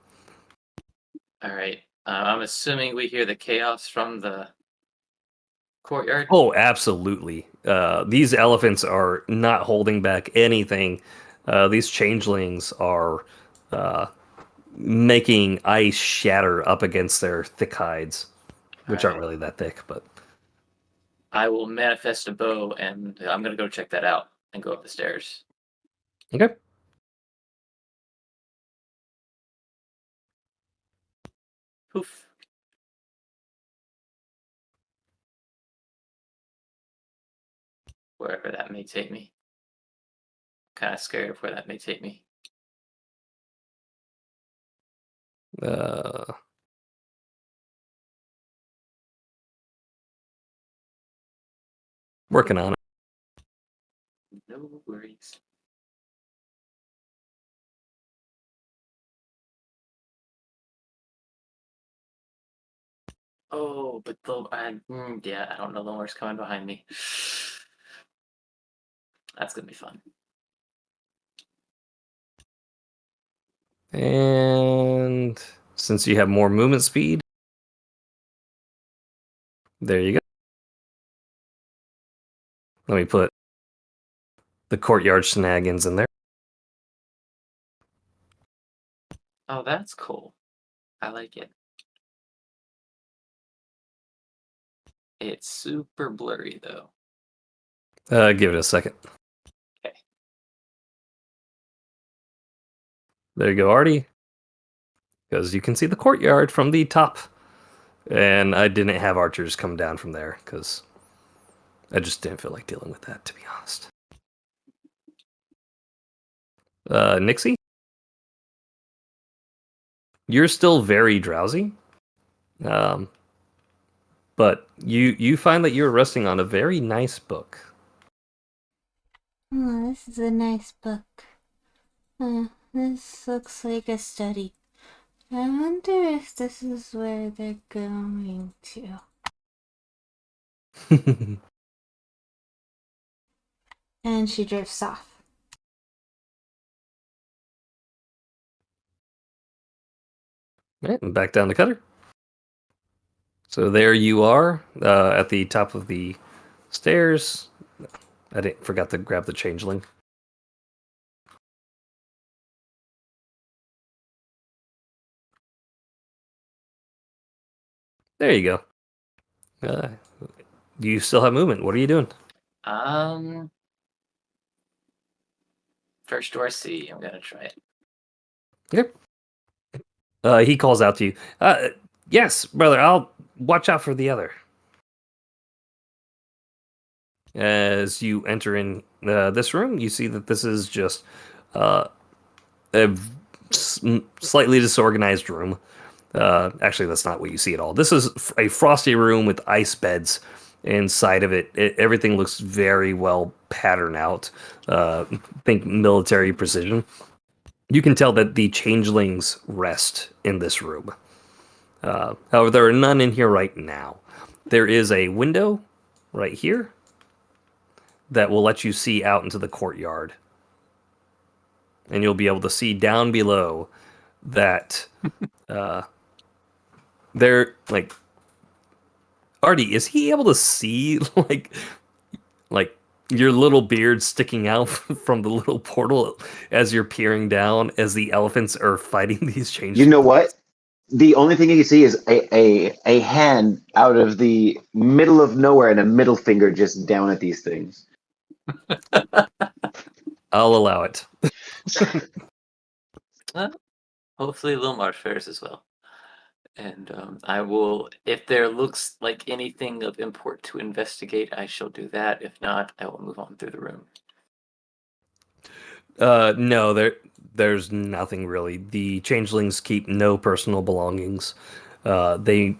[SPEAKER 2] All right. I'm assuming we hear the chaos from the courtyard.
[SPEAKER 1] Oh, absolutely. These elephants are not holding back anything. These changelings are making ice shatter up against their thick hides, which aren't really that thick, but
[SPEAKER 2] I will manifest a bow, and I'm gonna go check that out and go up the stairs.
[SPEAKER 1] okay.
[SPEAKER 2] Poof. Wherever that may take me. Kind of scared of where that may take me.
[SPEAKER 1] Working on it.
[SPEAKER 2] No worries. Oh, but yeah, I don't know. Lomar's coming behind me. That's gonna be fun.
[SPEAKER 1] And since you have more movement speed, there you go. Let me put the courtyard shenanigans in there.
[SPEAKER 2] Oh, that's cool. I like it. It's super blurry though.
[SPEAKER 1] Give it a second.
[SPEAKER 2] Okay.
[SPEAKER 1] There you go, Artie. Because you can see the courtyard from the top. And I didn't have archers come down from there because I just didn't feel like dealing with that, to be honest. Nixie? You're still very drowsy. But you find that you're resting on a very nice book.
[SPEAKER 4] Oh, this is a nice book. This looks like a study. I wonder if this is where they're going to. And she drifts off.
[SPEAKER 1] Right, and back down to Cutter. So there you are at the top of the stairs. I forgot to grab the changeling. There you go. You still have movement. What are you doing?
[SPEAKER 2] First door C. I'm gonna try it.
[SPEAKER 1] Yep. He calls out to you. Yes, brother. I'll watch out for the other. As you enter in this room, you see that this is just a slightly disorganized room. Actually, that's not what you see at all. This is a frosty room with ice beds inside of it. Everything looks very well patterned out. Think military precision. You can tell that the changelings rest in this room. However, there are none in here right now. There is a window right here that will let you see out into the courtyard. And you'll be able to see down below that they're like, Artie, is he able to see like your little beard sticking out from the little portal as you're peering down as the elephants are fighting these changelings?
[SPEAKER 5] You know what? The only thing you can see is a hand out of the middle of nowhere and a middle finger just down at these things.
[SPEAKER 1] I'll allow it.
[SPEAKER 2] Hopefully Lilmar fares as well. And I will, if there looks like anything of import to investigate, I shall do that. If not, I will move on through the room.
[SPEAKER 1] No, there's nothing really. The changelings keep no personal belongings. They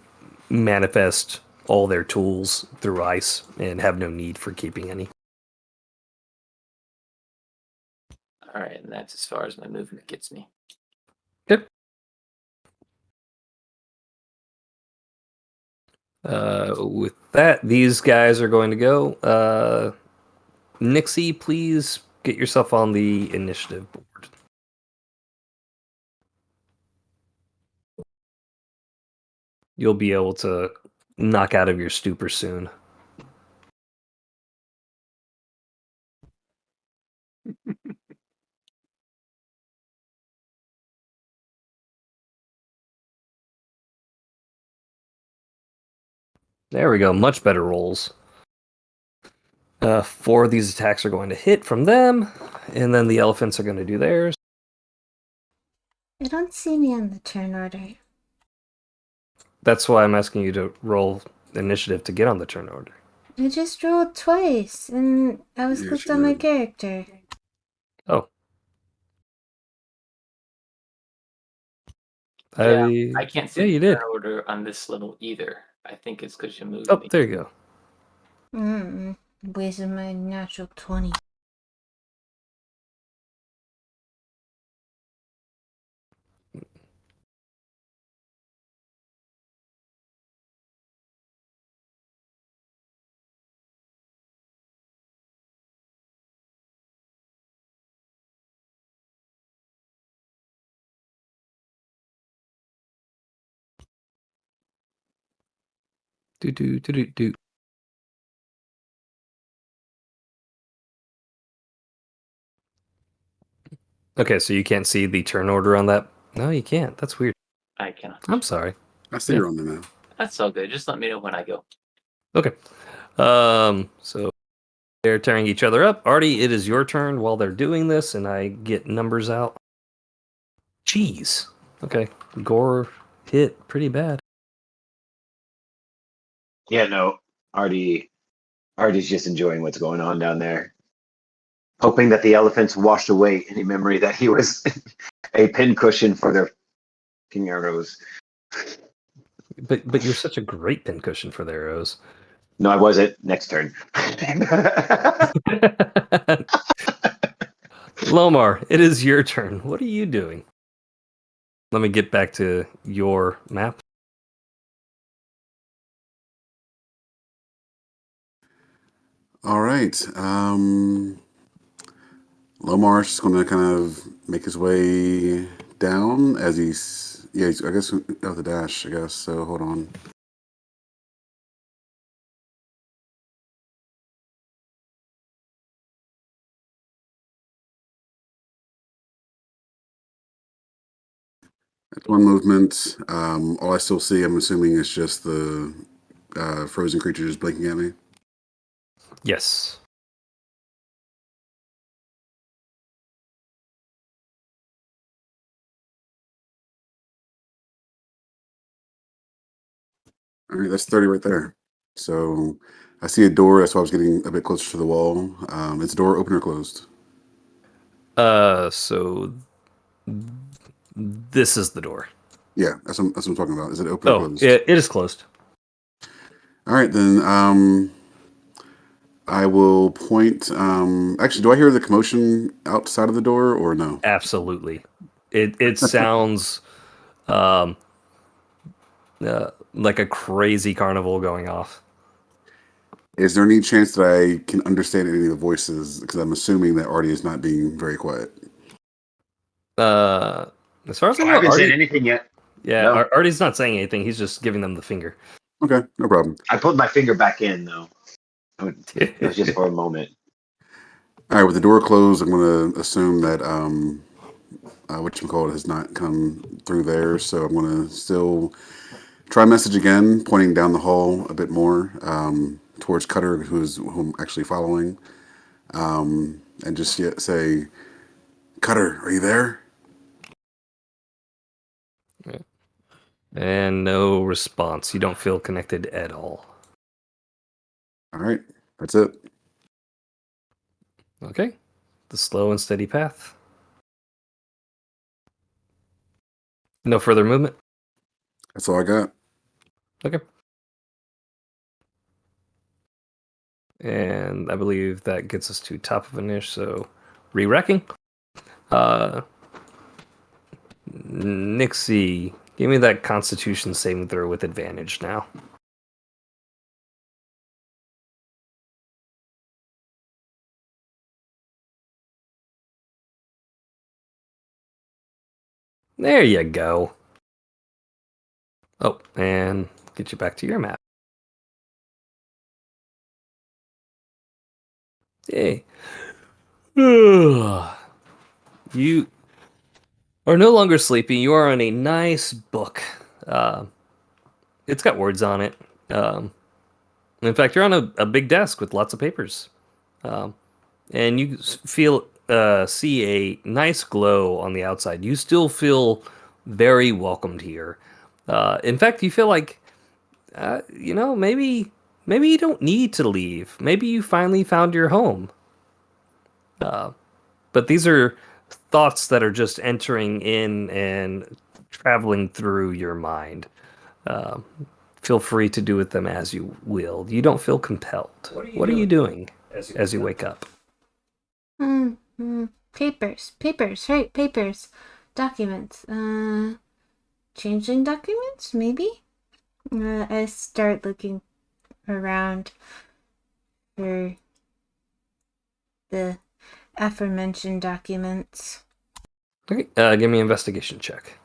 [SPEAKER 1] manifest all their tools through ice and have no need for keeping any.
[SPEAKER 2] All right, and that's as far as my movement gets me.
[SPEAKER 1] Yep. With that, these guys are going to go. Nixie, please get yourself on the initiative board. You'll be able to knock out of your stupor soon. There we go. Much better rolls. 4 of these attacks are going to hit from them, and then the elephants are going to do theirs.
[SPEAKER 4] I don't see me on the turn order.
[SPEAKER 1] That's why I'm asking you to roll initiative to get on the turn order.
[SPEAKER 4] I just rolled twice, and I was
[SPEAKER 3] Yeah,
[SPEAKER 4] clicked
[SPEAKER 3] she
[SPEAKER 4] on my
[SPEAKER 3] did.
[SPEAKER 4] character.
[SPEAKER 1] Oh.
[SPEAKER 2] Yeah, I can't see
[SPEAKER 1] Yeah,
[SPEAKER 2] the
[SPEAKER 1] you did.
[SPEAKER 2] turn order on this level either. I think it's because you moved
[SPEAKER 1] Oh,
[SPEAKER 2] me.
[SPEAKER 1] there you go.
[SPEAKER 4] Wasted my natural 20.
[SPEAKER 1] Do. Okay, so you can't see the turn order on that? No, you can't. That's weird.
[SPEAKER 2] I cannot.
[SPEAKER 1] I'm sorry.
[SPEAKER 3] I see
[SPEAKER 1] Yeah.
[SPEAKER 3] you're on there now.
[SPEAKER 2] That's all good. Just let me know when I go.
[SPEAKER 1] Okay. So they're tearing each other up. Artie, it is your turn while they're doing this, and I get numbers out. Jeez. Okay. Gore hit pretty bad.
[SPEAKER 5] Yeah, no. Artie's just enjoying what's going on down there. Hoping that the elephants washed away any memory that he was a pincushion for their fucking arrows.
[SPEAKER 1] But you're such a great pincushion for the arrows.
[SPEAKER 5] No, I wasn't. Next turn.
[SPEAKER 1] Lomar, it is your turn. What are you doing? Let me get back to your map.
[SPEAKER 3] All right. Lomar's just going to kind of make his way down as I guess, oh, the dash, I guess. So hold on. That's one movement. All I still see, I'm assuming, is just the frozen creature just blinking at me.
[SPEAKER 1] Yes.
[SPEAKER 3] All right, that's 30 right there. So I see a door. That's why I was getting a bit closer to the wall. Is the door open or closed?
[SPEAKER 1] So this is the door.
[SPEAKER 3] Yeah, that's what I'm talking about. Is it open or
[SPEAKER 1] Oh,
[SPEAKER 3] closed?
[SPEAKER 1] it is closed.
[SPEAKER 3] All right, then. I will point. Actually, do I hear the commotion outside of the door or no?
[SPEAKER 1] Absolutely. It sounds like a crazy carnival going off.
[SPEAKER 3] Is there any chance that I can understand any of the voices? Because I'm assuming that Artie is not being very quiet.
[SPEAKER 1] As far as I
[SPEAKER 5] I
[SPEAKER 1] know,
[SPEAKER 5] haven't said
[SPEAKER 1] Artie,
[SPEAKER 5] anything yet.
[SPEAKER 1] yeah,
[SPEAKER 5] No.
[SPEAKER 1] Artie's not saying anything. He's just giving them the finger.
[SPEAKER 3] Okay, no problem.
[SPEAKER 5] I put my finger back in though. It was just for a moment.
[SPEAKER 3] All right, with the door closed, I'm going to assume that whatchamacallit has not come through there. So I'm going to still try message again, pointing down the hall a bit more towards Cutter, who I'm actually following, and just say, "Cutter, are you there?"
[SPEAKER 1] And no response. You don't feel connected at all.
[SPEAKER 3] All right, that's it.
[SPEAKER 1] Okay. The slow and steady path. No further movement.
[SPEAKER 3] That's all I got.
[SPEAKER 1] Okay. And I believe that gets us to top of a niche, so re-wrecking. Nixie, give me that Constitution saving throw with advantage now. There you go. Oh, and get you back to your map. Hey. You are no longer sleepy. You are on a nice book. It's got words on it. In fact, you're on a big desk with lots of papers. And you see a nice glow on the outside. You still feel very welcomed here. In fact, you feel like, maybe you don't need to leave. Maybe you finally found your home. But these are thoughts that are just entering in and traveling through your mind. Uh, Feel free to do with them as you will. You don't feel compelled. What are you doing as you wake up?
[SPEAKER 4] Papers, right? Papers, documents. Changing documents, maybe. I start looking around for the aforementioned documents.
[SPEAKER 1] Okay, give me an investigation check.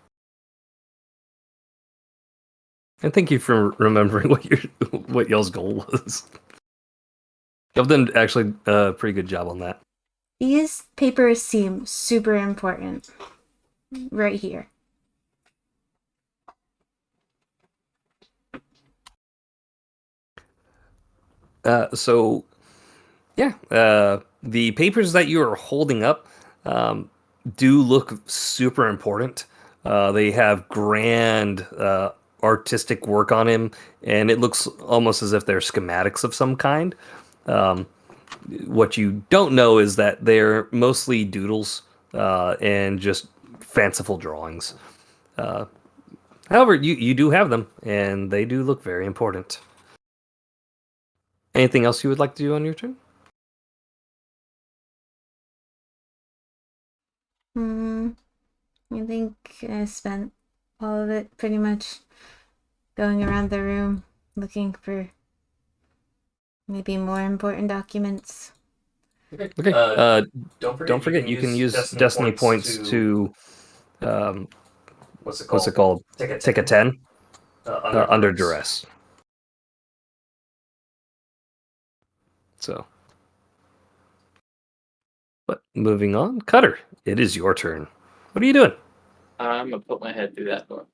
[SPEAKER 1] And thank you for remembering what y'all's goal was. Y'all done actually a pretty good job on that.
[SPEAKER 4] These papers seem super important. Right here.
[SPEAKER 1] The papers that you are holding up do look super important. They have grand artistic work on him, and it looks almost as if they're schematics of some kind. What you don't know is that they're mostly doodles and just fanciful drawings. However, you do have them, and they do look very important. Anything else you would like to do on your turn?
[SPEAKER 4] I think I spent all of it pretty much going around the room looking for maybe more important documents.
[SPEAKER 1] Okay. Don't forget you can use Destiny points to what's it called? Take a 10 under duress. So, but moving on, Cutter, it is your turn. What are you doing?
[SPEAKER 2] I'm gonna put my head through that door.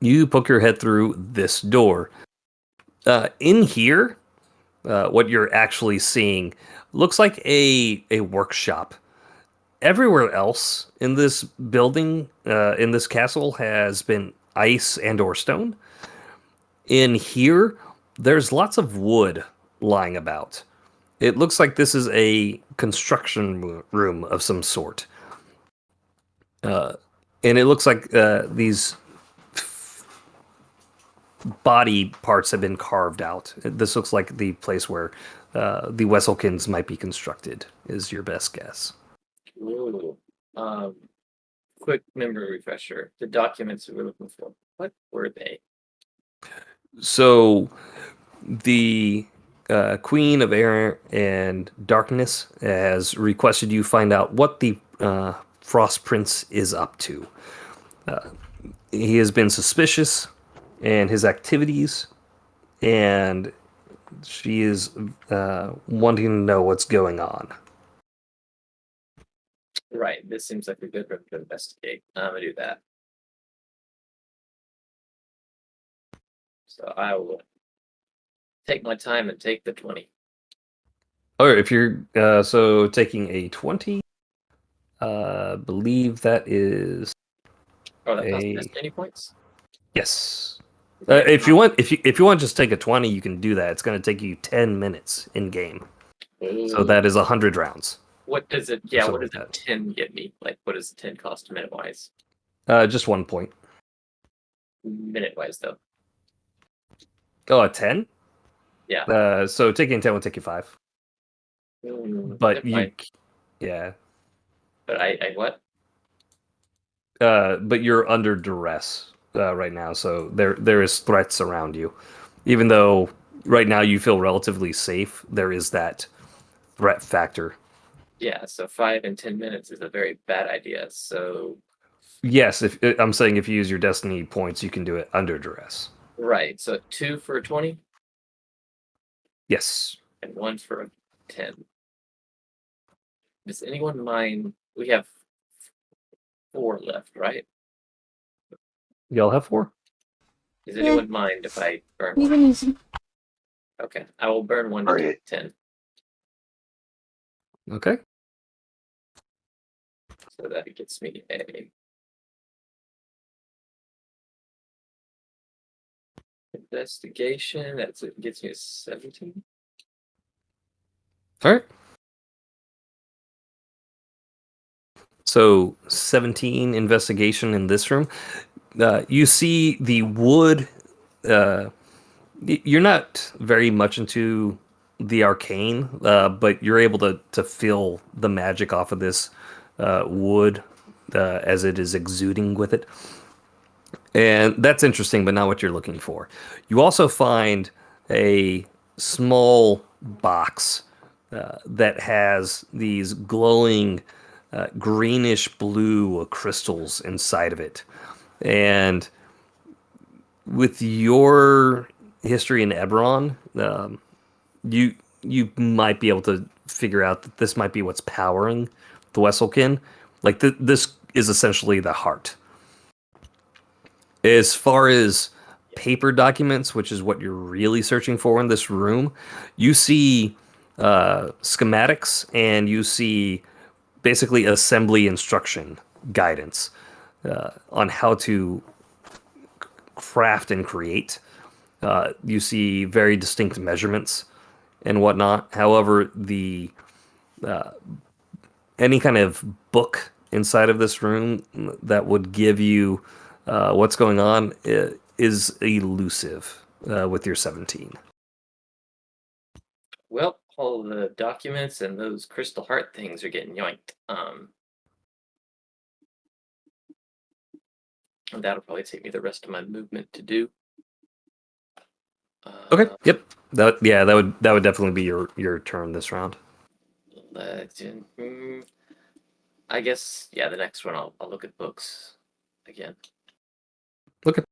[SPEAKER 1] You poke your head through this door. In here, what you're actually seeing looks like a workshop. Everywhere else in this building, in this castle, has been ice and or stone. In here, there's lots of wood lying about. It looks like this is a construction room of some sort. And it looks like these body parts have been carved out. This looks like the place where the Wesselkins might be constructed, is your best guess.
[SPEAKER 2] Ooh. Quick memory refresher. The documents we were looking for. What were they?
[SPEAKER 1] So, the Queen of Air and Darkness has requested you find out what the Frost Prince is up to. He has been suspicious in his activities, and she is wanting to know what's going on.
[SPEAKER 2] Right. This seems like a good room to investigate. I'm gonna do that. So I will take my time and take the 20.
[SPEAKER 1] Or if you're so taking a 20, believe that is
[SPEAKER 2] Oh, that costs
[SPEAKER 1] a
[SPEAKER 2] destiny points?
[SPEAKER 1] yes. If you want, if you want, just take a 20. You can do that. It's going to take you 10 minutes in game. So that is 100 rounds.
[SPEAKER 2] What does it? Yeah,
[SPEAKER 1] something
[SPEAKER 2] what does
[SPEAKER 1] like
[SPEAKER 2] a 10 get me? Like, what does the 10 cost minute wise?
[SPEAKER 1] Just 1 point.
[SPEAKER 2] Minute wise, though.
[SPEAKER 1] Oh, a 10?
[SPEAKER 2] Yeah.
[SPEAKER 1] So taking 10 will take you 5. But
[SPEAKER 2] never
[SPEAKER 1] you,
[SPEAKER 2] mind.
[SPEAKER 1] yeah.
[SPEAKER 2] But I what?
[SPEAKER 1] But you're under duress right now, so there is threats around you. Even though right now you feel relatively safe, there is that threat factor.
[SPEAKER 2] Yeah, so 5 and 10 minutes is a very bad idea. So
[SPEAKER 1] Yes, if I'm saying if you use your destiny points, you can do it under duress.
[SPEAKER 2] right, so 2 for a 20
[SPEAKER 1] Yes.
[SPEAKER 2] and 1 for a 10. Does anyone mind? We have 4 left, right?
[SPEAKER 1] Y'all have 4?
[SPEAKER 2] Does anyone mind if I burn
[SPEAKER 4] You
[SPEAKER 2] one?
[SPEAKER 4] can use them.
[SPEAKER 2] Okay, I will burn 1 to
[SPEAKER 5] Alright.
[SPEAKER 2] get 10.
[SPEAKER 1] Okay.
[SPEAKER 2] So that gets me a Investigation. That's it. Gets me a 17.
[SPEAKER 1] All right. So 17 investigation in this room. You see the wood. You're not very much into the arcane, but you're able to feel the magic off of this wood as it is exuding with it. And that's interesting, but not what you're looking for. You also find a small box that has these glowing greenish blue crystals inside of it. And with your history in Eberron, you might be able to figure out that this might be what's powering the Wesselkin. Like this is essentially the heart. As far as paper documents, which is what you're really searching for in this room, you see schematics and you see basically assembly instruction guidance on how to craft and create. You see very distinct measurements and whatnot. However, the any kind of book inside of this room that would give you what's going on is elusive with your 17.
[SPEAKER 2] Well, all the documents and those crystal heart things are getting yoinked. And that'll probably take me the rest of my movement to do.
[SPEAKER 1] Okay. Yep. That would definitely be your turn this round.
[SPEAKER 2] Legend. I guess the next one I'll look at books again.
[SPEAKER 1] Okay.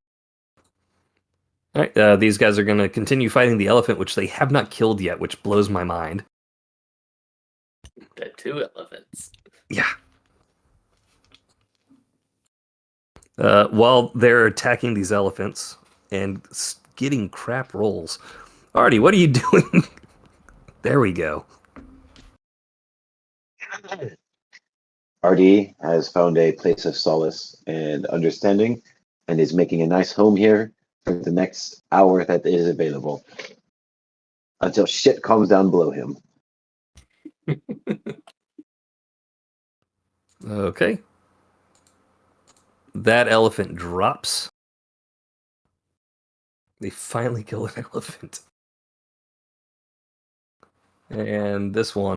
[SPEAKER 1] All right. These guys are going to continue fighting the elephant, which they have not killed yet, which blows my mind.
[SPEAKER 2] The 2 elephants.
[SPEAKER 1] Yeah. While they're attacking these elephants and getting crap rolls, Artie, what are you doing? There we go.
[SPEAKER 5] RD has found a place of solace and understanding and is making a nice home here for the next hour that is available until shit calms down below him.
[SPEAKER 1] Okay. That elephant drops. They finally kill an elephant. And this one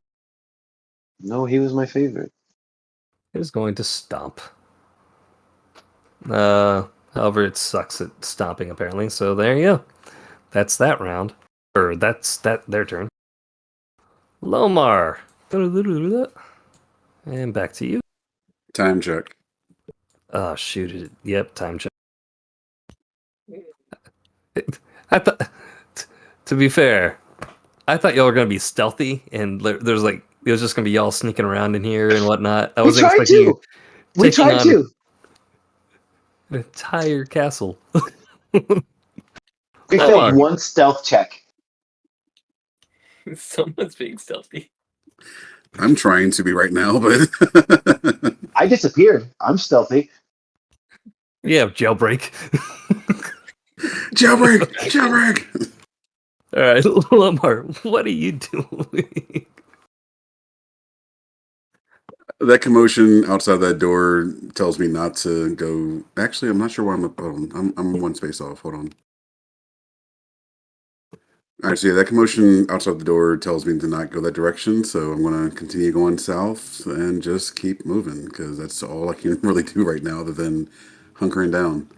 [SPEAKER 5] No, he was my favorite.
[SPEAKER 1] is going to stomp. However, it sucks at stomping apparently. So there you go. That's that round. Or that's their turn. Lomar. And back to you.
[SPEAKER 3] Time check.
[SPEAKER 1] Oh shoot! Yep, time check. I thought, to be fair, I thought y'all were gonna be stealthy, and there's like it was just gonna be y'all sneaking around in here and whatnot. I was expecting you
[SPEAKER 5] We tried to.
[SPEAKER 1] an entire castle.
[SPEAKER 5] We failed one stealth check.
[SPEAKER 2] Someone's being stealthy.
[SPEAKER 3] I'm trying to be right now, but
[SPEAKER 5] I disappeared. I'm stealthy.
[SPEAKER 1] Yeah, jailbreak.
[SPEAKER 3] jailbreak.
[SPEAKER 1] All right, Lamar, what are you doing?
[SPEAKER 3] That commotion outside that door tells me not to go. Actually, I'm not sure where I'm one space off. Hold on. All right, so yeah, that commotion outside the door tells me to not go that direction. So I'm going to continue going south and just keep moving because that's all I can really do right now, other than hunkering down.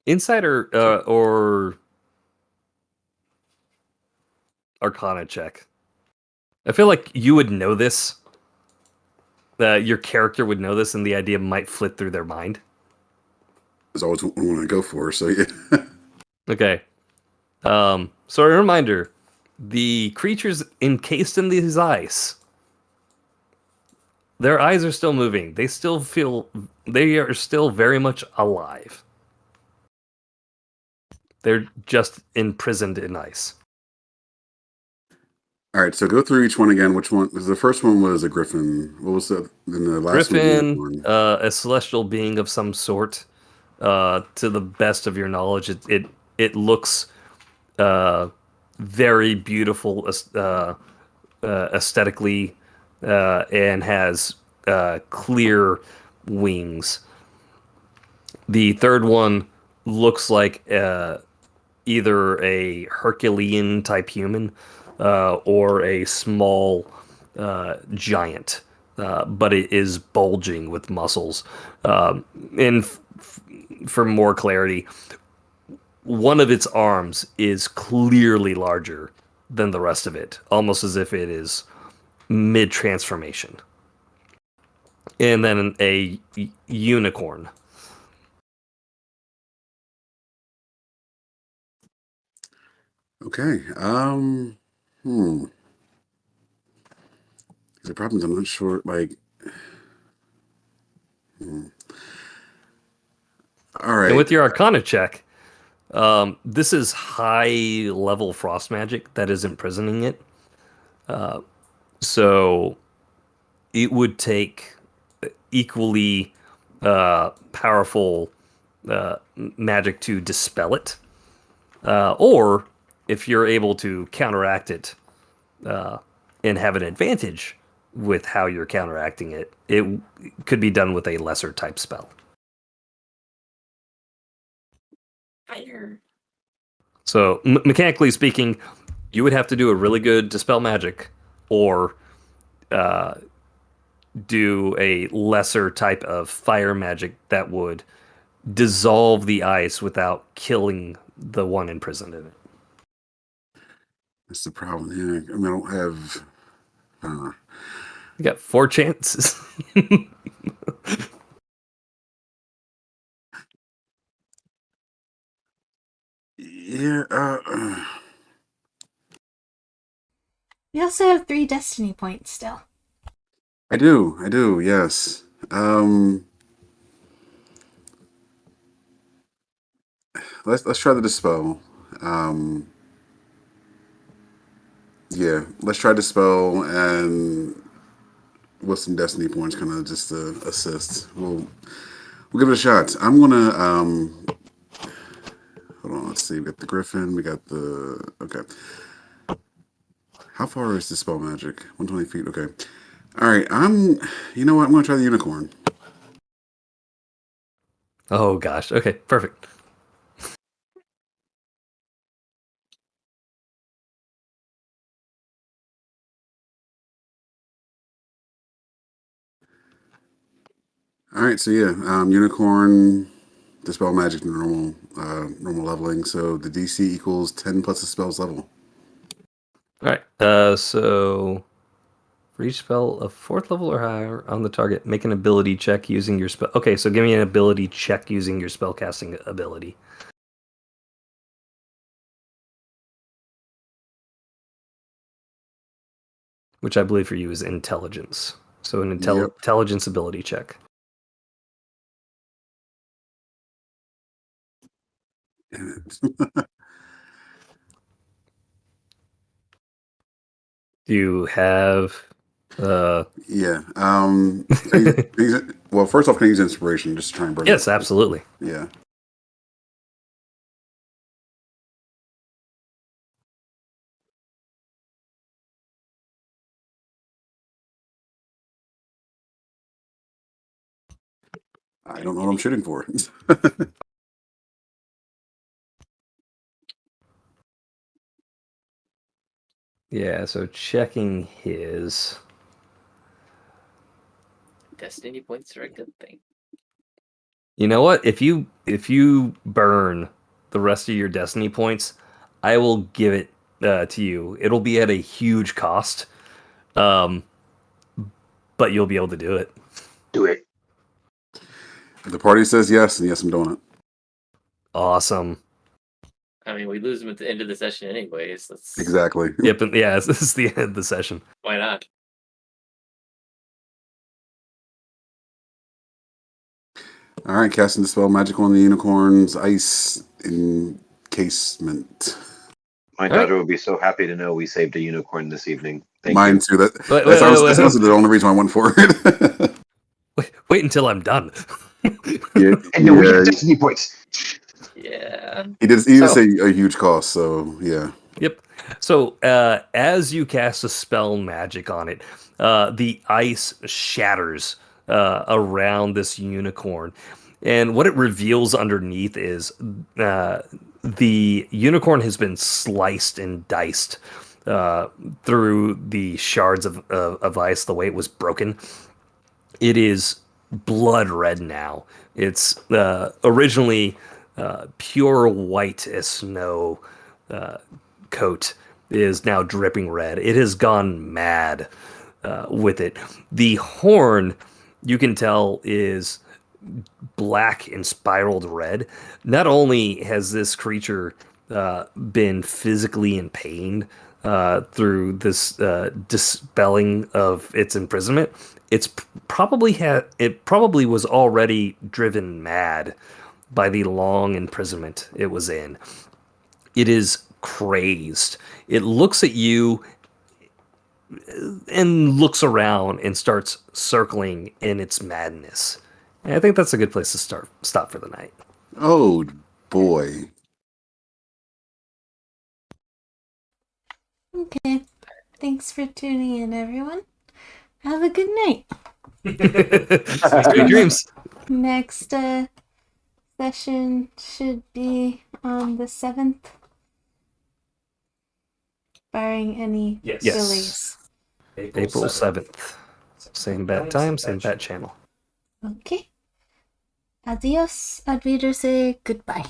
[SPEAKER 1] Insider or Arcana check. I feel like you would know this. Your character would know this, and the idea might flit through their mind.
[SPEAKER 3] That's always what I want to go for. So yeah.
[SPEAKER 1] Okay. So a reminder: the creatures encased in these ice. Their eyes are still moving. They still feel. They are still very much alive. They're just imprisoned in ice.
[SPEAKER 3] All right, so go through each one again. Which one? The first one was a griffin. What was the? Then the last
[SPEAKER 1] Griffin,
[SPEAKER 3] one?
[SPEAKER 1] a celestial being of some sort. To the best of your knowledge, it looks very beautiful aesthetically, and has clear wings. The third one looks like either a Herculean type human or a small giant, but it is bulging with muscles. For more clarity, one of its arms is clearly larger than the rest of it, almost as if it is mid transformation. And then a unicorn.
[SPEAKER 3] Okay. The problem is I'm not sure. Like, all right.
[SPEAKER 1] And with your Arcana check, this is high level frost magic that is imprisoning it. So it would take equally powerful magic to dispel it. Or if you're able to counteract it and have an advantage with how you're counteracting it, it could be done with a lesser type spell.
[SPEAKER 2] Fire.
[SPEAKER 1] So mechanically speaking, you would have to do a really good dispel magic, or do a lesser type of fire magic that would dissolve the ice without killing the one imprisoned in it.
[SPEAKER 3] That's the problem. Yeah, I mean, I don't have.
[SPEAKER 1] You got 4 chances.
[SPEAKER 3] Yeah.
[SPEAKER 4] We also have 3 destiny points still.
[SPEAKER 3] I do. Yes. Let's try the dispel. Yeah, let's try dispel, and with some destiny points, kind of just to assist. We'll give it a shot. I'm gonna hold on. Let's see. We got the griffin. We got the okay. How far is dispel magic? 120 feet. Okay. All right. You know what? I'm gonna try the unicorn.
[SPEAKER 1] Oh gosh. Okay, perfect.
[SPEAKER 3] All right. So yeah, unicorn. Dispel magic to normal leveling. So the DC equals 10 plus the spell's level.
[SPEAKER 1] All right. So for each spell of 4th level or higher on the target, make an ability check using your spell. Okay, so give me an ability check using your spellcasting ability. Which I believe for you is intelligence. So an
[SPEAKER 3] Yep.
[SPEAKER 1] intelligence ability check.
[SPEAKER 3] Damn it.
[SPEAKER 1] Do you have
[SPEAKER 3] Yeah. Well, first off, can I use inspiration just to try and bring
[SPEAKER 1] Yes,
[SPEAKER 3] it?
[SPEAKER 1] absolutely.
[SPEAKER 3] Yeah. I don't know what I'm shooting for.
[SPEAKER 1] Yeah, so checking his
[SPEAKER 2] Destiny points are a good thing.
[SPEAKER 1] You know what? If you burn the rest of your destiny points, I will give it to you. It'll be at a huge cost, but you'll be able to do it.
[SPEAKER 5] Do it.
[SPEAKER 3] If the party says yes, and yes, I'm doing it.
[SPEAKER 1] Awesome.
[SPEAKER 2] I mean, we lose them at the end of the session anyways. Let's
[SPEAKER 3] Exactly.
[SPEAKER 1] Yep. And yeah, this is the end of the session.
[SPEAKER 2] Why not?
[SPEAKER 3] All right, casting dispel magic on the unicorn's ice encasement.
[SPEAKER 5] My
[SPEAKER 1] All right.
[SPEAKER 5] daughter will be so happy to know we saved a unicorn this evening. Thank
[SPEAKER 3] Mine
[SPEAKER 5] you.
[SPEAKER 3] too.
[SPEAKER 1] Wait,
[SPEAKER 3] That's also the only reason I went for it.
[SPEAKER 1] Wait until I'm done.
[SPEAKER 3] yeah,
[SPEAKER 5] And then we
[SPEAKER 3] yeah,
[SPEAKER 5] get destiny points.
[SPEAKER 2] Yeah.
[SPEAKER 3] he did
[SPEAKER 2] So-
[SPEAKER 3] say a huge cost, so yeah.
[SPEAKER 1] Yep. So as you cast a spell magic on it, the ice shatters around this unicorn, and what it reveals underneath is the unicorn has been sliced and diced through the shards of ice. The way it was broken, it is blood red now. It's originally pure white as snow. Coat is now dripping red. It has gone mad with it. The horn, you can tell, is black and spiraled red. Not only has this creature been physically in pain through this dispelling of its imprisonment, it probably was already driven mad by the long imprisonment it was in. It is crazed. It looks at you and looks around and starts circling in its madness. And I think that's a good place to stop for the night.
[SPEAKER 3] Oh boy.
[SPEAKER 4] Okay. Thanks for tuning in, everyone. Have a good night.
[SPEAKER 1] Sweet dreams.
[SPEAKER 4] Next session should be on the 7th, barring any
[SPEAKER 1] Yes.
[SPEAKER 4] delays.
[SPEAKER 1] April 7th. Same bat time, same bat channel.
[SPEAKER 4] Okay. Adios. I'd reader say goodbye.